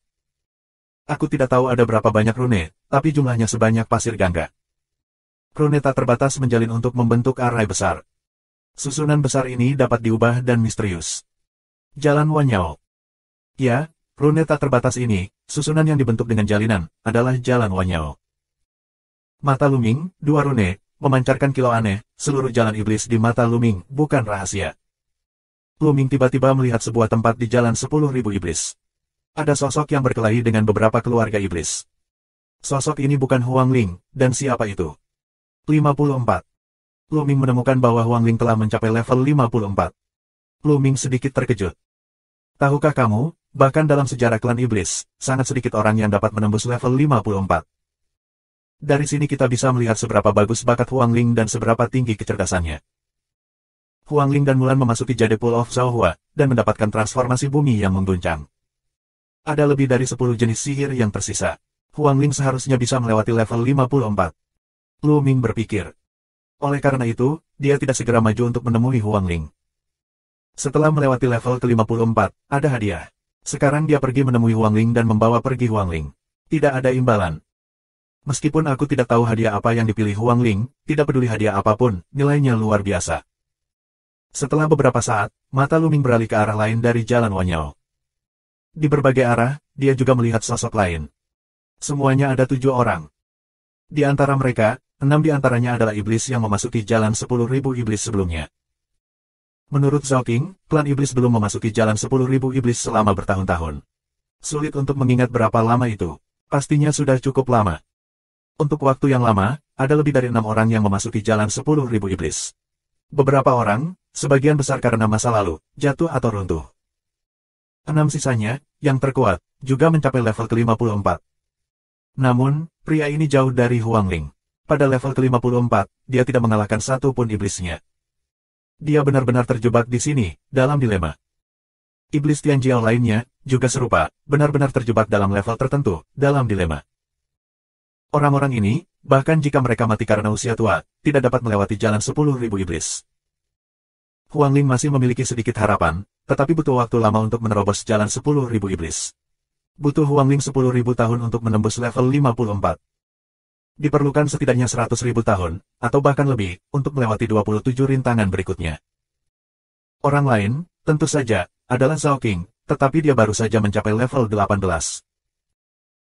Aku tidak tahu ada berapa banyak rune, tapi jumlahnya sebanyak pasir gangga. Rune tak terbatas menjalin untuk membentuk arai besar. Susunan besar ini dapat diubah dan misterius. Jalan Wanyao. Ya, rune tak terbatas ini, susunan yang dibentuk dengan jalinan, adalah Jalan Wanyao. Mata Luming, 2 rune, memancarkan kilau aneh, seluruh jalan iblis di mata Luming, bukan rahasia. Luming tiba-tiba melihat sebuah tempat di jalan 10.000 iblis. Ada sosok yang berkelahi dengan beberapa keluarga iblis. Sosok ini bukan Huang Ling, dan siapa itu? 54. Luming menemukan bahwa Huang Ling telah mencapai level 54. Luming sedikit terkejut. Tahukah kamu, bahkan dalam sejarah klan iblis, sangat sedikit orang yang dapat menembus level 54. Dari sini kita bisa melihat seberapa bagus bakat Huang Ling dan seberapa tinggi kecerdasannya. Huang Ling dan Mulan memasuki Jade Pool of Zhaohua, dan mendapatkan transformasi bumi yang mengguncang. Ada lebih dari 10 jenis sihir yang tersisa. Huang Ling seharusnya bisa melewati level 54. Lu Ming berpikir. Oleh karena itu, dia tidak segera maju untuk menemui Huang Ling. Setelah melewati level ke-54, ada hadiah. Sekarang dia pergi menemui Huang Ling dan membawa pergi Huang Ling. Tidak ada imbalan. Meskipun aku tidak tahu hadiah apa yang dipilih Huang Ling, tidak peduli hadiah apapun, nilainya luar biasa. Setelah beberapa saat, mata Luming beralih ke arah lain dari Jalan Wanyao. Di berbagai arah, dia juga melihat sosok lain. Semuanya ada 7 orang. Di antara mereka, 6 di antaranya adalah iblis yang memasuki jalan 10.000 iblis sebelumnya. Menurut Zhao King, klan iblis belum memasuki jalan 10.000 iblis selama bertahun-tahun. Sulit untuk mengingat berapa lama itu. Pastinya sudah cukup lama. Untuk waktu yang lama, ada lebih dari 6 orang yang memasuki jalan 10.000 iblis. Beberapa orang, sebagian besar karena masa lalu, jatuh atau runtuh. 6 sisanya, yang terkuat, juga mencapai level ke-54. Namun, pria ini jauh dari Huang Ling. Pada level ke-54, dia tidak mengalahkan satu pun iblisnya. Dia benar-benar terjebak di sini, dalam dilema. Iblis Tianjiao lainnya, juga serupa, benar-benar terjebak dalam level tertentu, dalam dilema. Orang-orang ini, bahkan jika mereka mati karena usia tua, tidak dapat melewati jalan 10.000 iblis. Huang Ling masih memiliki sedikit harapan, tetapi butuh waktu lama untuk menerobos jalan 10.000 iblis. Butuh Huang Ling 10.000 tahun untuk menembus level 54. Diperlukan setidaknya 100.000 tahun, atau bahkan lebih, untuk melewati 27 rintangan berikutnya. Orang lain, tentu saja, adalah Zhao King, tetapi dia baru saja mencapai level 18.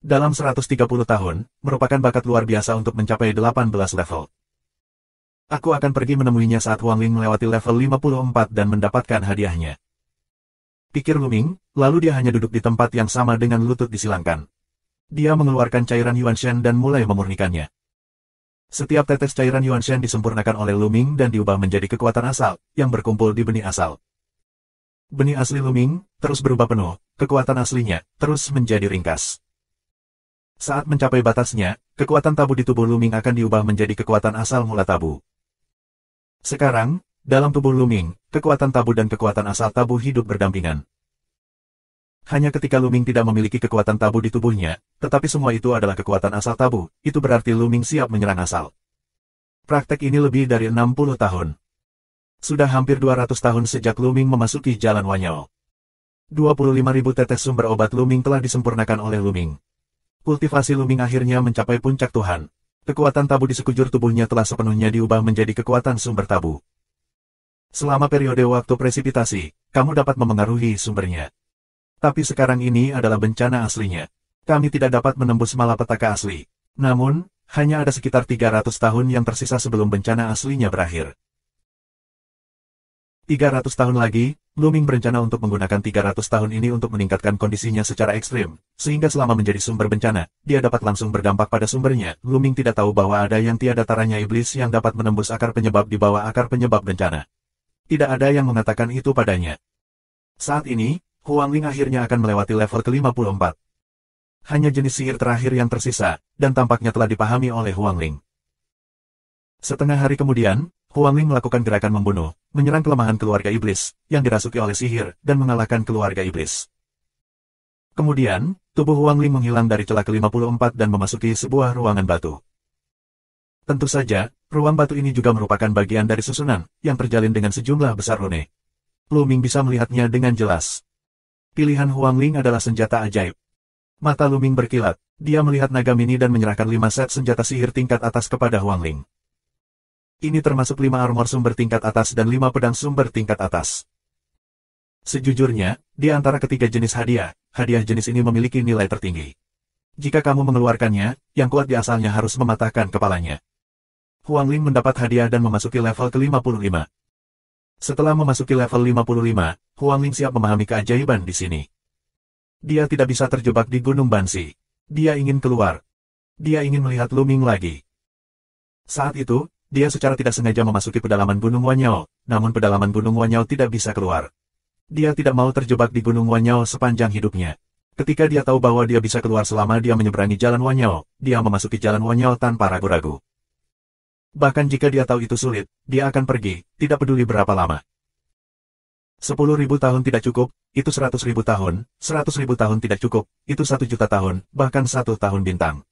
Dalam 130 tahun, merupakan bakat luar biasa untuk mencapai 18 level. Aku akan pergi menemuinya saat Huang Ling melewati level 54 dan mendapatkan hadiahnya. Pikir Luming, lalu dia hanya duduk di tempat yang sama dengan lutut disilangkan. Dia mengeluarkan cairan Yuanshan dan mulai memurnikannya. Setiap tetes cairan Yuanshan disempurnakan oleh Luming dan diubah menjadi kekuatan asal, yang berkumpul di benih asal. Benih asli Luming, terus berubah penuh, kekuatan aslinya, terus menjadi ringkas. Saat mencapai batasnya, kekuatan tabu di tubuh Luming akan diubah menjadi kekuatan asal mula tabu. Sekarang, dalam tubuh Luming, kekuatan tabu dan kekuatan asal tabu hidup berdampingan. Hanya ketika Luming tidak memiliki kekuatan tabu di tubuhnya, tetapi semua itu adalah kekuatan asal tabu, itu berarti Luming siap menyerang asal. Praktek ini lebih dari 60 tahun. Sudah hampir 200 tahun sejak Luming memasuki Jalan Wanyao. 25.000 tetes sumber obat Luming telah disempurnakan oleh Luming. Kultivasi Luming akhirnya mencapai puncak Tuhan. Kekuatan tabu di sekujur tubuhnya telah sepenuhnya diubah menjadi kekuatan sumber tabu. Selama periode waktu presipitasi, kamu dapat memengaruhi sumbernya. Tapi sekarang ini adalah bencana aslinya. Kami tidak dapat menembus malapetaka asli. Namun, hanya ada sekitar 300 tahun yang tersisa sebelum bencana aslinya berakhir. 300 tahun lagi, Luming berencana untuk menggunakan 300 tahun ini untuk meningkatkan kondisinya secara ekstrim, sehingga selama menjadi sumber bencana, dia dapat langsung berdampak pada sumbernya. Luming tidak tahu bahwa ada yang tiada taranya iblis yang dapat menembus akar penyebab di bawah akar penyebab bencana. Tidak ada yang mengatakan itu padanya. Saat ini, Huang Ling akhirnya akan melewati level ke-54. Hanya jenis sihir terakhir yang tersisa, dan tampaknya telah dipahami oleh Huang Ling. Setengah hari kemudian, Huang Ling melakukan gerakan membunuh, menyerang kelemahan keluarga iblis, yang dirasuki oleh sihir, dan mengalahkan keluarga iblis. Kemudian, tubuh Huang Ling menghilang dari celah ke-54 dan memasuki sebuah ruangan batu. Tentu saja, ruang batu ini juga merupakan bagian dari susunan, yang terjalin dengan sejumlah besar rune. Luming bisa melihatnya dengan jelas. Pilihan Huang Ling adalah senjata ajaib. Mata Luming berkilat. Dia melihat naga mini dan menyerahkan 5 set senjata sihir tingkat atas kepada Huang Ling. Ini termasuk 5 armor sumber tingkat atas dan 5 pedang sumber tingkat atas. Sejujurnya, di antara ketiga jenis hadiah jenis ini memiliki nilai tertinggi. Jika kamu mengeluarkannya, yang kuat di asalnya harus mematahkan kepalanya. Huang Ling mendapat hadiah dan memasuki level ke-55. Setelah memasuki level 55, Huang Ling siap memahami keajaiban di sini. Dia tidak bisa terjebak di Gunung Bansi. Dia ingin keluar. Dia ingin melihat Luming lagi. Saat itu, dia secara tidak sengaja memasuki pedalaman Gunung Wanyao, namun pedalaman Gunung Wanyao tidak bisa keluar. Dia tidak mau terjebak di Gunung Wanyao sepanjang hidupnya. Ketika dia tahu bahwa dia bisa keluar selama dia menyeberangi jalan Wanyao, dia memasuki jalan Wanyao tanpa ragu-ragu. Bahkan jika dia tahu itu sulit, dia akan pergi, tidak peduli berapa lama. 10.000 tahun tidak cukup, itu 100.000 tahun, 100.000 tahun tidak cukup, itu 1 juta tahun, bahkan 1 tahun bintang.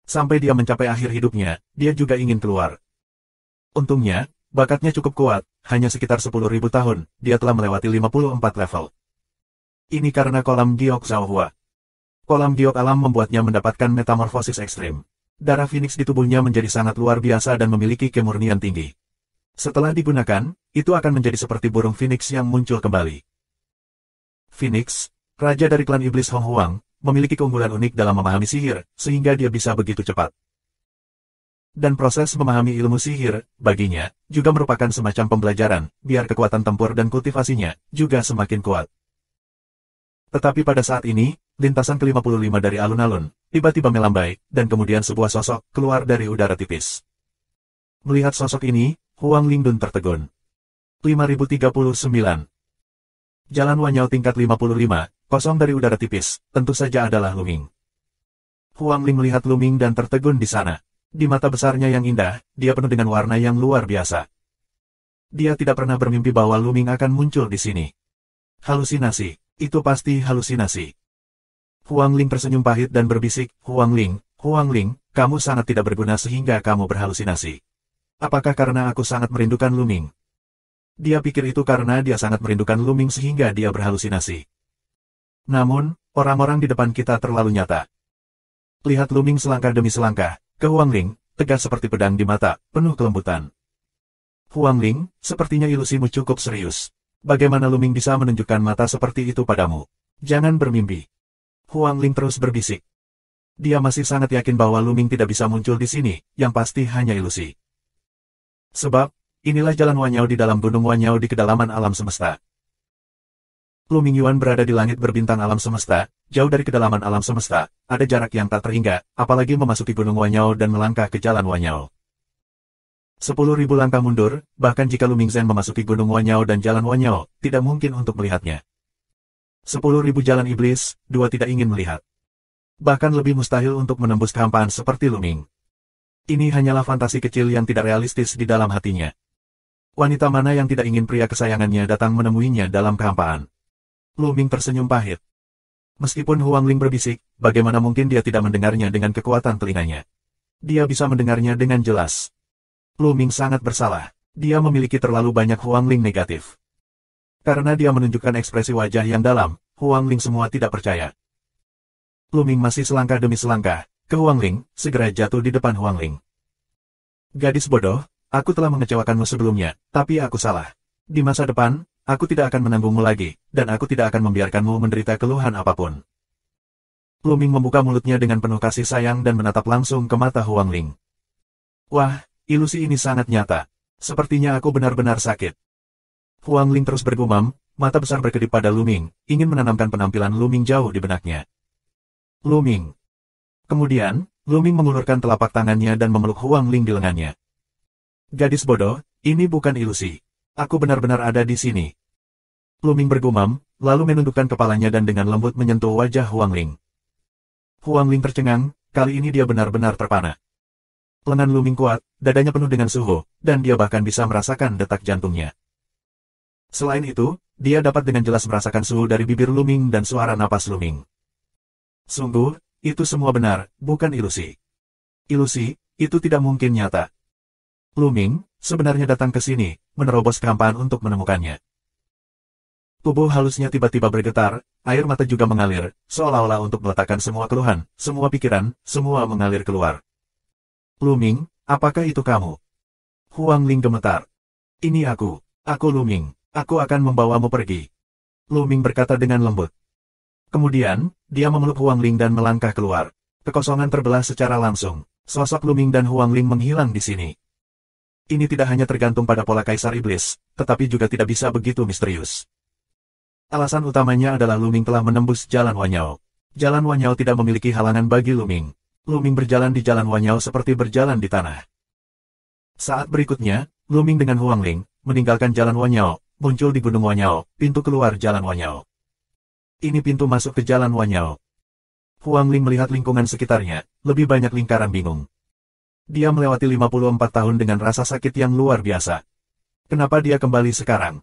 Sampai dia mencapai akhir hidupnya, dia juga ingin keluar. Untungnya, bakatnya cukup kuat, hanya sekitar 10.000 tahun, dia telah melewati 54 level. Ini karena kolam giok Zhaohua. Kolam giok alam membuatnya mendapatkan metamorfosis ekstrim. Darah Phoenix di tubuhnya menjadi sangat luar biasa dan memiliki kemurnian tinggi. Setelah digunakan, itu akan menjadi seperti burung Phoenix yang muncul kembali. Phoenix, raja dari klan iblis Hong Huang, memiliki keunggulan unik dalam memahami sihir, sehingga dia bisa begitu cepat. Dan proses memahami ilmu sihir, baginya, juga merupakan semacam pembelajaran, biar kekuatan tempur dan kultivasinya, juga semakin kuat. Tetapi pada saat ini, lintasan ke-55 dari alun-alun, tiba-tiba melambai, dan kemudian sebuah sosok keluar dari udara tipis. Melihat sosok ini, Huang Lingdun tertegun. 5039. Jalan Wanyao tingkat 55, kosong dari udara tipis, tentu saja adalah Luming. Huang Ling melihat Luming dan tertegun di sana. Di mata besarnya yang indah, dia penuh dengan warna yang luar biasa. Dia tidak pernah bermimpi bahwa Luming akan muncul di sini. Halusinasi, itu pasti halusinasi. Huang Ling tersenyum pahit dan berbisik, Huang Ling, kamu sangat tidak berguna sehingga kamu berhalusinasi. Apakah karena aku sangat merindukan Luming? Dia pikir itu karena dia sangat merindukan Luming sehingga dia berhalusinasi. Namun, orang-orang di depan kita terlalu nyata. Lihat Luming selangkah demi selangkah, ke Huang Ling, tegas seperti pedang di mata, penuh kelembutan. Huang Ling, sepertinya ilusimu cukup serius. Bagaimana Luming bisa menunjukkan mata seperti itu padamu? Jangan bermimpi. Huang Ling terus berbisik. Dia masih sangat yakin bahwa Luming tidak bisa muncul di sini, yang pasti hanya ilusi. Sebab, inilah jalan Wanyao di dalam gunung Wanyao di kedalaman alam semesta. Luming Yuan berada di langit berbintang alam semesta, jauh dari kedalaman alam semesta, ada jarak yang tak terhingga, apalagi memasuki gunung Wanyao dan melangkah ke jalan Wanyao. 10.000 langkah mundur, bahkan jika Luming Zhen memasuki gunung Wanyao dan jalan Wanyao, tidak mungkin untuk melihatnya. 10.000 jalan iblis, dua tidak ingin melihat. Bahkan lebih mustahil untuk menembus kehampaan seperti Luming. Ini hanyalah fantasi kecil yang tidak realistis di dalam hatinya. Wanita mana yang tidak ingin pria kesayangannya datang menemuinya dalam kehampaan? Luming tersenyum pahit. Meskipun Huang Ling berbisik, bagaimana mungkin dia tidak mendengarnya dengan kekuatan telinganya? Dia bisa mendengarnya dengan jelas. Luming sangat bersalah. Dia memiliki terlalu banyak Huang Ling negatif. Karena dia menunjukkan ekspresi wajah yang dalam, Huang Ling semua tidak percaya. Luming masih selangkah demi selangkah ke Huang Ling, segera jatuh di depan Huang Ling. Gadis bodoh, aku telah mengecewakanmu sebelumnya, tapi aku salah. Di masa depan, aku tidak akan menanggungmu lagi, dan aku tidak akan membiarkanmu menderita keluhan apapun. Luming membuka mulutnya dengan penuh kasih sayang dan menatap langsung ke mata Huang Ling. Wah, ilusi ini sangat nyata. Sepertinya aku benar-benar sakit. Huang Ling terus bergumam, mata besar berkedip pada Luming, ingin menanamkan penampilan Luming jauh di benaknya. Luming. Kemudian, Luming mengulurkan telapak tangannya dan memeluk Huang Ling di lengannya. Gadis bodoh, ini bukan ilusi. Aku benar-benar ada di sini. Luming bergumam, lalu menundukkan kepalanya dan dengan lembut menyentuh wajah Huang Ling. Huang Ling tercengang, kali ini dia benar-benar terpana. Lengan Luming kuat, dadanya penuh dengan suhu, dan dia bahkan bisa merasakan detak jantungnya. Selain itu, dia dapat dengan jelas merasakan suhu dari bibir Luming dan suara napas Luming. Sungguh, itu semua benar, bukan ilusi. Ilusi, itu tidak mungkin nyata. Luming, sebenarnya datang ke sini, menerobos kehampaan untuk menemukannya. Tubuh halusnya tiba-tiba bergetar, air mata juga mengalir, seolah-olah untuk meletakkan semua keluhan, semua pikiran, semua mengalir keluar. Luming, apakah itu kamu? Huang Ling gemetar. Ini aku Luming, aku akan membawamu pergi. Luming berkata dengan lembut. Kemudian, dia memeluk Huang Ling dan melangkah keluar. Kekosongan terbelah secara langsung. Sosok Luming dan Huang Ling menghilang di sini. Ini tidak hanya tergantung pada pola Kaisar Iblis, tetapi juga tidak bisa begitu misterius. Alasan utamanya adalah Luming telah menembus Jalan Wanyao. Jalan Wanyao tidak memiliki halangan bagi Luming. Luming berjalan di Jalan Wanyao seperti berjalan di tanah. Saat berikutnya, Luming dengan Huang Ling meninggalkan Jalan Wanyao, muncul di Gunung Wanyao, pintu keluar Jalan Wanyao. Ini pintu masuk ke Jalan Wanyao. Huang Ling melihat lingkungan sekitarnya, lebih banyak lingkaran bingung. Dia melewati 54 tahun dengan rasa sakit yang luar biasa. Kenapa dia kembali sekarang?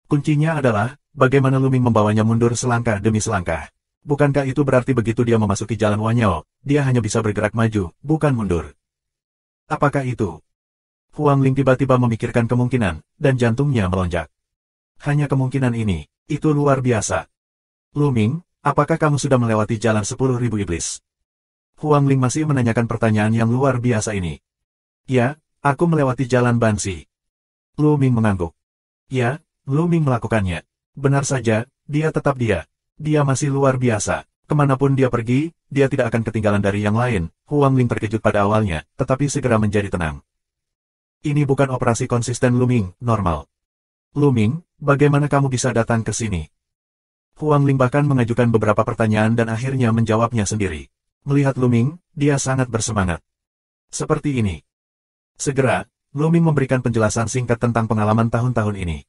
Kuncinya adalah, bagaimana Luming membawanya mundur selangkah demi selangkah. Bukankah itu berarti begitu dia memasuki Jalan Wanyao, dia hanya bisa bergerak maju, bukan mundur? Apakah itu? Huang Ling tiba-tiba memikirkan kemungkinan, dan jantungnya melonjak. Hanya kemungkinan ini, itu luar biasa. Luming, apakah kamu sudah melewati jalan 10.000 iblis? Huang Ling masih menanyakan pertanyaan yang luar biasa ini. Ya, aku melewati jalan Bansi. Luming mengangguk. Ya, Luming melakukannya. Benar saja, dia tetap dia. Dia masih luar biasa. Kemanapun dia pergi, dia tidak akan ketinggalan dari yang lain. Huang Ling terkejut pada awalnya, tetapi segera menjadi tenang. Ini bukan operasi konsisten Luming, normal. Luming, bagaimana kamu bisa datang ke sini? Huang Ling bahkan mengajukan beberapa pertanyaan dan akhirnya menjawabnya sendiri. Melihat Luming, dia sangat bersemangat. Seperti ini. Segera, Luming memberikan penjelasan singkat tentang pengalaman tahun-tahun ini.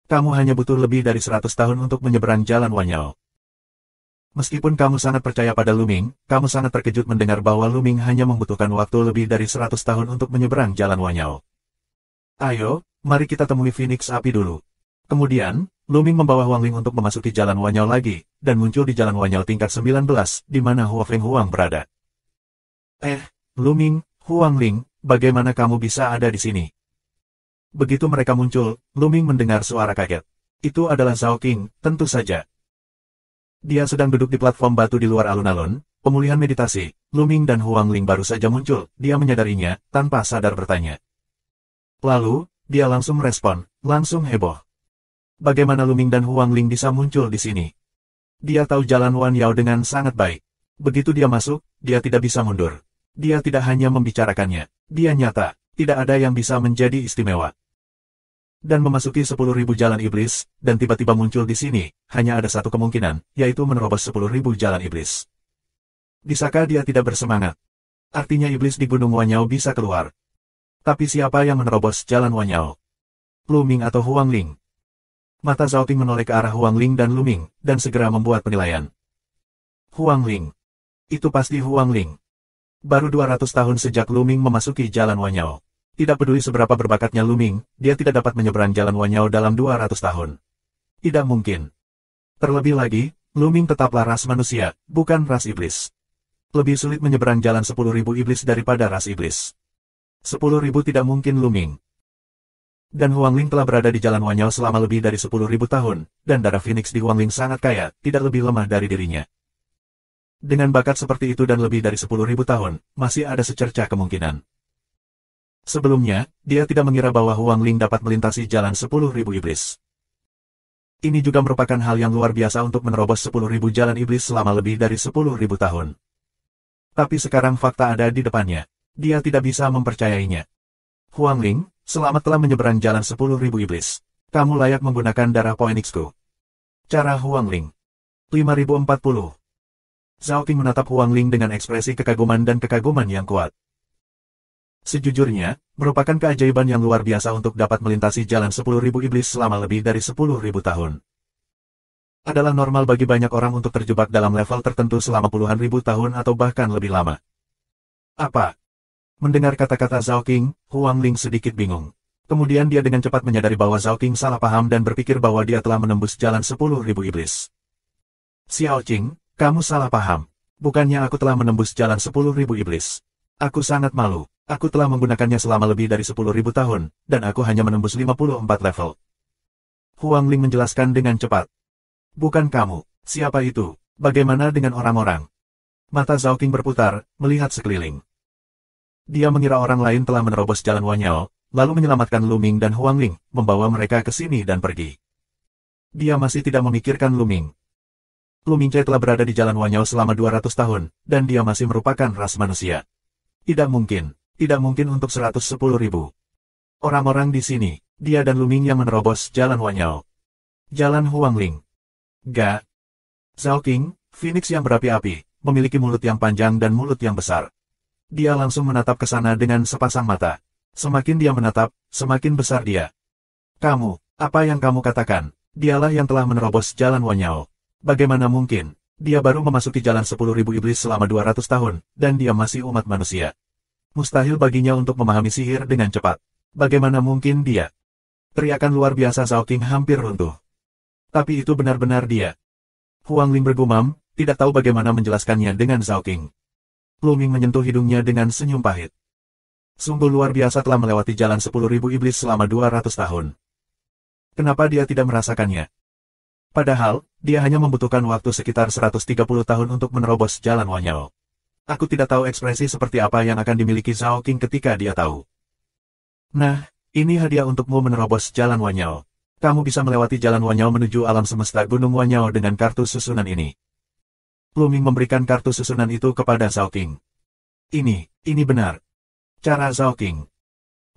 Kamu hanya butuh lebih dari 100 tahun untuk menyeberang Jalan Wanyao. Meskipun kamu sangat percaya pada Luming, kamu sangat terkejut mendengar bahwa Luming hanya membutuhkan waktu lebih dari 100 tahun untuk menyeberang Jalan Wanyao. Ayo, mari kita temui Phoenix Api dulu. Kemudian, Luming membawa Huang Ling untuk memasuki Jalan Wanyao lagi, dan muncul di Jalan Wanyao tingkat 19, di mana Hua Feng Huang berada. Luming, Huang Ling, bagaimana kamu bisa ada di sini? Begitu mereka muncul, Luming mendengar suara kaget. Itu adalah Zhao Qing, tentu saja. Dia sedang duduk di platform batu di luar alun-alun, pemulihan meditasi. Luming dan Huang Ling baru saja muncul, dia menyadarinya, tanpa sadar bertanya. Lalu, dia langsung merespon, langsung heboh. Bagaimana Luming dan Huang Ling bisa muncul di sini? Dia tahu Jalan Wanyao dengan sangat baik. Begitu dia masuk, dia tidak bisa mundur. Dia tidak hanya membicarakannya, dia nyata, tidak ada yang bisa menjadi istimewa. Dan memasuki 10.000 jalan iblis, dan tiba-tiba muncul di sini, hanya ada satu kemungkinan, yaitu menerobos 10.000 jalan iblis. Bisakah dia tidak bersemangat? Artinya iblis di Gunung Wanyao bisa keluar. Tapi siapa yang menerobos Jalan Wanyao? Luming atau Huang Ling? Mata Zhao Qing menoleh ke arah Huang Ling dan Luming, dan segera membuat penilaian. Huang Ling. Itu pasti Huang Ling. Baru 200 tahun sejak Luming memasuki Jalan Wanyao. Tidak peduli seberapa berbakatnya Luming, dia tidak dapat menyeberang Jalan Wanyao dalam 200 tahun. Tidak mungkin. Terlebih lagi, Luming tetaplah ras manusia, bukan ras iblis. Lebih sulit menyeberang jalan 10.000 iblis daripada ras iblis. 10.000 tidak mungkin Luming. Dan Huang Ling telah berada di Jalan Wanyao selama lebih dari 10.000 tahun, dan darah Phoenix di Huang Ling sangat kaya, tidak lebih lemah dari dirinya. Dengan bakat seperti itu dan lebih dari 10.000 tahun, masih ada secercah kemungkinan. Sebelumnya, dia tidak mengira bahwa Huang Ling dapat melintasi jalan 10.000 iblis. Ini juga merupakan hal yang luar biasa untuk menerobos 10.000 jalan iblis selama lebih dari 10.000 tahun. Tapi sekarang fakta ada di depannya. Dia tidak bisa mempercayainya. Huang Ling, selamat telah menyeberang jalan 10.000 iblis. Kamu layak menggunakan darah Phoenix-ku. Cara Huang Ling. 5040. Zhao Qing menatap Huang Ling dengan ekspresi kekaguman dan kekaguman yang kuat. Sejujurnya, merupakan keajaiban yang luar biasa untuk dapat melintasi jalan 10.000 iblis selama lebih dari 10.000 tahun. Adalah normal bagi banyak orang untuk terjebak dalam level tertentu selama puluhan ribu tahun atau bahkan lebih lama. Apa? Mendengar kata-kata Zhao Qing, Huang Ling sedikit bingung. Kemudian dia dengan cepat menyadari bahwa Zhao Qing salah paham dan berpikir bahwa dia telah menembus jalan 10.000 iblis. Xiao Qing, kamu salah paham. Bukannya aku telah menembus jalan 10.000 iblis. Aku sangat malu. Aku telah menggunakannya selama lebih dari 10.000 tahun, dan aku hanya menembus 54 level. Huang Ling menjelaskan dengan cepat. Bukan kamu. Siapa itu? Bagaimana dengan orang-orang? Mata Zhao King berputar, melihat sekeliling. Dia mengira orang lain telah menerobos jalan Wanyao, lalu menyelamatkan Lu Ming dan Huang Ling, membawa mereka ke sini dan pergi. Dia masih tidak memikirkan Lu Ming. Lu Mingce telah berada di jalan Wanyao selama 200 tahun, dan dia masih merupakan ras manusia. Tidak mungkin untuk 110.000. Orang-orang di sini, dia dan Lu Ming yang menerobos jalan Wanyao. Jalan Huang Ling. Ga. Zhao King, Phoenix yang berapi-api, memiliki mulut yang panjang dan mulut yang besar. Dia langsung menatap ke sana dengan sepasang mata. Semakin dia menatap, semakin besar dia. Kamu, apa yang kamu katakan? Dialah yang telah menerobos jalan Wanyao. Bagaimana mungkin? Dia baru memasuki jalan 10.000 iblis selama 200 tahun, dan dia masih umat manusia. Mustahil baginya untuk memahami sihir dengan cepat. Bagaimana mungkin dia? Teriakan luar biasa Zhao King hampir runtuh. Tapi itu benar-benar dia. Huang Ling bergumam, tidak tahu bagaimana menjelaskannya dengan Zhao King. Lu Ming menyentuh hidungnya dengan senyum pahit. Sungguh luar biasa telah melewati jalan 10.000 iblis selama 200 tahun. Kenapa dia tidak merasakannya? Padahal, dia hanya membutuhkan waktu sekitar 130 tahun untuk menerobos jalan Wanyao. Aku tidak tahu ekspresi seperti apa yang akan dimiliki Zhao King ketika dia tahu. Nah, ini hadiah untukmu menerobos jalan Wanyao. Kamu bisa melewati jalan Wanyao menuju alam semesta Gunung Wanyao dengan kartu susunan ini. Lu Ming memberikan kartu susunan itu kepada Zhao King. Ini benar. Cara Zhao King.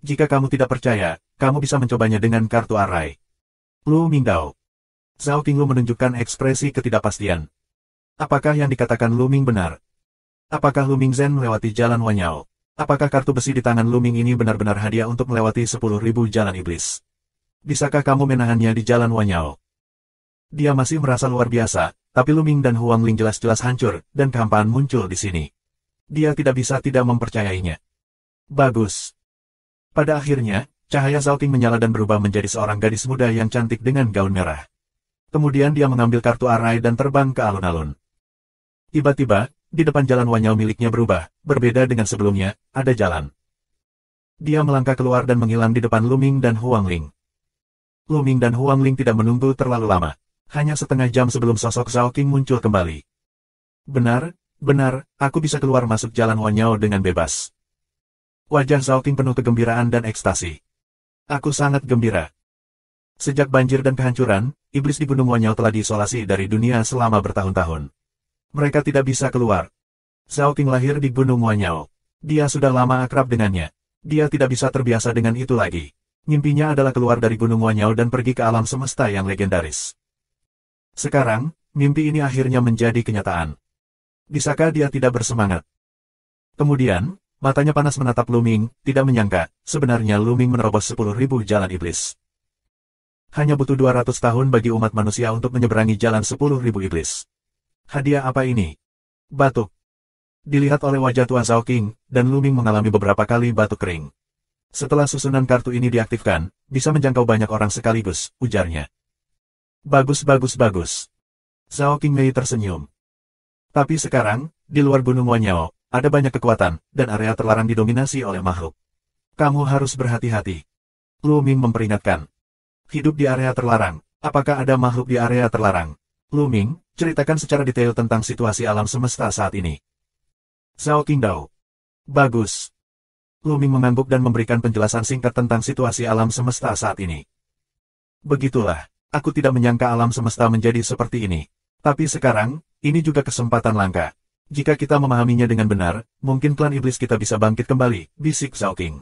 Jika kamu tidak percaya, kamu bisa mencobanya dengan kartu arai. Lu Ming Dao. Zhao King Lu menunjukkan ekspresi ketidakpastian. Apakah yang dikatakan Lu Ming benar? Apakah Lu Ming Zhen melewati jalan Wanyao? Apakah kartu besi di tangan Lu Ming ini benar-benar hadiah untuk melewati 10.000 jalan iblis? Bisakah kamu menahannya di jalan Wanyao? Dia masih merasa luar biasa, tapi Lu Ming dan Huang Ling jelas-jelas hancur, dan kehampaan muncul di sini. Dia tidak bisa tidak mempercayainya. Bagus. Pada akhirnya, cahaya Zhao King menyala dan berubah menjadi seorang gadis muda yang cantik dengan gaun merah. Kemudian dia mengambil kartu arai dan terbang ke alun-alun. Tiba-tiba, di depan jalan Wanyao miliknya berubah, berbeda dengan sebelumnya, ada jalan. Dia melangkah keluar dan menghilang di depan Lu Ming dan Huang Ling. Lu Ming dan Huang Ling tidak menunggu terlalu lama. Hanya setengah jam sebelum sosok Zhao King muncul kembali. Benar, aku bisa keluar masuk jalan Wanyao dengan bebas. Wajah Zhao King penuh kegembiraan dan ekstasi. Aku sangat gembira. Sejak banjir dan kehancuran, iblis di Gunung Wanyao telah diisolasi dari dunia selama bertahun-tahun. Mereka tidak bisa keluar. Zhao King lahir di Gunung Wanyao. Dia sudah lama akrab dengannya. Dia tidak bisa terbiasa dengan itu lagi. Mimpinya adalah keluar dari Gunung Wanyao dan pergi ke alam semesta yang legendaris. Sekarang, mimpi ini akhirnya menjadi kenyataan. Bisakah dia tidak bersemangat? Kemudian, matanya panas menatap Lu Ming, tidak menyangka, sebenarnya Lu Ming menerobos 10.000 jalan iblis. Hanya butuh 200 tahun bagi umat manusia untuk menyeberangi jalan 10.000 iblis. Hadiah apa ini? Batuk. Dilihat oleh wajah tua Zhao King, dan Lu Ming mengalami beberapa kali batuk kering. Setelah susunan kartu ini diaktifkan, bisa menjangkau banyak orang sekaligus, ujarnya. Bagus. Zhao King Mei tersenyum. Tapi sekarang, di luar Gunung Wanyao, ada banyak kekuatan, dan area terlarang didominasi oleh makhluk. Kamu harus berhati-hati. Lu Ming memperingatkan. Hidup di area terlarang. Apakah ada makhluk di area terlarang? Lu Ming, ceritakan secara detail tentang situasi alam semesta saat ini. Zhao King Dao. Bagus. Lu Ming mengangguk dan memberikan penjelasan singkat tentang situasi alam semesta saat ini. Begitulah, aku tidak menyangka alam semesta menjadi seperti ini. Tapi sekarang, ini juga kesempatan langka. Jika kita memahaminya dengan benar, mungkin klan iblis kita bisa bangkit kembali, bisik Zhao King.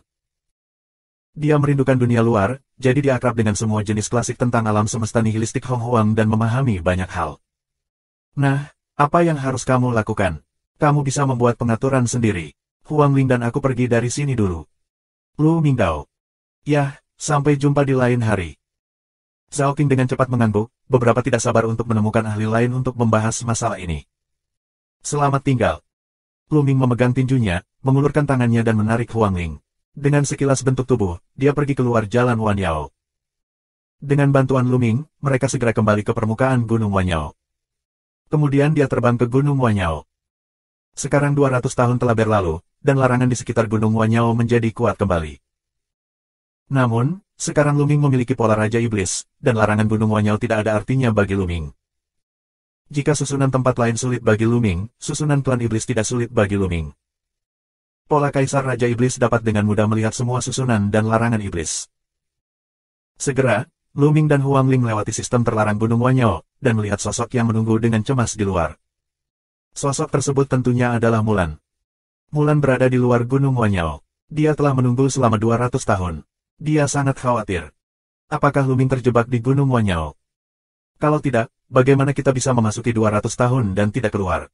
Dia merindukan dunia luar, jadi dia akrab dengan semua jenis klasik tentang alam semesta nihilistik Hong Huang dan memahami banyak hal. Nah, apa yang harus kamu lakukan? Kamu bisa membuat pengaturan sendiri. Huang Ling dan aku pergi dari sini dulu. Lu Ming Dao. Yah, sampai jumpa di lain hari. Zhao King dengan cepat mengangguk, beberapa tidak sabar untuk menemukan ahli lain untuk membahas masalah ini. Selamat tinggal. Lu Ming memegang tinjunya, mengulurkan tangannya dan menarik Huang Ling. Dengan sekilas bentuk tubuh, dia pergi keluar jalan Wanyao. Dengan bantuan Lu Ming, mereka segera kembali ke permukaan Gunung Wanyao. Kemudian dia terbang ke Gunung Wanyao. Sekarang 200 tahun telah berlalu, dan larangan di sekitar Gunung Wanyao menjadi kuat kembali. Namun, sekarang Luming memiliki pola Raja Iblis, dan larangan Gunung Wanyao tidak ada artinya bagi Luming. Jika susunan tempat lain sulit bagi Luming, susunan klan Iblis tidak sulit bagi Luming. Pola Kaisar Raja Iblis dapat dengan mudah melihat semua susunan dan larangan Iblis. Segera, Luming dan Huangling melewati sistem terlarang Gunung Wanyao, dan melihat sosok yang menunggu dengan cemas di luar. Sosok tersebut tentunya adalah Mulan. Mulan berada di luar Gunung Wanyao. Dia telah menunggu selama 200 tahun. Dia sangat khawatir. Apakah Luming terjebak di Gunung Wanyao? Kalau tidak, bagaimana kita bisa memasuki 200 tahun dan tidak keluar?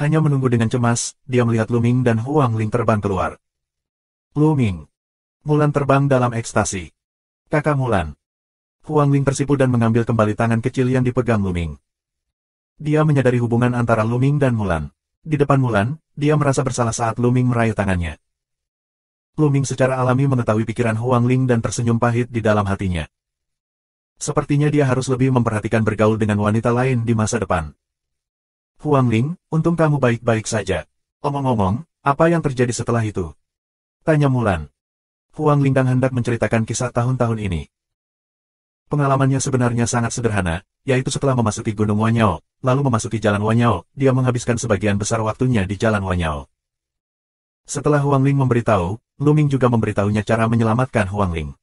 Hanya menunggu dengan cemas, dia melihat Luming dan Huangling terbang keluar. Luming. Mulan terbang dalam ekstasi. Kakak Mulan. Huangling tersipu dan mengambil kembali tangan kecil yang dipegang Luming. Dia menyadari hubungan antara Luming dan Mulan. Di depan Mulan, dia merasa bersalah saat Luming meraih tangannya. Luming secara alami mengetahui pikiran Huangling dan tersenyum pahit di dalam hatinya. Sepertinya dia harus lebih memperhatikan bergaul dengan wanita lain di masa depan. Huangling, untung kamu baik-baik saja. Omong-omong, apa yang terjadi setelah itu? Tanya Mulan. Huangling hendak menceritakan kisah tahun-tahun ini. Pengalamannya sebenarnya sangat sederhana, yaitu setelah memasuki Gunung Wanyao, lalu memasuki Jalan Wanyao, dia menghabiskan sebagian besar waktunya di Jalan Wanyao. Setelah Huangling memberitahu, Luming juga memberitahunya cara menyelamatkan Huangling.